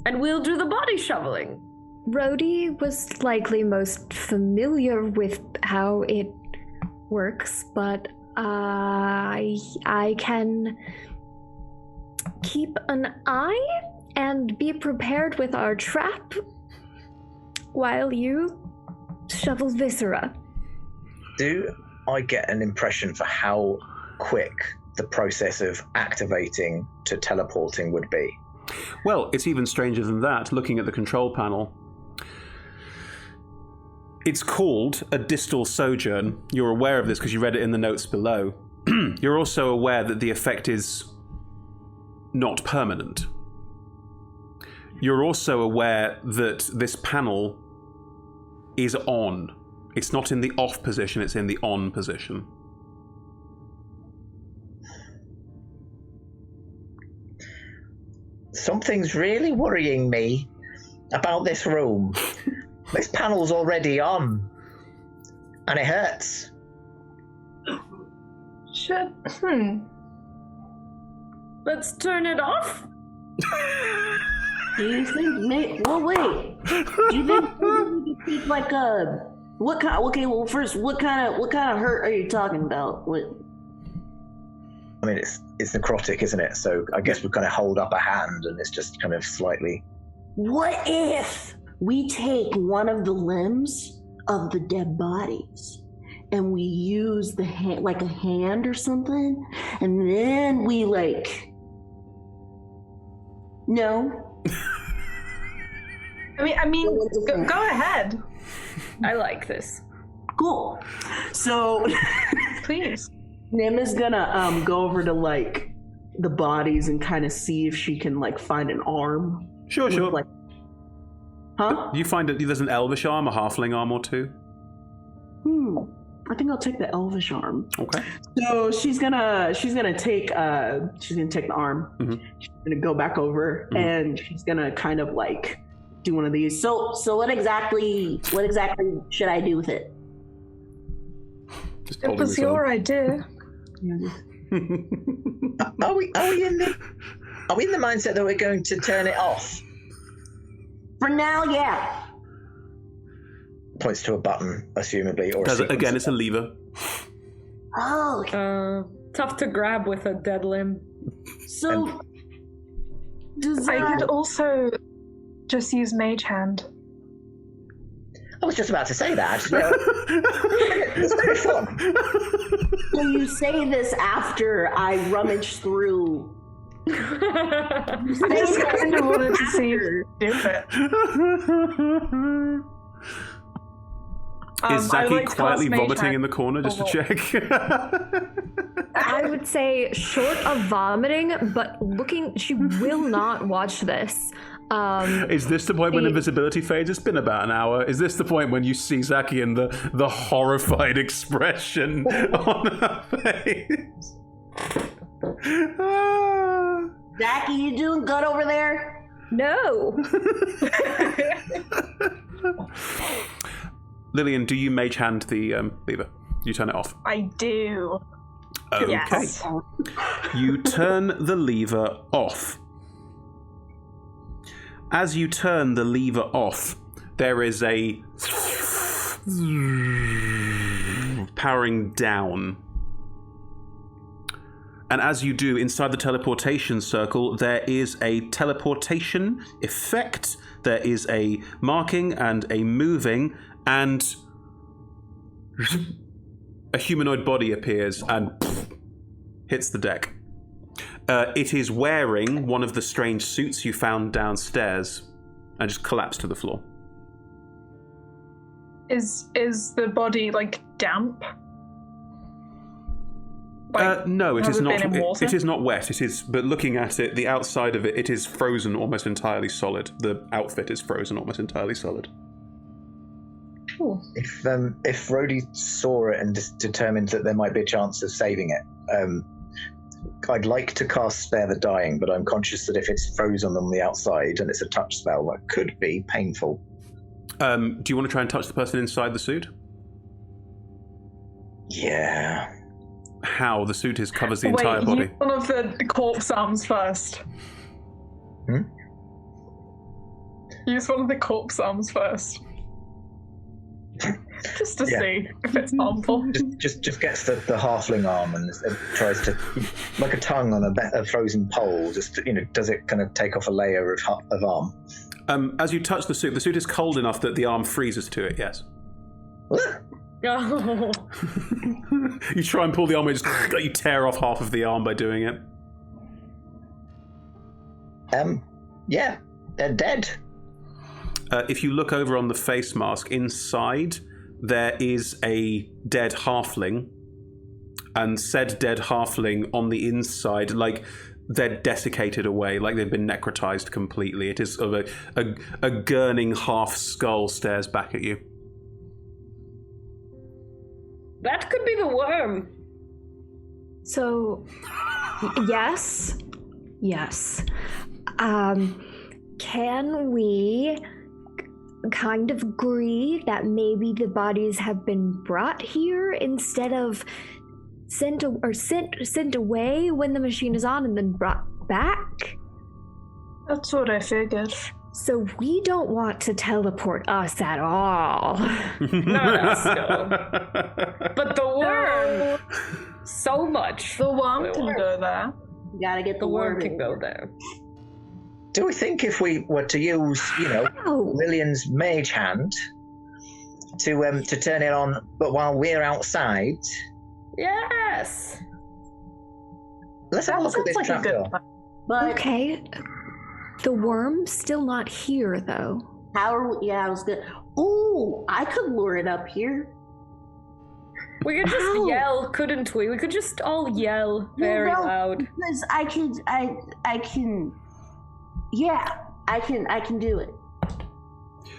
And we'll do the body shoveling. Rhodey was likely most familiar with how it works, but I can keep an eye and be prepared with our trap while you shovel viscera. Do I get an impression for how quick the process of activating to teleporting would be? Well, it's even stranger than that, looking at the control panel. It's called a distal sojourn. You're aware of this because you read it in the notes below. You're also aware that the effect is not permanent. You're also aware that this panel is on. It's not in the off position, it's in the on position. Something's really worrying me about this room. This panel's already on, and it hurts. Let's turn it off. Do you think? Well, wait. Do you think we could take like a what kind? Okay, well, first, what kind of hurt are you talking about? What? I mean, it's necrotic, isn't it? So I guess we kind of hold up a hand, and it's just kind of slightly. What if we take one of the limbs of the dead bodies and we use the hand, like a hand or something, and then we like. No. I mean, go ahead. I like this. Cool. So, Please. Nim is gonna go over to like the bodies and kind of see if she can like find an arm. Sure. Like, huh? You find that there's an elvish arm, a halfling arm or two. I think I'll take the elvish arm. Okay. So she's gonna take the arm. Mm-hmm. She's gonna go back over and she's gonna kind of like do one of these. So what exactly should I do with it? Just It was your idea. Are we in the mindset that we're going to turn it off? For now, yeah. Points to a button, assumably, or again, it's a lever. Oh. Okay. Tough to grab with a dead limb. So, I could also just use Mage Hand. I was just about to say that. It's very fun. So you say this after I rummage through. I just kind of wanted to see you do it. Is Zaki quietly vomiting in the corner just to check? I would say short of vomiting, but she will not watch this. Is this the point when invisibility fades? It's been about an hour. Is this the point when you see Zaki and the horrified expression on her face? Zaki, you doing good over there? No. Lillian, do you mage hand the lever? You turn it off. I do. Okay. Yes. You turn the lever off. As you turn the lever off, there is a powering down. And as you do, inside the teleportation circle, there is a teleportation effect. There is a marking and a moving, and a humanoid body appears and hits the deck. It is wearing one of the strange suits you found downstairs and just collapsed to the floor. Is the body like damp? No, it is not. It is not wet. It is, but looking at it, the outside of it, it is frozen almost entirely solid. The outfit is frozen almost entirely solid. Ooh. If Rhodey saw it and determined that there might be a chance of saving it, I'd like to cast Spare the Dying, but I'm conscious that if it's frozen on the outside and it's a touch spell, that could be painful. Do you want to try and touch the person inside the suit? Yeah. How? The suit covers the entire Wait, body. use one of the corpse arms first. Use one of the corpse arms first. Just to see if it's harmful. Just gets the halfling arm and tries to, like a tongue on a frozen pole. Just does it kind of take off a layer of arm? As you touch the suit is cold enough that the arm freezes to it. Yes. Oh. You try and pull the arm away, just you tear off half of the arm by doing it. Yeah, they're dead. If you look over on the face mask, inside there is a dead halfling, and said dead halfling on the inside, like they're desiccated away, like they've been necrotized completely. It is sort of a gurning half skull stares back at you. That could be the worm. So, yes. Can we kind of agree that maybe the bodies have been brought here instead of sent away when the machine is on and then brought back? That's what I figured. So we don't want to teleport us at all. Not us, no. But the worm, so much. The worm can go there. You gotta get The worm can go there. Do we think if we were to use, Lillian's mage hand to turn it on, but while we're outside? Yes. Let's have a look at this trapdoor. But Okay. The worm's still not here, though. I was good. Ooh, I could lure it up here. We could just yell, couldn't we? We could just all yell very loud. Because I can do it.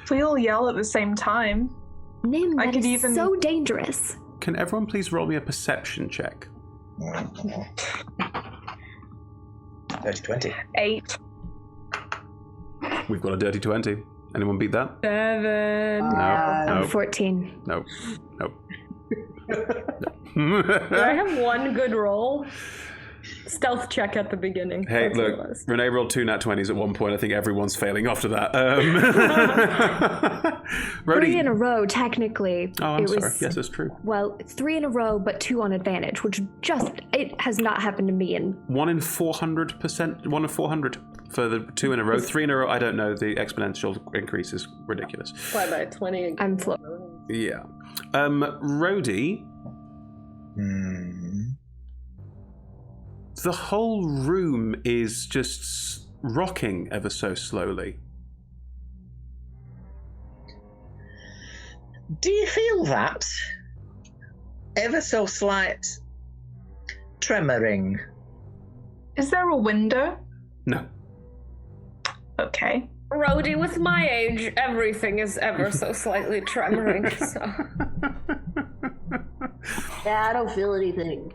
If we all yell at the same time. Nim, I that could is even- so dangerous. Can everyone please roll me a perception check? 30-20. 8. We've got a dirty 20. Anyone beat that? 7. No. 14. No. Do I have one good roll? Stealth check at the beginning. Hey, That's what look, it was. Renee rolled 2 nat 20s at one point. I think everyone's failing after that. 3 in a row, technically. Oh, I'm it sorry. was, Yes, that's true. Well, 3 in a row, but 2 on advantage, which it has not happened to me in 1 in 400%. 1 in 400 for the 2 in a row. 3 in a row, I don't know. The exponential increase is ridiculous. Why by 20? I'm floating. Yeah. Rhodey. The whole room is just rocking ever so slowly. Do you feel that? Ever so slight tremoring. Is there a window? No. Okay. Rhodey, with my age, everything is ever so slightly tremoring, so... Yeah, I don't feel anything.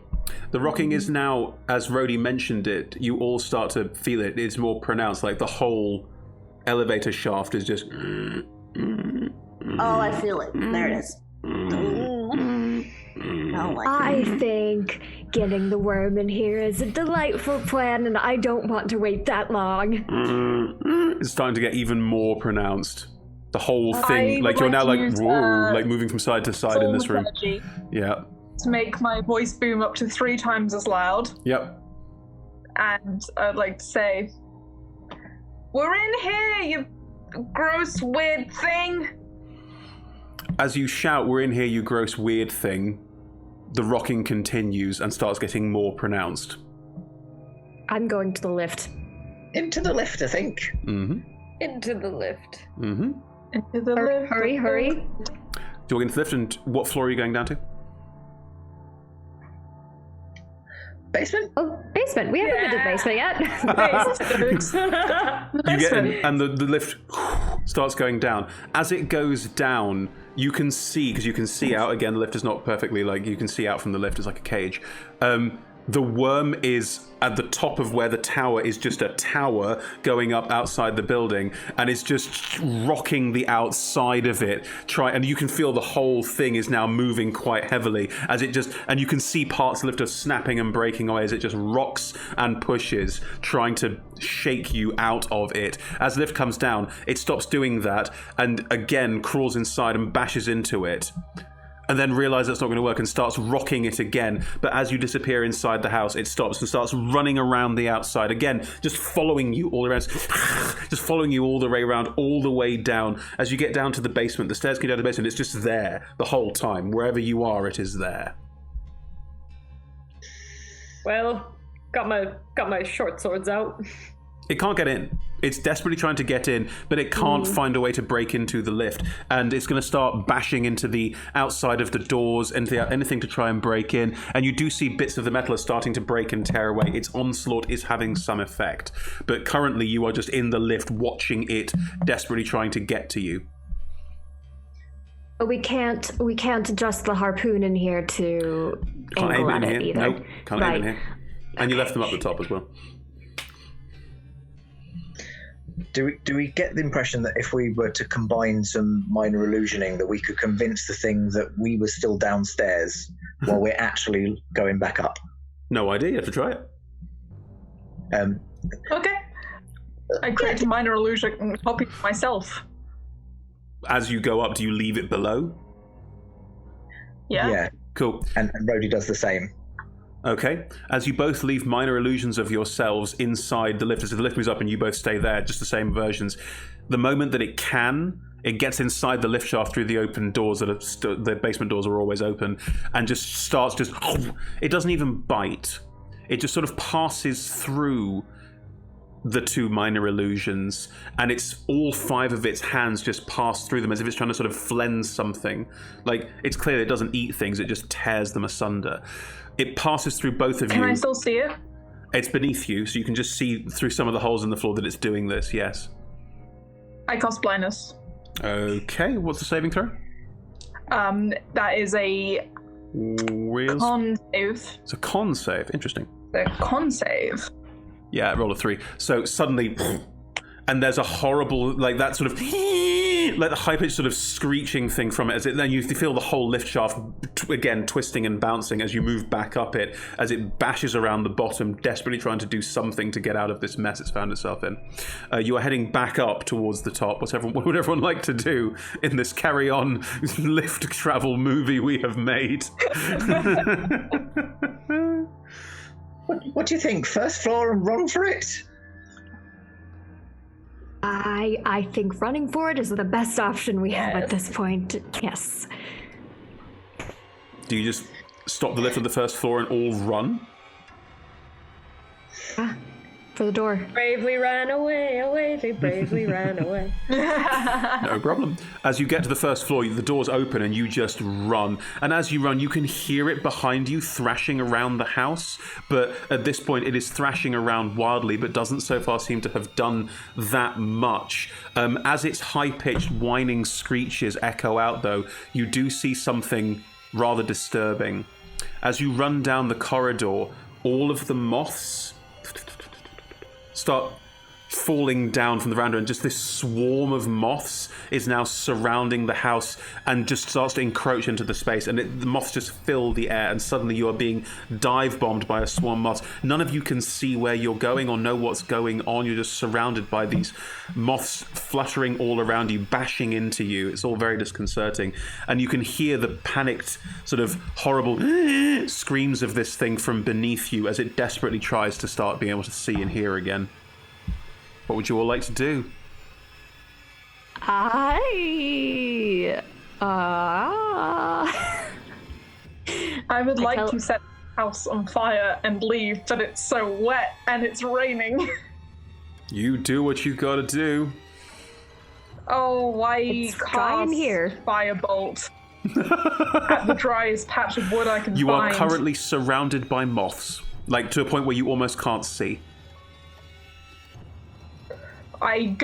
The rocking is now, as Rhodey mentioned it, you all start to feel it. It's more pronounced, like the whole elevator shaft is just... Oh, I feel it. There it is. I think getting the worm in here is a delightful plan, and I don't want to wait that long. It's starting to get even more pronounced. The whole thing, like you're now like, use, whoa, like moving from side to side in this room. Mythology Yeah. to make my voice boom up to 3 times as loud. Yep. And I'd like to say, "We're in here, you gross, weird thing." As you shout, "We're in here, you gross weird thing," the rocking continues and starts getting more pronounced. I'm going to the lift. Into the lift, I think. Mm-hmm. Into the lift. Mm-hmm. Into the lift. Hurry. Do you walk into the lift, and what floor are you going down to? Basement? Oh, basement. We haven't been to the basement yet. You get in, and the lift starts going down. As it goes down, you can see, because you can see out, again, the lift is not perfectly, like, you can see out from the lift, it's like a cage. The worm is at the top of where the tower is, just a tower going up outside the building, and it's just rocking the outside of it. And you can feel the whole thing is now moving quite heavily as it just, and you can see parts of the lift are snapping and breaking away as it just rocks and pushes, trying to shake you out of it. As the lift comes down, it stops doing that and again crawls inside and bashes into it. And then realizes it's not going to work and starts rocking it again. But as you disappear inside the house, it stops and starts running around the outside again, just following you all around, just following you all the way around, all the way down. As you get down to the basement, the stairs go down to the basement. It's just there the whole time. Wherever you are, it is there. Well, got my short swords out. It can't get in. It's desperately trying to get in, but it can't find a way to break into the lift. And it's going to start bashing into the outside of the doors, into anything to try and break in. And you do see bits of the metal are starting to break and tear away. Its onslaught is having some effect. But currently you are just in the lift watching it desperately trying to get to you. But we can't adjust the harpoon in here to Can't angle aim at it in it here. either. Nope, can't aim it in here. And you left them up the top as well. Do we get the impression that if we were to combine some minor illusioning, that we could convince the thing that we were still downstairs while we're actually going back up? No idea. You have to try it. Okay. I create a minor illusion copy myself. As you go up, do you leave it below? Yeah. Yeah. Cool. And Rhodey does the same. Okay. As you both leave minor illusions of yourselves inside the lift, as the lift moves up and you both stay there, just the same versions, the moment that it gets inside the lift shaft through the open doors that are the basement doors are always open, and just starts it doesn't even bite. It just sort of passes through the two minor illusions, and it's all five of its hands just pass through them as if it's trying to sort of flens something. Like, it's clear it doesn't eat things, it just tears them asunder. It passes through both of you. Can I still see it? It's beneath you, so you can just see through some of the holes in the floor that it's doing this, yes. I cast blindness. Okay, what's the saving throw? That is a con save. It's a con save, interesting. The con save. Yeah, roll a 3. So suddenly, and there's a horrible, like that sort of, like the high-pitched sort of screeching thing from it. Then you feel the whole lift shaft again twisting and bouncing as you move back up it, as it bashes around the bottom, desperately trying to do something to get out of this mess it's found itself in. You are heading back up towards the top. What would everyone like to do in this carry-on lift travel movie we have made? What do you think? First floor and run for it? I think running for it is the best option we have at this point. Yes. Do you just stop the lift at the first floor and all run? For the door. Bravely ran away, they bravely ran away. No problem. As you get to the first floor, the doors open and you just run. And as you run, you can hear it behind you thrashing around the house. But at this point, it is thrashing around wildly, but doesn't so far seem to have done that much. As its high-pitched whining screeches echo out, though, you do see something rather disturbing. As you run down the corridor, all of the moths start falling down from the veranda, and just this swarm of moths is now surrounding the house and just starts to encroach into the space, and the moths just fill the air, and suddenly you are being dive bombed by a swarm of moths. None of you can see where you're going or know what's going on. You're just surrounded by these moths fluttering all around you, bashing into you. It's all very disconcerting, and you can hear the panicked sort of horrible screams of this thing from beneath you as it desperately tries to start being able to see and hear again. What would you all like to do? I would like to set the house on fire and leave, but it's so wet and it's raining. You do what you gotta do. Oh, why It's dry in here. Firebolt at the driest patch of wood I can You find. are currently surrounded by moths, like to a point where you almost can't see. I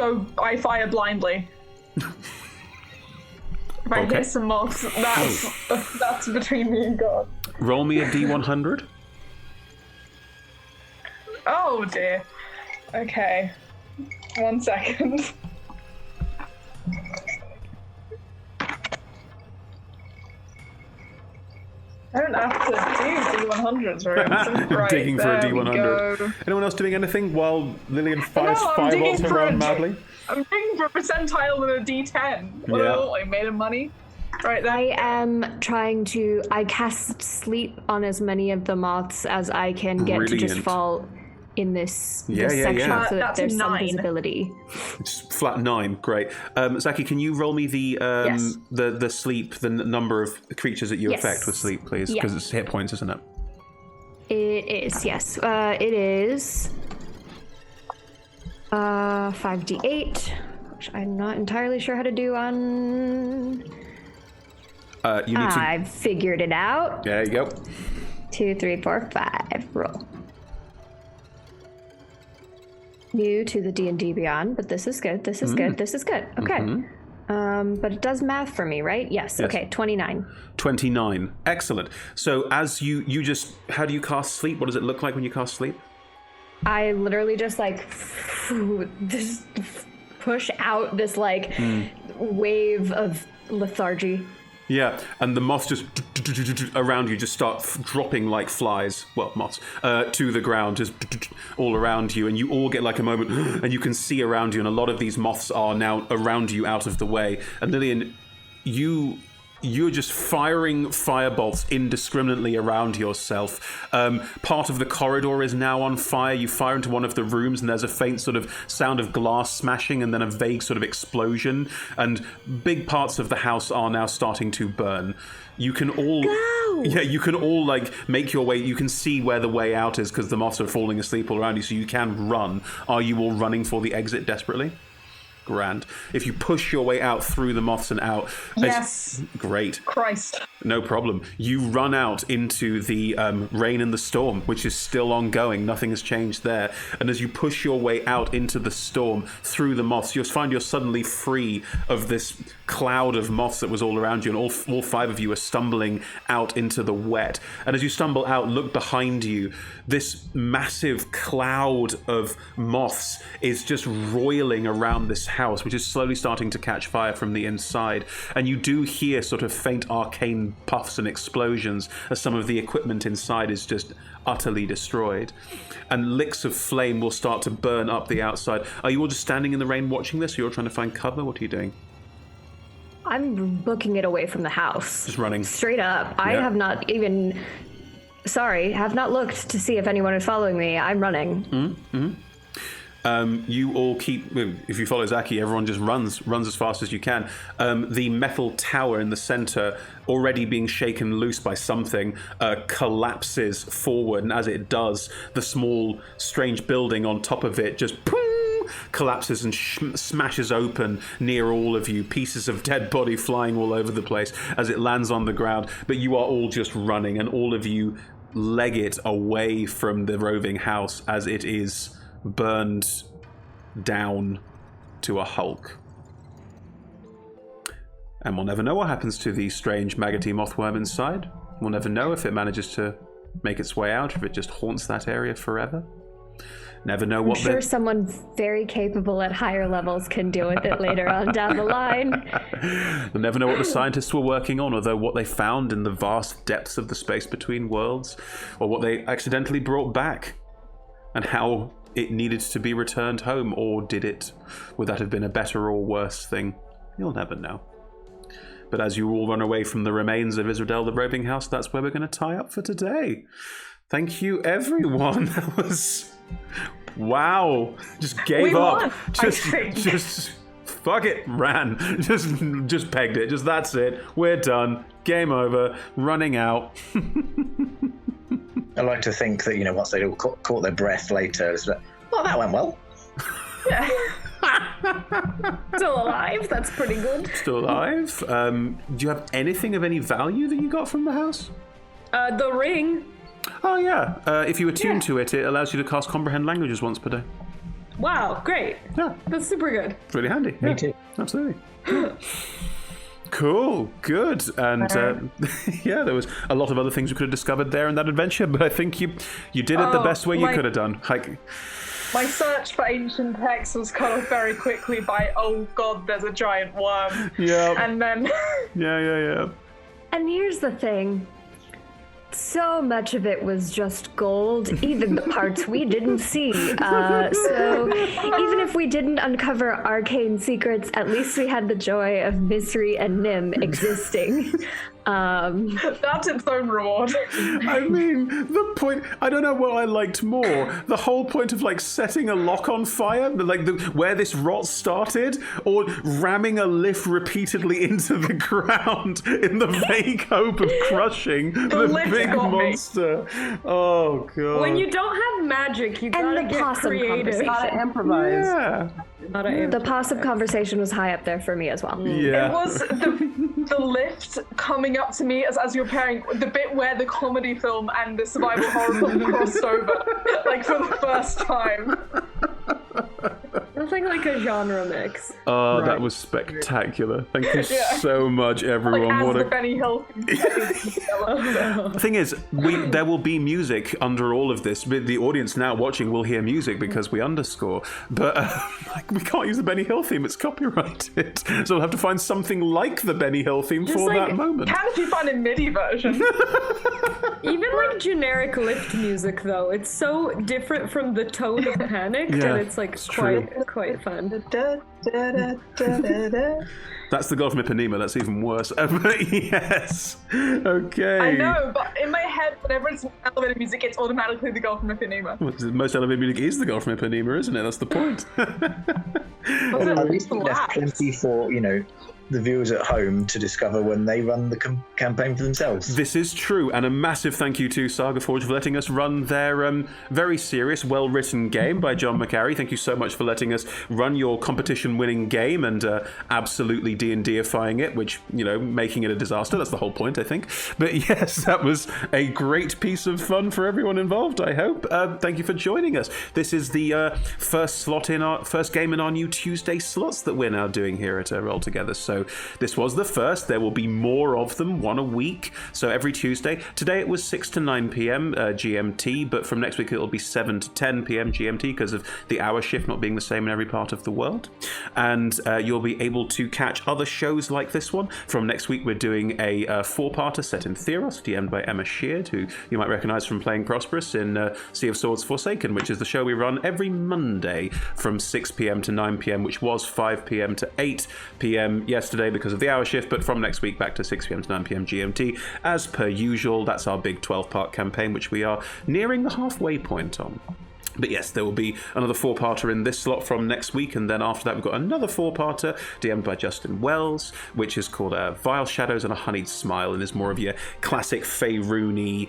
fire blindly. If I Okay. hit some moths, that's between me and God. Roll me a D100. Oh dear. Okay. 1 second. I don't have to do D100s, right? Right, Digging for a there we D100. go. Anyone else doing anything while Lillian fires No, I'm firebolts digging for around a- madly? I'm digging for a percentile with a D10. What Yeah. I made of money. Right there. I am trying to. I cast sleep on as many of the moths as I can get to just Brilliant. fall in this Yeah. section so that That's a there's some 9. visibility. Just flat 9, great. Zaki, can you roll me the Yes. the sleep, the number of creatures that you Yes. affect with sleep, please? Yeah. Because it's hit points, isn't it? It is, yes. It is 5d8, which I'm not entirely sure how to do on. You need to. I've figured it out. There you go. 2, 3, 4, 5. Roll. New to the D&D Beyond, but this is good. This is good. This is good. Okay. But it does math for me, right? Yes. Okay. 29. 29. Excellent. So as you just, how do you cast sleep? What does it look like when you cast sleep? I literally just just push out this wave of lethargy. Yeah, and the moths just around you just start dropping like flies, well, moths, to the ground, just all around you, and you all get like a moment, and you can see around you, and a lot of these moths are now around you out of the way. And Lillian, you're just firing firebolts indiscriminately around yourself. Part of the corridor is now on fire. You fire into one of the rooms and there's a faint sort of sound of glass smashing and then a vague sort of explosion. And big parts of the house are now starting to burn. You can all... Go! Yeah, you can all make your way. You can see where the way out is because the moths are falling asleep all around you, so you can run. Are you all running for the exit desperately? Grand. If you push your way out through the moths and out... Yes. Great. Christ. No problem. You run out into the rain and the storm, which is still ongoing. Nothing has changed there. And as you push your way out into the storm through the moths, you'll find you're suddenly free of this cloud of moths that was all around you, and all 5 of you are stumbling out into the wet. And as you stumble out, look behind you. This massive cloud of moths is just roiling around this house, which is slowly starting to catch fire from the inside. And you do hear sort of faint arcane puffs and explosions as some of the equipment inside is just utterly destroyed. And licks of flame will start to burn up the outside. Are you all just standing in the rain watching this, or you're trying to find cover? What are you doing? I'm booking it away from the house. Just running. Straight up. I have not even... Sorry, have not looked to see if anyone is following me. I'm running. Mm-hmm. You all keep... If you follow Zaki, everyone just runs as fast as you can. The metal tower in the center, already being shaken loose by something, collapses forward, and as it does, the small, strange building on top of it just... collapses and smashes open near all of you, pieces of dead body flying all over the place as it lands on the ground. But you are all just running, and all of you leg it away from the roving house as it is burned down to a hulk. And we'll never know what happens to the strange maggoty mothworm inside. We'll never know if it manages to make its way out, if it just haunts that area forever. Never know what... I'm sure someone very capable at higher levels can deal with it later on down the line. We'll never know what the scientists were working on, although what they found in the vast depths of the space between worlds, or what they accidentally brought back, and how it needed to be returned home, or did it? Would that have been a better or worse thing? You'll never know. But as you all run away from the remains of Isrodel, the roving house, that's where we're going to tie up for today. Thank you, everyone. That was... Wow. Just gave up. Just fuck it, ran. Just pegged it. Just that's it. We're done. Game over. Running out. I like to think that, once they all caught their breath later, it's like, oh, that went well. Yeah. Still alive. That's pretty good. Still alive. Do you have anything of any value that you got from the house? The ring. Oh, yeah. If you attune to it, it allows you to cast Comprehend Languages once per day. Wow, great. Yeah. That's super good. It's really handy. Me too. Absolutely. Cool, good, and yeah, there was a lot of other things we could have discovered there in that adventure, but I think you did it the best way you could have done. My search for ancient texts was cut off very quickly by, oh god, there's a giant worm. Yeah. And then... yeah. And here's the thing. So much of it was just gold, even the parts we didn't see. So even if we didn't uncover arcane secrets, at least we had the joy of Misery and Nim existing. That's its own reward. I mean, the point, I don't know what I liked more. The whole point of like setting a lock on fire, like where this rot started, or ramming a lift repeatedly into the ground in the vague hope of crushing the big monster. Oh, God. When you don't have magic, you gotta get creative. Gotta improvise. Yeah. The possum conversation was high up there for me as well. Yeah. It was the lift coming up to me as you're pairing the bit where the comedy film and the survival horror film crossed over, like for the first time. Nothing like a genre mix. Oh, that was spectacular. Thank you so much, everyone. Like, what as the Benny Hill. The thing is, there will be music under all of this. The audience now watching will hear music because we underscore. But we can't use the Benny Hill theme; it's copyrighted. So we'll have to find something like the Benny Hill theme for that moment. Can if you find a MIDI version? Even like generic lift music, though, it's so different from the tone of Panic that it's like quite fun. That's the girl from Ipanema. That's even worse. But yes. Okay. I know, but in my head, whenever it's elevator music, it's automatically the girl from Ipanema. Well, most elevator music is the girl from Ipanema, isn't it? That's the point. At least there's plenty for, the viewers at home to discover when they run the campaign for themselves. This is true, and a massive thank you to Saga Forge for letting us run their very serious, well-written game by John McCarry. Thank you so much for letting us run your competition-winning game and absolutely D&D-ifying it, which, making it a disaster. That's the whole point, I think. But yes, that was a great piece of fun for everyone involved, I hope. Thank you for joining us. This is the first game in our new Tuesday slots that we're now doing here at Roll Together. So this was the first. There will be more of them, one a week. So every Tuesday. Today it was 6 to 9 p.m. GMT, but from next week it'll be 7 to 10 p.m. GMT because of the hour shift not being the same in every part of the world. And you'll be able to catch other shows like this one. From next week we're doing a four-parter set in Theros, DM'd by Emma Sheard, who you might recognize from playing Prosperous in Sea of Swords Forsaken, which is the show we run every Monday from 6 p.m. to 9 p.m., which was 5 p.m. to 8 p.m. yesterday because of the hour shift, but from next week back to 6 p.m. to 9 p.m. GMT as per usual. That's our big 12-part campaign, which we are nearing the halfway point on. But yes, there will be another four-parter in this slot from next week, and then after that we've got another four-parter DM'd by Justin Wells, which is called Vile Shadows and a Honeyed Smile, and is more of your classic Faeruni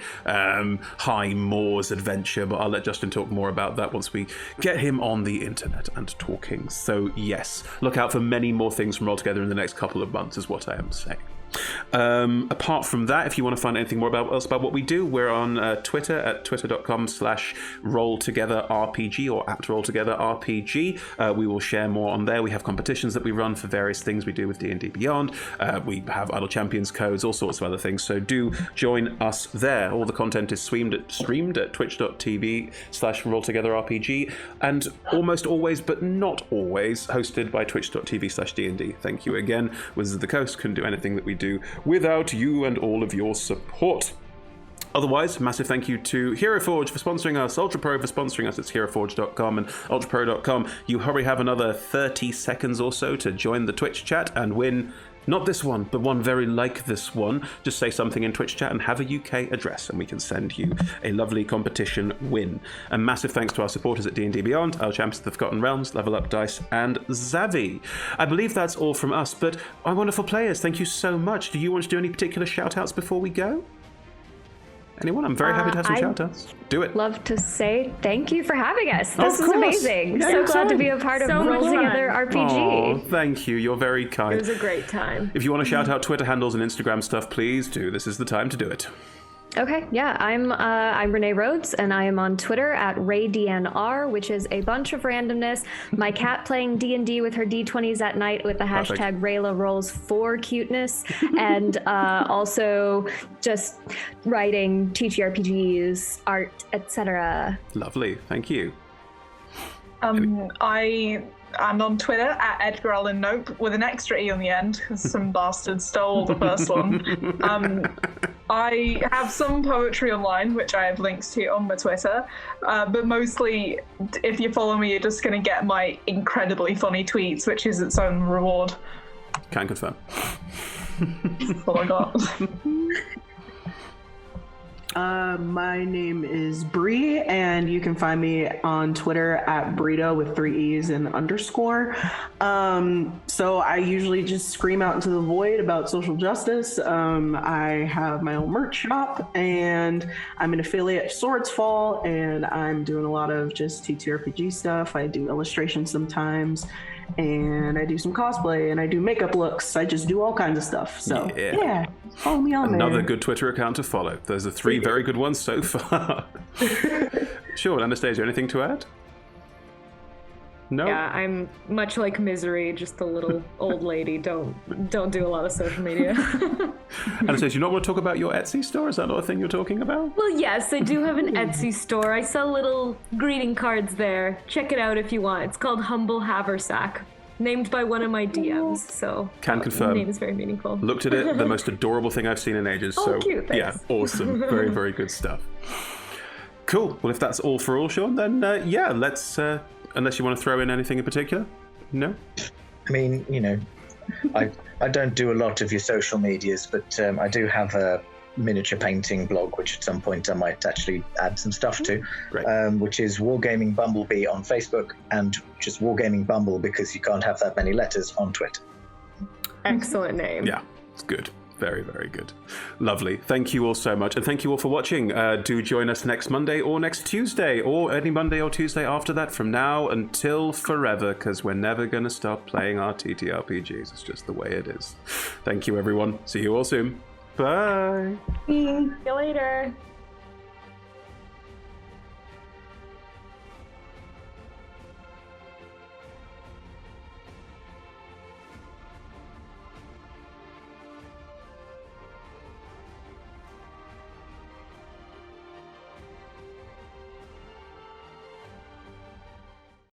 high moors adventure, but I'll let Justin talk more about that once we get him on the internet and talking. So yes, look out for many more things from Roll Together in the next couple of months is what I am saying. Apart from that, if you want to find anything more about what we do, we're on Twitter at twitter.com/rolltogetherrpg or at rolltogetherrpg. We will share more on there. We have competitions that we run for various things we do with D&D Beyond. We have Idle Champions codes, all sorts of other things, so do join us there. All the content is streamed at twitch.tv/rolltogetherrpg, and almost always, but not always, hosted by twitch.tv/D&D. Thank you again. Wizards of the Coast couldn't do anything that we do without you and all of your support. Otherwise, massive thank you to HeroForge for sponsoring us, UltraPro for sponsoring us. It's HeroForge.com and UltraPro.com. You hurry have another 30 seconds or so to join the Twitch chat and win not this one, but one very like this one. Just say something in Twitch chat and have a UK address, and we can send you a lovely competition win. And massive thanks to our supporters at D&D Beyond, our champions of the Forgotten Realms, Level Up Dice, and Zavi. I believe that's all from us, but our wonderful players, thank you so much. Do you want to do any particular shout-outs before we go? Anyone? I'm very happy to have some shout-outs. Do it. Love to say thank you for having us. This was course. amazing. So glad to be a part of Roll Together RPG. Oh, thank you. You're very kind. It was a great time. If you want to shout out Twitter handles and Instagram stuff, please do. This is the time to do it. Okay, yeah, I'm Renee Rhodes, and I am on Twitter at RayDNR, which is a bunch of randomness. My cat playing D&D with her D20s at night with the hashtag Rayla Rolls for cuteness, and also just writing TTRPGs, art, etc. Lovely, thank you. I'm on Twitter at Edgar Allan Nope with an extra E on the end because some bastard stole the first one. I have some poetry online, which I have links to on my Twitter, but mostly, if you follow me, you're just going to get my incredibly funny tweets, which is its own reward. Can confirm. That's all I got. My name is Bree, and you can find me on Twitter at Brito with 3 E's and underscore. So I usually just scream out into the void about social justice. I have my own merch shop, and I'm an affiliate of Swords Fall, and I'm doing a lot of just TTRPG stuff. I do illustrations sometimes, and I do some cosplay, and I do makeup looks. I just do all kinds of stuff. So yeah, follow me on Another there. good Twitter account to follow. Those are 3 very good ones so far. Sure, Anastasia, anything to add? No? Yeah, I'm much like Misery, just a little old lady. Don't do a lot of social media. Anastasia, you not want to talk about your Etsy store? Is that not a thing you're talking about? Well, yes, I do have an Etsy store. I sell little greeting cards there. Check it out if you want. It's called Humble Haversack, named by one of my DMs. So Can confirm. The name is very meaningful. Looked at it, the most adorable thing I've seen in ages. Oh, so cute, yeah, thanks. awesome. Very, very good stuff. Cool. Well, if that's all for all, Sean, then yeah, let's. Unless you want to throw in anything in particular? No? I mean, you know, I don't do a lot of your social medias, but I do have a miniature painting blog, which at some point I might actually add some stuff to, which is Wargaming Bumblebee on Facebook, and just Wargaming Bumble, because you can't have that many letters, on Twitter. Excellent name. Yeah, it's good. Very, very good. Lovely. Thank you all so much. And thank you all for watching. Do join us next Monday or next Tuesday or any Monday or Tuesday after that from now until forever, because we're never going to stop playing our TTRPGs. It's just the way it is. Thank you, everyone. See you all soon. Bye. See you later.